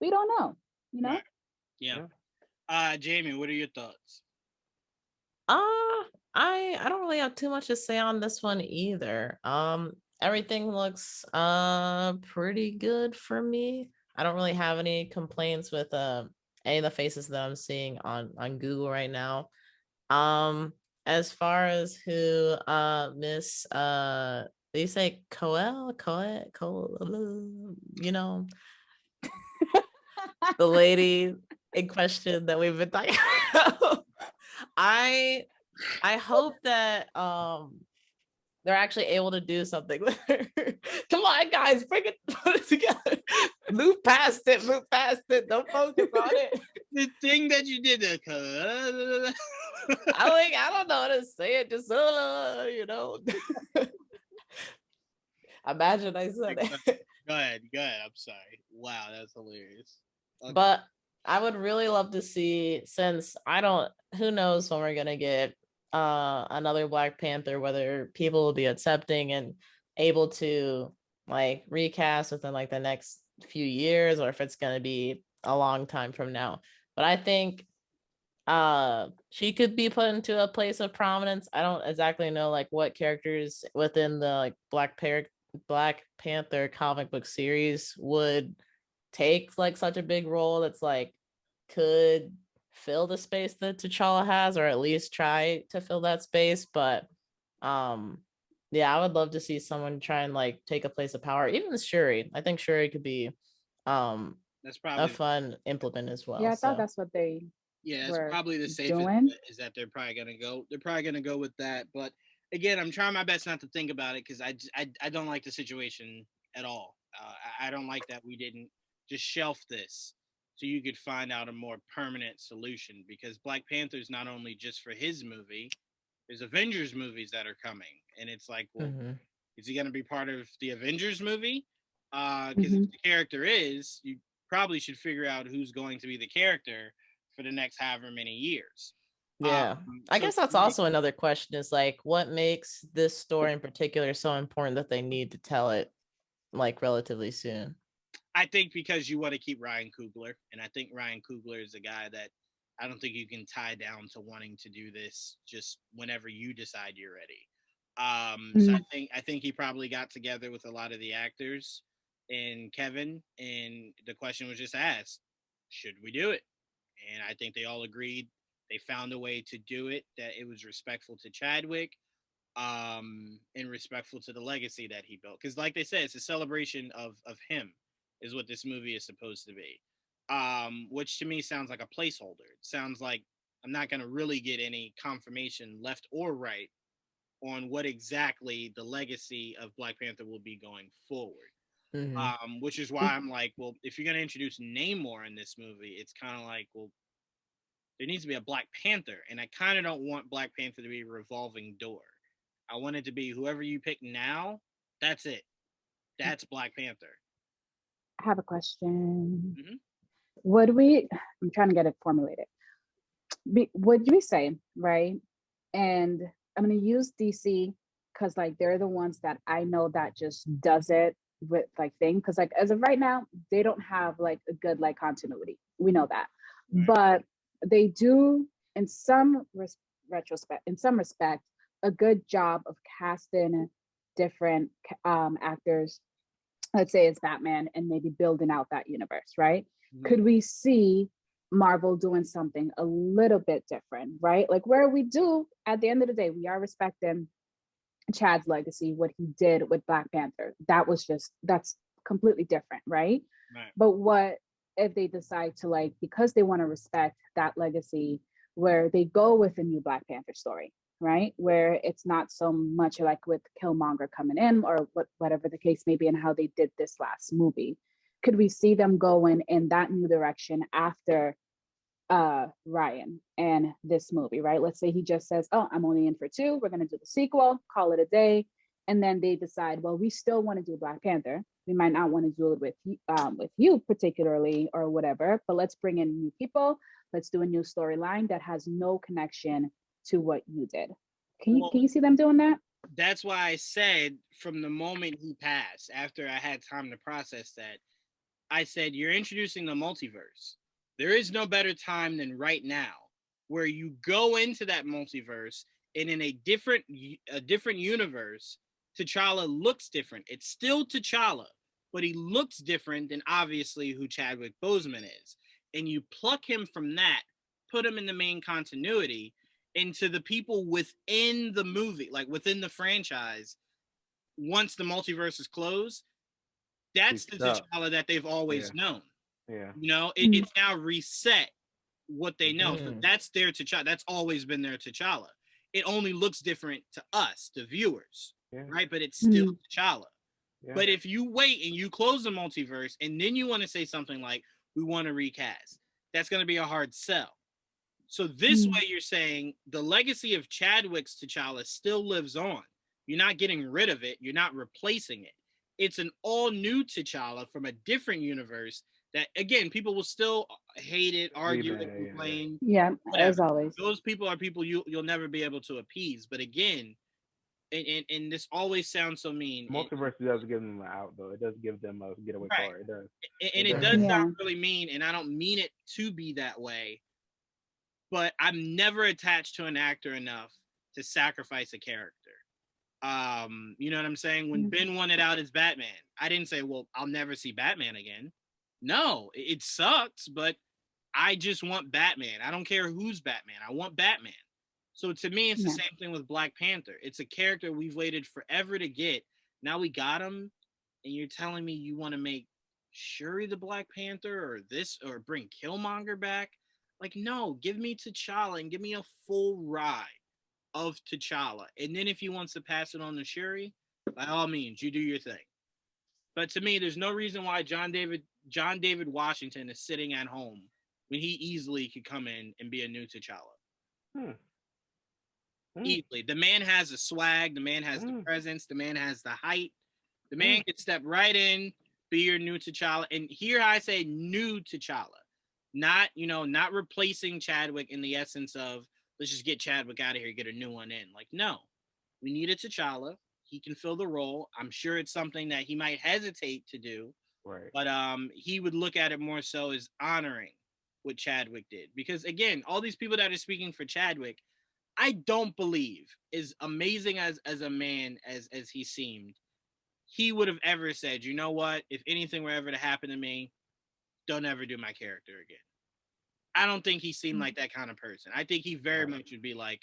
We don't know, you know? Right. Yeah. Jaime, what are your thoughts? I don't really have too much to say on this one either. Everything looks pretty good for me. I don't really have any complaints with any of the faces that I'm seeing on Google right now. As far as who Miss they say Coel, you know, the lady in question that we've been talking about. I hope that they're actually able to do something with her. Come on, guys, put it together. Move past it. Don't focus on it. The thing that you did, I don't know how to say it. Just you know. Imagine I said it. Go ahead. I'm sorry. Wow, that's hilarious. Okay. But I would really love to see, since who knows when we're gonna get another Black Panther, whether people will be accepting and able to like recast within like the next few years, or if it's gonna be a long time from now. But I think she could be put into a place of prominence. I don't exactly know like what characters within the like Black Panther comic book series would take like such a big role that's like could fill the space that T'Challa has, or at least try to fill that space. But yeah, I would love to see someone try and like take a place of power. Even Shuri. I think Shuri could be that's probably a fun implement as well. Yeah, I thought that's what they it's probably the safest doing. Is that they're probably gonna go with that. But again, I'm trying my best not to think about it, because I don't like the situation at all. I don't like that we didn't just shelf this so you could find out a more permanent solution, because Black Panther is not only just for his movie, there's Avengers movies that are coming, and it's like, well, is he going to be part of the Avengers movie? Because if the character is, you probably should figure out who's going to be the character for the next however many years. Yeah, I guess that's also another question, is like, what makes this story in particular so important that they need to tell it like relatively soon? I think because you want to keep Ryan Coogler, and I think Ryan Coogler is a guy that I don't think you can tie down to wanting to do this just whenever you decide you're ready. So I think he probably got together with a lot of the actors and Kevin, and the question was just asked, should we do it? And I think they all agreed. They found a way to do it that it was respectful to Chadwick. and respectful to the legacy that he built. Because, like they said, it's a celebration of him, is what this movie is supposed to be. Which to me sounds like a placeholder. It sounds like I'm not going to really get any confirmation, left or right, on what exactly the legacy of Black Panther will be going forward. Which is why I'm like, well, if you're going to introduce Namor in this movie, it's kind of like, well, there needs to be a Black Panther, and I kind of don't want Black Panther to be a revolving door. I want it to be whoever you pick now, that's it. That's Black Panther. I have a question. Mm-hmm. I'm trying to get it formulated. Would we say, right? And I'm going to use DC because like they're the ones that I know that just does it with like thing. Because like as of right now, they don't have like a good like continuity. We know that, Right. but they do in some respect a good job of casting different actors. Let's say it's Batman and maybe building out that universe, right? Mm-hmm. Could we see Marvel doing something a little bit different, right? Like where we do, at the end of the day, we are respecting Chad's legacy, what he did with Black Panther. That's completely different, right? Right. But what if they decide to like, because they want to respect that legacy, where they go with a new Black Panther story, right? Where it's not so much like with Killmonger coming in or whatever the case may be and how they did this last movie. Could we see them going in that new direction after Ryan and this movie, right? Let's say he just says, oh, I'm only in for 2. We're going to do the sequel, call it a day. And then they decide, well, we still want to do Black Panther. We might not want to do it with you particularly or whatever, but let's bring in new people. Let's do a new storyline that has no connection to what you did. Can you see them doing that? That's why I said from the moment he passed, after I had time to process that, I said, you're introducing the multiverse. There is no better time than right now, where you go into that multiverse and in a different universe, T'Challa looks different. It's still T'Challa, but he looks different than obviously who Chadwick Boseman is. And you pluck him from that, put him in the main continuity, into the people within the movie, like within the franchise, once the multiverse is closed, that's the T'Challa that they've always known. Yeah. You know, it's now reset what they know. So that's their T'Challa. That's always been their T'Challa. It only looks different to us, the viewers, right? But it's still T'Challa. Yeah. But if you wait and you close the multiverse and then you want to say something like, we want to recast, that's going to be a hard sell. So this way you're saying the legacy of Chadwick's T'Challa still lives on. You're not getting rid of it. You're not replacing it. It's an all new T'Challa from a different universe that, again, people will still hate it, argue it, complain. Yeah, whatever. As always. Those people are people you'll never be able to appease. But again, and this always sounds so mean. Multiverse does give them an out, though. It does give them a getaway car. It does. And it does sound really mean, and I don't mean it to be that way. But I'm never attached to an actor enough to sacrifice a character. You know what I'm saying? When Ben wanted out as Batman, I didn't say, well, I'll never see Batman again. No, it sucks, but I just want Batman. I don't care who's Batman. I want Batman. So to me, it's the same thing with Black Panther. It's a character we've waited forever to get. Now we got him, and you're telling me you want to make Shuri the Black Panther or bring Killmonger back? Like, no, give me T'Challa and give me a full ride of T'Challa. And then if he wants to pass it on to Shuri, by all means, you do your thing. But to me, there's no reason why John David Washington is sitting at home when he easily could come in and be a new T'Challa. Easily. The man has the swag. The man has the presence. The man has the height. The man could step right in, be your new T'Challa. And here I say new T'Challa. Not replacing Chadwick in the essence of, let's just get Chadwick out of here, get a new one in. Like, no. We need a T'Challa. He can fill the role. I'm sure it's something that he might hesitate to do. Right. But he would look at it more so as honoring what Chadwick did. Because, again, all these people that are speaking for Chadwick, I don't believe, as amazing as a man as he seemed, he would have ever said, you know what, if anything were ever to happen to me, don't ever do my character again. I don't think he seemed like that kind of person. I think he very much would be like,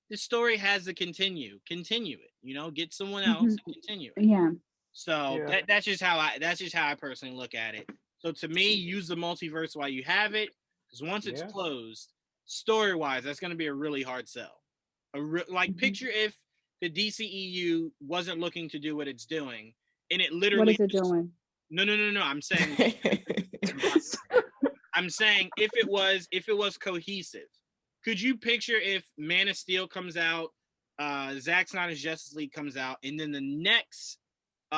the story has to continue it, you know, get someone else to continue it. Yeah. So that's just how I personally look at it. So to me, use the multiverse while you have it, because once it's closed, story wise, that's going to be a really hard sell. Picture if the DCEU wasn't looking to do what it's doing, and it literally. What is it doing? No. I'm saying. I'm saying if it was cohesive, could you picture if Man of Steel comes out, Zack Snyder's Justice League comes out, and then the next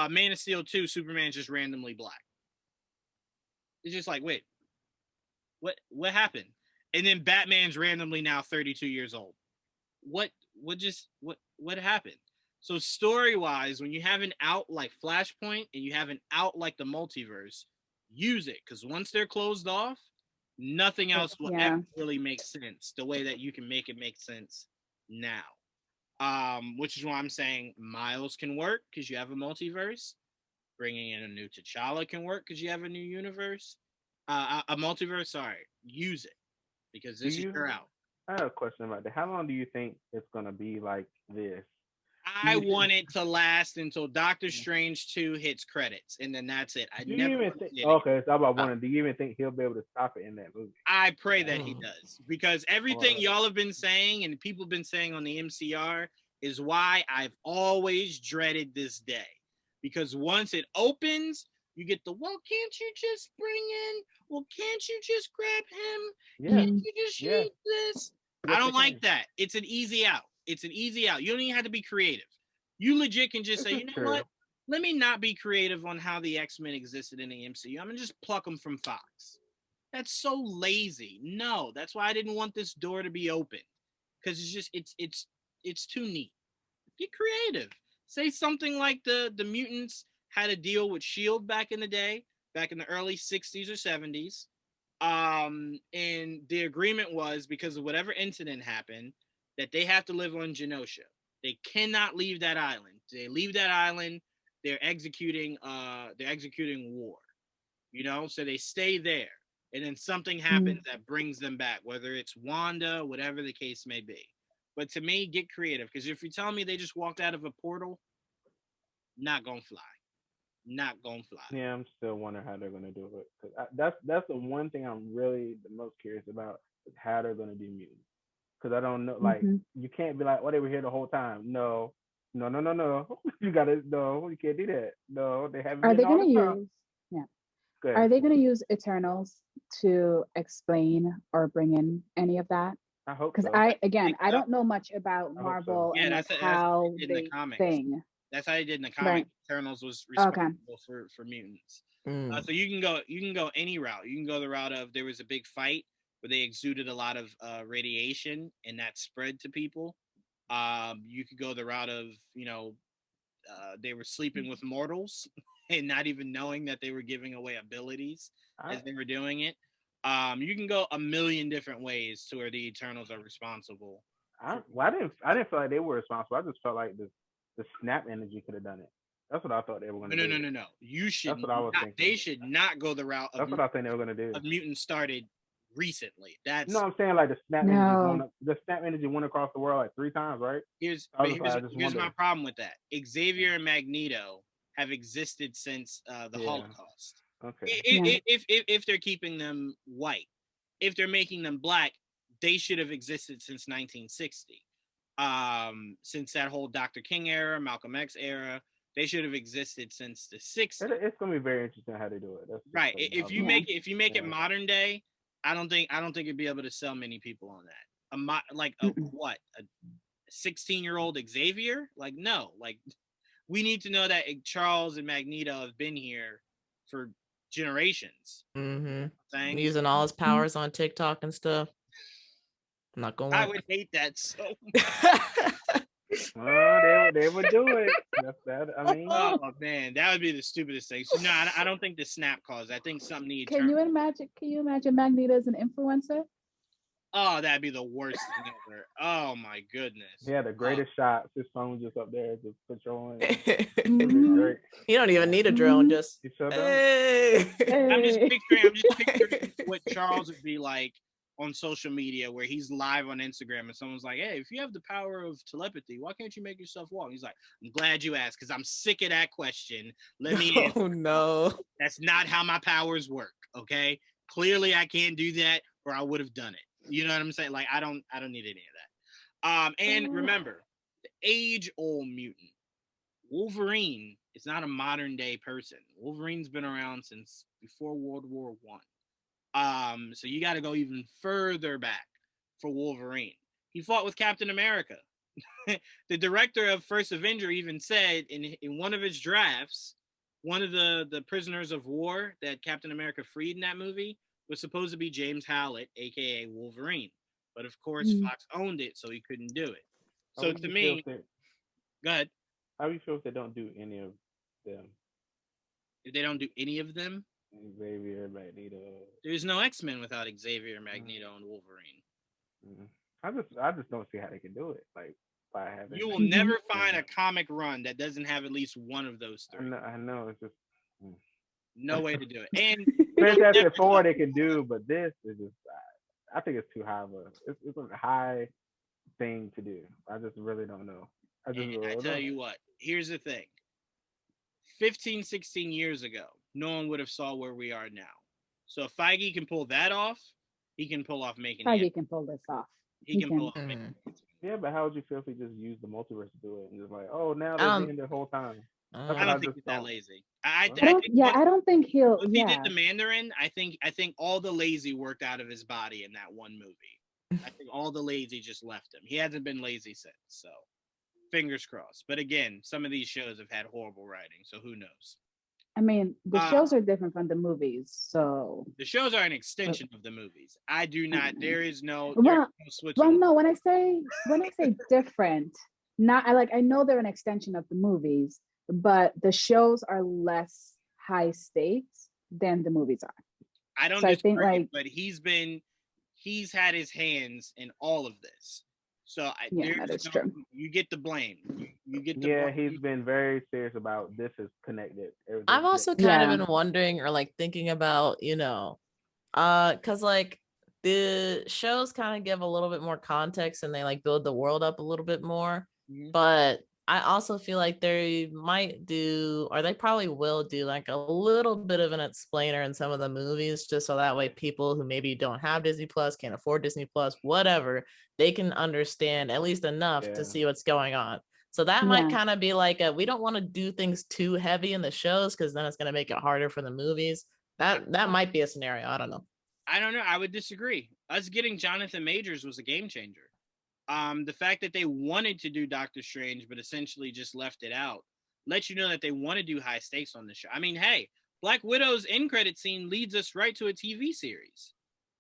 Man of Steel 2, Superman's just randomly black? It's just like, wait, what happened? And then Batman's randomly now 32 years old. What happened? So story-wise, when you have an out like Flashpoint and you have an out like the multiverse, use it, because once they're closed off, nothing else will ever really make sense the way that you can make it make sense now. Which is why I'm saying Miles can work because you have a multiverse. Bringing in a new T'Challa can work because you have a new universe. A multiverse, sorry. Use it because this is your out. I have a question about that. How long do you think it's going to be like this? I want it to last until Doctor Strange 2 hits credits, and then that's it. Do you even think he'll be able to stop it in that movie? I pray that he does, because everything y'all have been saying and people have been saying on the MCR is why I've always dreaded this day. Because once it opens, you get the, well, can't you just bring in? Well, can't you just grab him? Yeah. Can't you just use this? I don't like that. It's an easy out. You don't even have to be creative. You legit can just say, you know what? Let me not be creative on how the X-Men existed in the MCU. I'm going to just pluck them from Fox. That's so lazy. No, that's why I didn't want this door to be open. Because it's too neat. Get creative. Say something like the mutants had a deal with S.H.I.E.L.D. back in the day, back in the early 60s or 70s. And the agreement was, because of whatever incident happened, that they have to live on Genosha. They cannot leave that island. They leave that island, they're executing war. You know, so they stay there. And then something happens that brings them back, whether it's Wanda, whatever the case may be. But to me, get creative, because if you're telling me they just walked out of a portal, not gonna fly. Yeah, I'm still wondering how they're gonna do it. Cause that's the one thing I'm really the most curious about, is how they're gonna do mutants. Because I don't know, like you can't be like, oh, they were here the whole time. No. You gotta you can't do that. No, they haven't. Are they gonna use? Yeah. Are they gonna use Eternals to explain or bring in any of that? I hope. Because I don't know much about Marvel and how they thing. That's how they did in the comics. Right. Eternals was responsible for mutants. So you can go any route. You can go the route of, there was a big fight where they exuded a lot of radiation and that spread to people. You could go the route of, they were sleeping with mortals and not even knowing that they were giving away abilities as they were doing it. You can go a million different ways to where the Eternals are responsible. I didn't feel like they were responsible. I just felt like the snap energy could have done it. That's what I thought they were going to do. No. You should. That's what I was thinking. They should not go the route. That's what I think they were going to do. Of mutants started recently. No, I'm saying like the snap energy went across the world like 3 times, right? Here's my problem with that. Xavier and Magneto have existed since the Holocaust. Okay. If they're keeping them white, if they're making them black, they should have existed since 1960. Since that whole Dr. King era, Malcolm X era, they should have existed since the 60s. It's gonna be very interesting how they do it. Right. If you make it modern day, I don't think you'd be able to sell many people on that. A 16-year-old Xavier? Like, no. Like, we need to know that Charles and Magneto have been here for generations. Using all his powers on TikTok and stuff. I'm not going. I would hate that so much. They would do it. Oh man, that would be the stupidest thing. So no, I don't think the snap cause. I think something needs. Can you imagine Magneto as an influencer? Oh, that'd be the worst thing ever. Oh my goodness. Yeah, the greatest shots. His phone just up there, just patrolling. Great. You don't even need a drone. Just hey. I'm just picturing what Charles would be like on social media where he's live on Instagram and someone's like, hey, if you have the power of telepathy, why can't you make yourself walk? He's like, I'm glad you asked because I'm sick of that question. Let me answer. Oh no. That's not how my powers work. Okay. Clearly I can't do that or I would have done it. You know what I'm saying? Like I don't need any of that. And remember, the age-old mutant. Wolverine is not a modern day person. Wolverine's been around since before World War One. So you got to go even further back for Wolverine. He fought with Captain America. The director of First Avenger even said in one of his drafts, one of the prisoners of war that Captain America freed in that movie was supposed to be James Howlett, aka Wolverine. But of course, Fox owned it, so he couldn't do it. So to me, go ahead. How do you feel if they don't do any of them? If they don't do any of them, Xavier, Magneto. There's no X-Men without Xavier, Magneto, and Wolverine. I just don't see how they can do it. Like by having you will never find a comic run that doesn't have at least one of those three. I know it's just no way to do it. And Fantastic Four they can do, but this is just I think it's too high of it's a high thing to do. I just really don't know. I tell you what, here's the thing. 15, 16 years ago, no one would have saw where we are now. So if Feige can pull that off, he can pull off making Feige can pull this off. He can pull off making it. Yeah, but how would you feel if he just used the multiverse to do it and just like, oh, now they're doing the whole time? I don't think he's that lazy. I don't think he'll. If he did the Mandarin, I think all the lazy worked out of his body in that one movie. I think all the lazy just left him. He hasn't been lazy since. So fingers crossed. But again, some of these shows have had horrible writing, so who knows? I mean, the shows are different from the movies, so the shows are an extension of the movies. I do not. There is no. Switch. Well, no. When I say different, I know they're an extension of the movies, but the shows are less high stakes than the movies are. I don't. So I think but he's had his hands in all of this. So that is true. You get the blame. You get the blame. He's been very serious about this is connected. I've also kind of been wondering or thinking about, because the shows kind of give a little bit more context and they build the world up a little bit more. Mm-hmm. But I also feel like they might do, or they probably will do a little bit of an explainer in some of the movies, just so that way people who maybe don't have Disney Plus, can't afford Disney Plus, whatever, they can understand at least enough to see what's going on. So that might kind of be we don't want to do things too heavy in the shows because then it's going to make it harder for the movies. That might be a scenario. I don't know. I would disagree. Us getting Jonathan Majors was a game changer. The fact that they wanted to do Doctor Strange, but essentially just left it out, lets you know that they want to do high stakes on the show. I mean, hey, Black Widow's end credit scene leads us right to a TV series.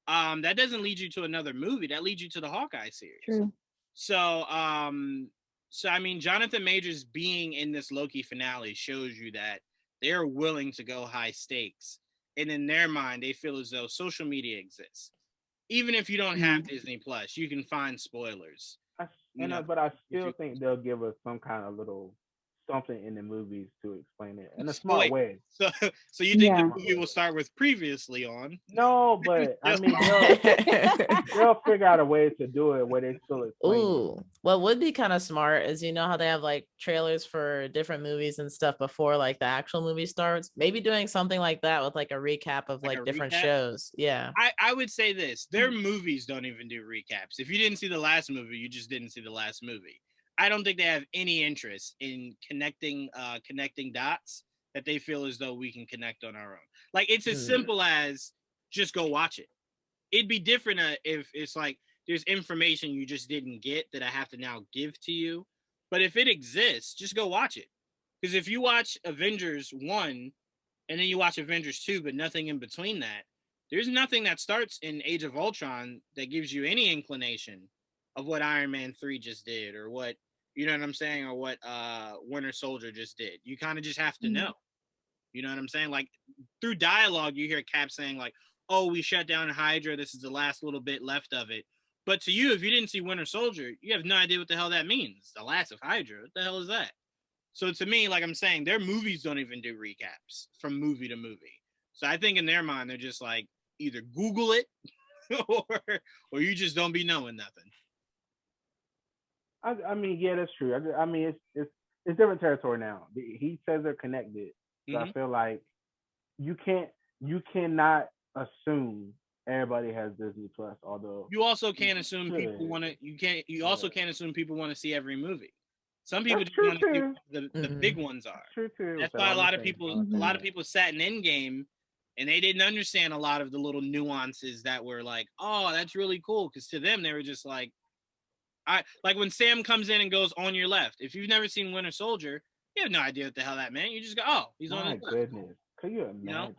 That doesn't lead you to another movie. That leads you to the Hawkeye series. True. So I mean, Jonathan Majors being in this Loki finale shows you that they're willing to go high stakes. And in their mind, they feel as though social media exists. Even if you don't have Disney Plus, you can find spoilers. But I still think they'll give us some kind of little something in the movies to explain it in a smart way. So you think the movie will start with previously on? No, but I mean they'll figure out a way to do it where they still explain. Ooh, what would be kind of smart is how they have trailers for different movies and stuff before the actual movie starts. Maybe doing something like that with a recap of different shows. Yeah. I would say this: their movies don't even do recaps. If you didn't see the last movie, you just didn't see the last movie. I don't think they have any interest in connecting dots that they feel as though we can connect on our own. It's as simple as just go watch it. It'd be different if it's there's information you just didn't get that I have to now give to you. But if it exists, just go watch it. Because if you watch Avengers 1 and then you watch Avengers 2, but nothing in between that, there's nothing that starts in Age of Ultron that gives you any inclination of what Iron Man 3 just did or what, you know what I'm saying, or what Winter Soldier just did. You kind of just have to know. You know what I'm saying? Through dialogue, you hear Cap saying oh, we shut down Hydra. This is the last little bit left of it. But to you, if you didn't see Winter Soldier, you have no idea what the hell that means. The last of Hydra. What the hell is that? So to me, I'm saying, their movies don't even do recaps from movie to movie. So I think in their mind, they're just either Google it or you just don't be knowing nothing. I mean, yeah, that's true. I mean, it's different territory now. He says they're connected, so I feel like you cannot assume everybody has Disney Plus. Although you also can't assume people want to. You also can't assume people want to see every movie. Some people just want to see what the big ones are. True too. That's why a lot of people sat in Endgame, and they didn't understand a lot of the little nuances that were like, oh, that's really cool. Because to them, they were just like, like when Sam comes in and goes on your left. If you've never seen Winter Soldier, you have no idea what the hell that meant. You just go, oh, he's on his left. Goodness, could you imagine? You know?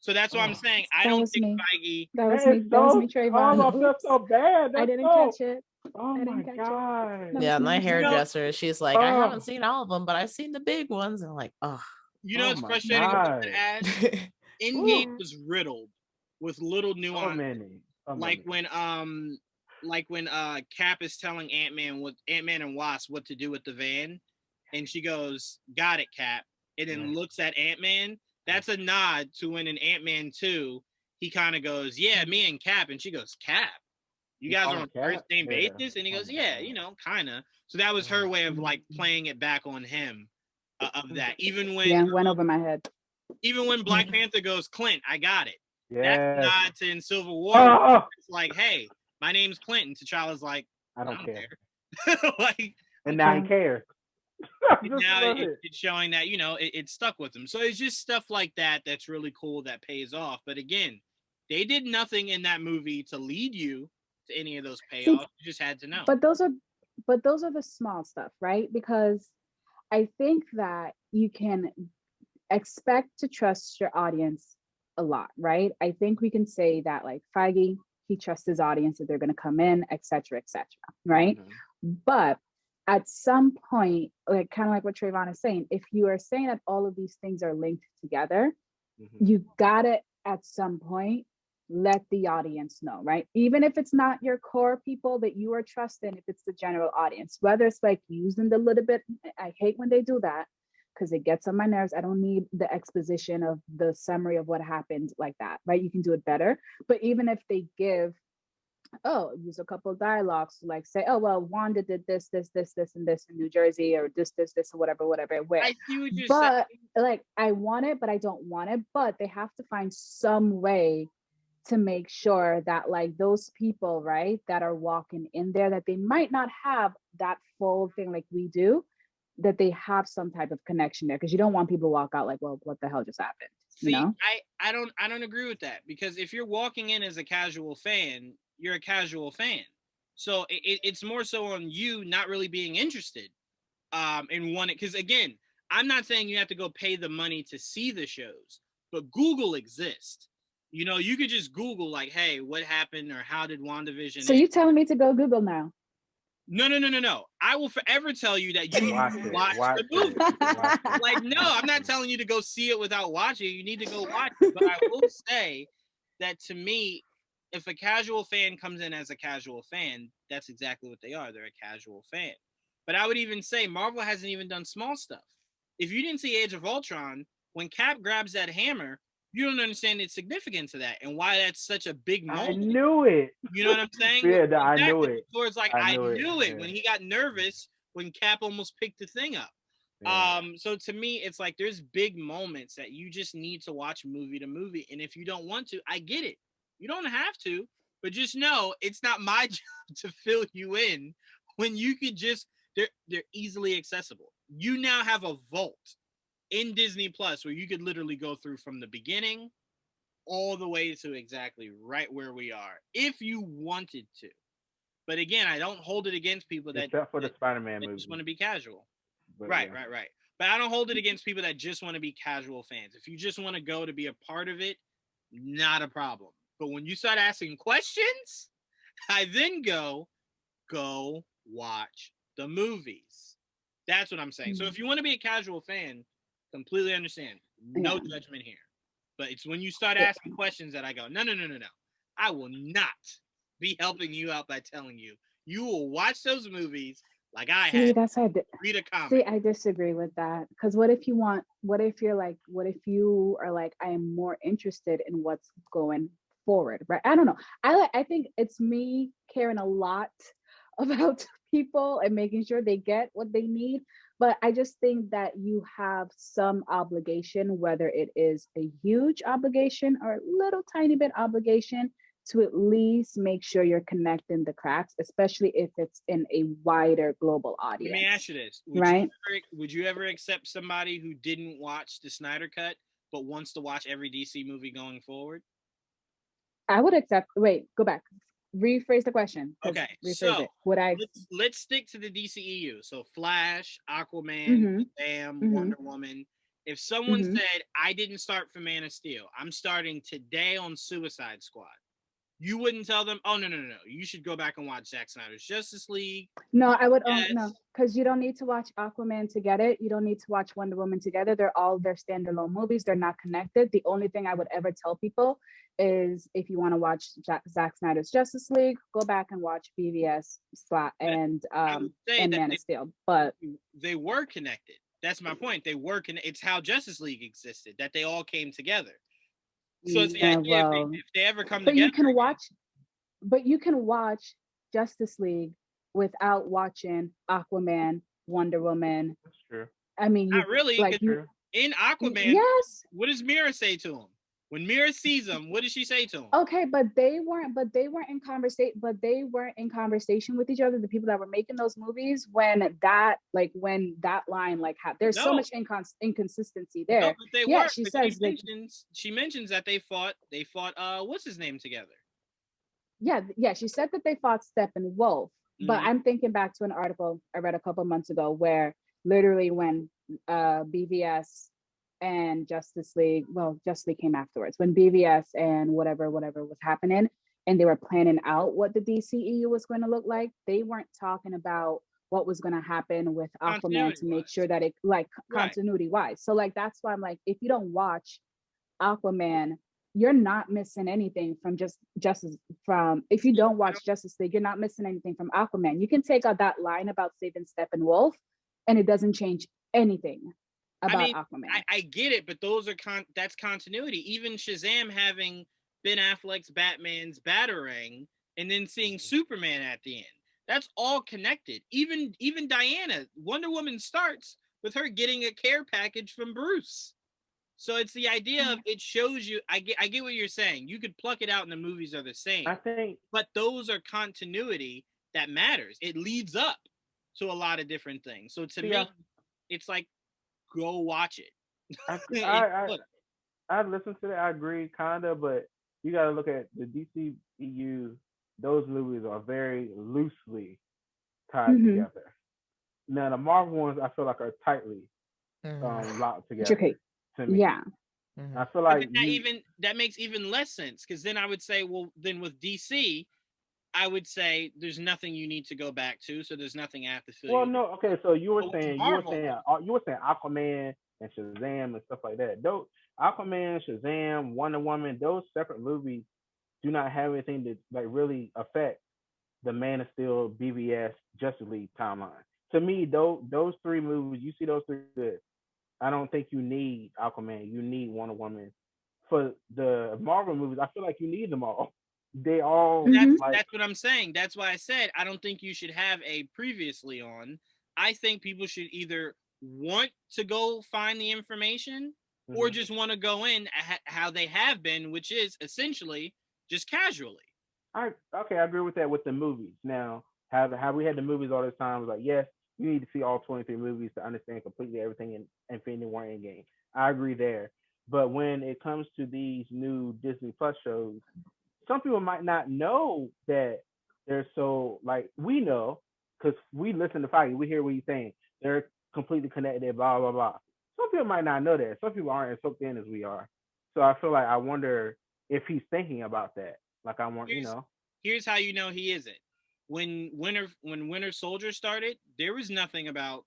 So that's what I'm saying. I don't think Feige. That was me, Trevon. Oh, I feel so bad. I didn't catch it. Oh my god. Yeah, my hairdresser, she's like, I haven't seen all of them, but I've seen the big ones. And I'm like, oh. You know what's frustrating about the ad? Endgame was riddled with little nuances. Like when Cap is telling Ant-Man and Wasp what to do with the van, and she goes, "Got it, Cap," and then looks at Ant-Man. That's a nod to when in Ant-Man 2, he kind of goes, "Yeah, me and Cap," and she goes, "Cap, you guys are on first name basis?" And he goes, "Yeah, you know, kind of." So that was her way of like playing it back on him of that. Even when went over my head. Even when Black Panther goes, "Clint, I got it." Yeah. That's a nod to in Civil War. It's like, hey, my name's Clinton. T'Challa's like, I don't care. Like, and now he cares. Now it's showing that, you know, it stuck with him. So it's just stuff like that that's really cool that pays off. But again, they did nothing in that movie to lead you to any of those payoffs. You just had to know. But those are the small stuff, right? Because I think that you can expect to trust your audience a lot, right? I think we can say that like Feige, he trusts his audience that they're going to come in, etc., right? But at some point, like kind of like what Trevon is saying, if you are saying that all of these things are linked together, you gotta at some point let the audience know, right? Even if it's not your core people that you are trusting, if it's the general audience, whether it's like using the little bit, I hate when they do that because it gets on my nerves. I don't need the exposition of the summary of what happened like that, right? You can do it better. But even if they give, use a couple of dialogues, like say, oh, well, Wanda did this, and this in New Jersey, or this, or whatever. I see what you're saying. But like, I want it, but I don't want it. But they have to find some way to make sure that like those people, right, that are walking in there, that they might not have that full thing like we do, that they have some type of connection there, because you don't want people to walk out like, well, what the hell just happened? See, you know? I don't agree with that, because if you're walking in as a casual fan, you're a casual fan. So it's more so on you not really being interested in one, because again, I'm not saying you have to go pay the money to see the shows, but Google exists. You know, you could just Google like, hey, what happened, or how did WandaVision So you telling me to go Google now? No. I will forever tell you that you need to watch the movie. Like, no, I'm not telling you to go see it without watching it. You need to go watch it. But I will say that to me, if a casual fan comes in as a casual fan, that's exactly what they are. They're a casual fan. But I would even say Marvel hasn't even done small stuff. If you didn't see Age of Ultron, when Cap grabs that hammer, you don't understand the significance of that and why that's such a big moment. I knew it. You know what I'm saying? Yeah, I knew it. Thor's like, I knew it. When he got nervous when Cap almost picked the thing up. Yeah. So to me, it's like there's big moments that you just need to watch movie to movie. And if you don't want to, I get it. You don't have to, but just know it's not my job to fill you in when you could just, they're easily accessible. You now have a vault in Disney Plus where you could literally go through from the beginning all the way to exactly right where we are, if you wanted to. But again, I don't hold it against people that except for the Spider-Man movie just want to be casual. But, right. But I don't hold it against people that just want to be casual fans. If you just want to go to be a part of it, not a problem. But when you start asking questions, I then go watch the movies. That's what I'm saying. So if you want to be a casual fan, completely understand. No judgment here. But it's when you start asking questions that I go, no. I will not be helping you out by telling you. You will watch those movies like I have. Read a comic. See, I disagree with that. Because what if you are like, I am more interested in what's going forward, right? I don't know. I think it's me caring a lot about people and making sure they get what they need. But I just think that you have some obligation, whether it is a huge obligation or a little tiny bit obligation, to at least make sure you're connecting the cracks, especially if it's in a wider global audience. Let me ask you this. Right? Would you ever accept somebody who didn't watch the Snyder Cut but wants to watch every DC movie going forward? I would accept. Wait, go back. Rephrase the question. Okay, rephrase so it. Would I? Let's stick to the DCEU. So Flash, Aquaman, Mm-hmm. Shazam, Wonder Woman. If someone Mm-hmm. said, I didn't start for Man of Steel, I'm starting today on Suicide Squad, you wouldn't tell them, oh, no. You should go back and watch Zack Snyder's Justice League. No, I would. Yes. No, because you don't need to watch Aquaman to get it. You don't need to watch Wonder Woman together. They're standalone movies. They're not connected. The only thing I would ever tell people is if you want to watch Zack Snyder's Justice League, go back and watch BVS and Man of Steel. But they were connected. That's my point. They were connected. It's how Justice League existed, that they all came together. So it's the idea if they ever come together. You can watch Justice League without watching Aquaman, Wonder Woman. That's true. I mean, not really. Like in Aquaman, yes. What does Mira say to him? When Mira sees him, what does she say to him? Okay, but they weren't in conversation. But they weren't in conversation with each other. The people that were making those movies when that line there's so much inconsistency there. No, but they were. She mentions that they fought. What's his name together? Yeah. She said that they fought Steppenwolf. But I'm thinking back to an article I read a couple months ago where literally when BVS and Justice League came afterwards, when BVS and whatever was happening and they were planning out what the DCEU was going to look like, they weren't talking about what was going to happen with Aquaman to make sure that it continuity wise. So that's why I'm like, if you don't watch Aquaman, you're not missing anything from if you don't watch Justice League, you're not missing anything from Aquaman. You can take out that line about saving Steppenwolf and it doesn't change anything about Aquaman. I get it, but those are that's continuity. Even Shazam having Ben Affleck's Batman's Batarang and then seeing Superman at the end. That's all connected. Even Diana, Wonder Woman starts with her getting a care package from Bruce. So it's the idea of it shows you. I get what you're saying. You could pluck it out and the movies are the same. I think, but those are continuity that matters. It leads up to a lot of different things. So to me, it's like, go watch it. I listened to that. I agree, kinda, but you got to look at the DCEU. Those movies are very loosely tied together. Now the Marvel ones, I feel like are tightly locked together. Okay. To me. Yeah. I feel like that makes even less sense, because then I would say, well, then with DC, I would say there's nothing you need to go back to, so there's nothing I have to feel. Well, no, okay, so you were saying Aquaman and Shazam and stuff like that. Those Aquaman, Shazam, Wonder Woman, those separate movies do not have anything to really affect the Man of Steel, BVS, Justice League timeline. To me, those three movies, you see those three good. I don't think you need Aquaman. You need Wonder Woman. For the Marvel movies, I feel like you need them all. They all. That's what I'm saying. That's why I said I don't think you should have a previously on. I think people should either want to go find the information or just want to go in how they have been, which is essentially just casually. I agree with that with the movies. Now, have we had the movies all this time? It was like, yes, you need to see all 23 movies to understand completely everything in Infinity War Endgame. I agree there. But when it comes to these new Disney Plus shows, some people might not know that they're so, we know, because we listen to Feige, we hear what he's saying. They're completely connected, blah, blah, blah. Some people might not know that. Some people aren't as soaked in as we are. So I feel like I wonder if he's thinking about that. Here's how you know he isn't. When Winter Soldier started, there was nothing about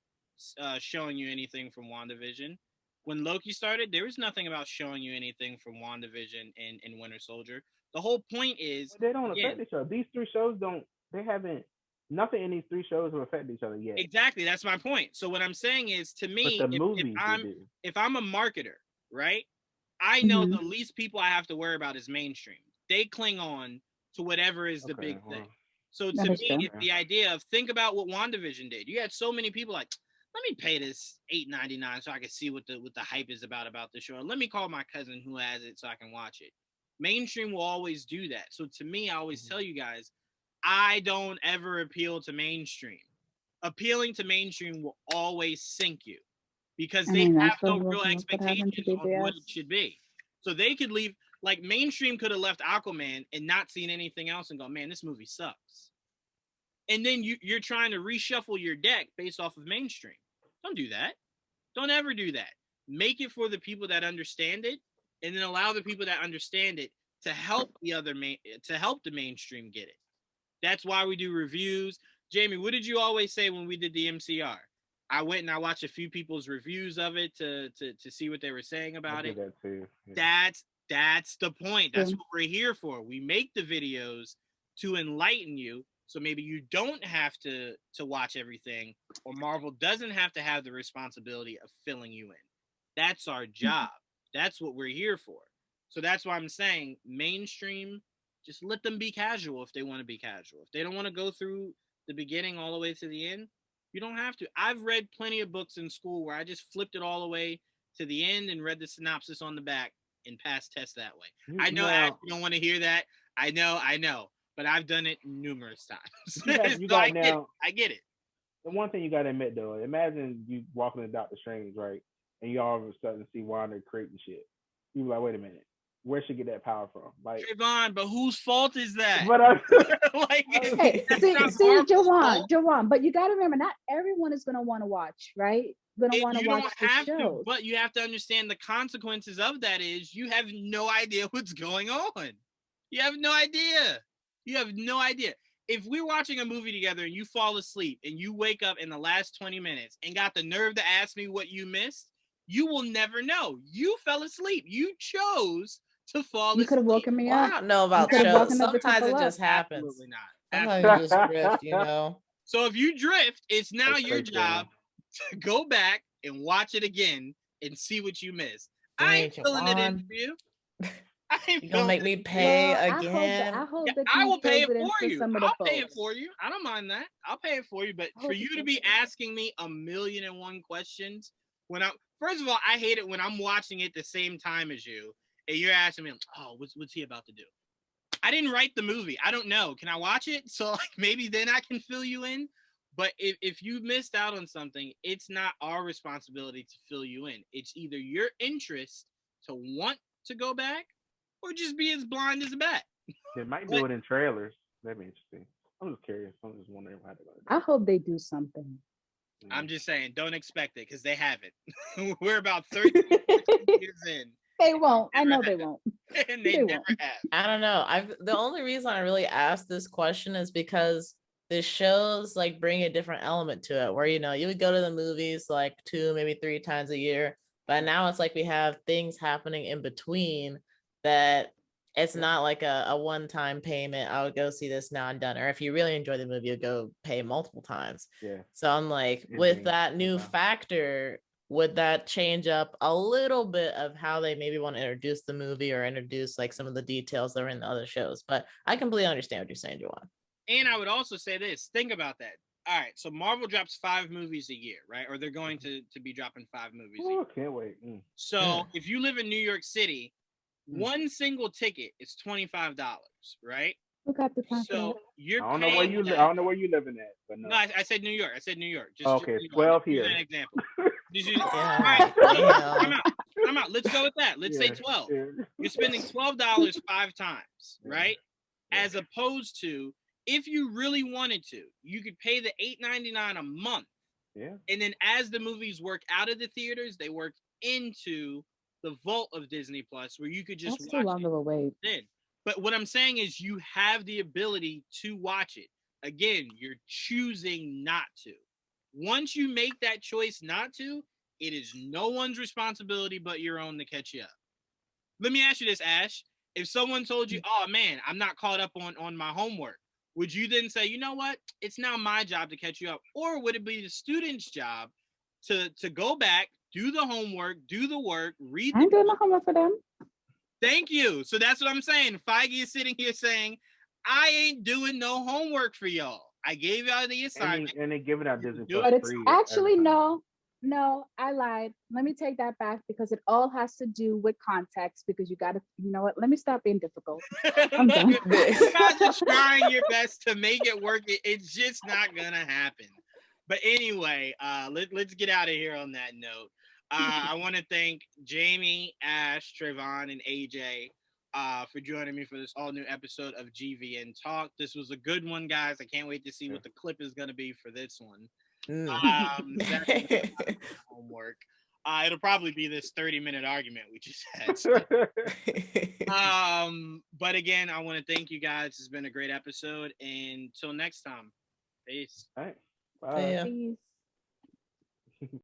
showing you anything from WandaVision. When Loki started, there was nothing about showing you anything from WandaVision and Winter Soldier. The whole point is they don't affect each other. These three shows nothing in these three shows will affect each other yet. Exactly, that's my point. So what I'm saying is, to me, if I'm a marketer, right, I know the least people I have to worry about is mainstream. they cling on to whatever is the big thing. So to That me, is true. it's the idea of think about what WandaVision did. You had so many people like, let me pay this $8.99 so I can see what the hype is about the show. Let me call my cousin who has it so I can watch it. Mainstream will always do that. So to me, I always tell you guys, I don't ever appeal to mainstream. Appealing to mainstream will always sink you because I they mean, have that's no what real happened to expectations on what it BTS. should be. So they could leave, like mainstream could have left Aquaman and not seen anything else and go, man, this movie sucks. And then you're trying to reshuffle your deck based off of mainstream. Don't do that. Don't ever do that. Make it for the people that understand it, and then allow the people that understand it to help the mainstream get it. That's why we do reviews. Jamie, what did you always say when we did the MCR? I went and I watched a few people's reviews of it to see what they were saying about it. That too. Yeah. That's the point. That's what we're here for. We make the videos to enlighten you, so maybe you don't have to watch everything, or Marvel doesn't have to have the responsibility of filling you in. That's our job. That's what we're here for. So that's why I'm saying mainstream, just let them be casual if they want to be casual. If they don't want to go through the beginning all the way to the end, you don't have to. I've read plenty of books in school where I just flipped it all the way to the end and read the synopsis on the back and passed tests that way. I know Ash, you don't want to hear that. I know. But I've done it numerous times. I get it. The one thing you got to admit, though, imagine you walking into Doctor Strange, right? And you all of a sudden see Wanda creating shit. You be like, wait a minute. Where should get that power from? Like Trevon, but whose fault is that? But like, hey, see, Juwaan, but you got to remember, not everyone is going to want to watch, right? Going to want to watch the shows. But you have to understand the consequences of that is you have no idea what's going on. You have no idea. If we're watching a movie together and you fall asleep and you wake up in the last 20 minutes and got the nerve to ask me what you missed, you will never know. You fell asleep. You chose to fall asleep. You could have woken me up. I don't know about shows. Sometimes it just happens. Absolutely not. Sometimes you just drift, you know. So if you drift, it's now your job to go back and watch it again and see what you missed. I ain't filling it in for you. You gonna make me pay again? I will pay it for you. I'll pay it for you. I don't mind that. I'll pay it for you. But for you to be asking me 1,000,001 questions first of all, I hate it when I'm watching it the same time as you and you're asking me, oh, what's he about to do? I didn't write the movie. I don't know. Can I watch it? So like maybe then I can fill you in. But if you missed out on something, it's not our responsibility to fill you in. It's either your interest to want to go back or just be as blind as a bat. They might do it in trailers. That'd be interesting. I'm just curious. I'm just wondering how they're going to do it. I hope they do something. I'm just saying, don't expect it because they haven't. We're about 30 years in. They won't. I know they won't. And they never have. I don't know. The only reason I really asked this question is because the shows like bring a different element to it where, you know, you would go to the movies like 2, maybe 3 times a year. But now it's like we have things happening in between that it's not like a one-time payment. I would go see this now and done. Or if you really enjoy the movie, you'll go pay multiple times. Yeah. So I'm like, with that new factor, would that change up a little bit of how they maybe want to introduce the movie or introduce like some of the details that are in the other shows? But I completely understand what you're saying, Juwaan. And I would also say this, think about that. All right, so Marvel drops 5 movies a year, right? Or they're going to be dropping 5 movies a year. Can't wait. So if you live in New York City, one single ticket is $25, right? Who got the time? So you're I don't know where you living at, but no. No, I said New York. Just okay, just 12 here. An example. Yeah. Time out. Let's go with that. Let's say 12. Yeah. You're spending $12 5 times, right? Yeah. As opposed to if you really wanted to, you could pay the $8.99 a month. Yeah. And then as the movies work out of the theaters, they work into the vault of Disney Plus where you could just That's watch too long of a wait. Then. But what I'm saying is you have the ability to watch it. Again, you're choosing not to. Once you make that choice not to, it is no one's responsibility but your own to catch you up. Let me ask you this, Ash. If someone told you, oh man, I'm not caught up on my homework, would you then say, you know what? It's now my job to catch you up? Or would it be the student's job to go back, do the homework, do the work, read I'm doing my homework for them. Thank you. So that's what I'm saying. Feige is sitting here saying, I ain't doing no homework for y'all. I gave y'all the assignment. And they giving out Disney Plus But it's free actually every time. no, I lied. Let me take that back because it all has to do with context because you got to, you know what? Let me stop being difficult. I'm done. You guys are trying your best to make it work. It's just not going to happen. But anyway, let's get out of here on that note. I want to thank Jaime, Ash, Trevon, and AJ for joining me for this all-new episode of GVN Talk. This was a good one, guys. I can't wait to see what the clip is going to be for this one. That's homework. It'll probably be this 30-minute argument we just had. So. But again, I want to thank you guys. It's been a great episode. And until next time, peace. All right. Bye. Peace.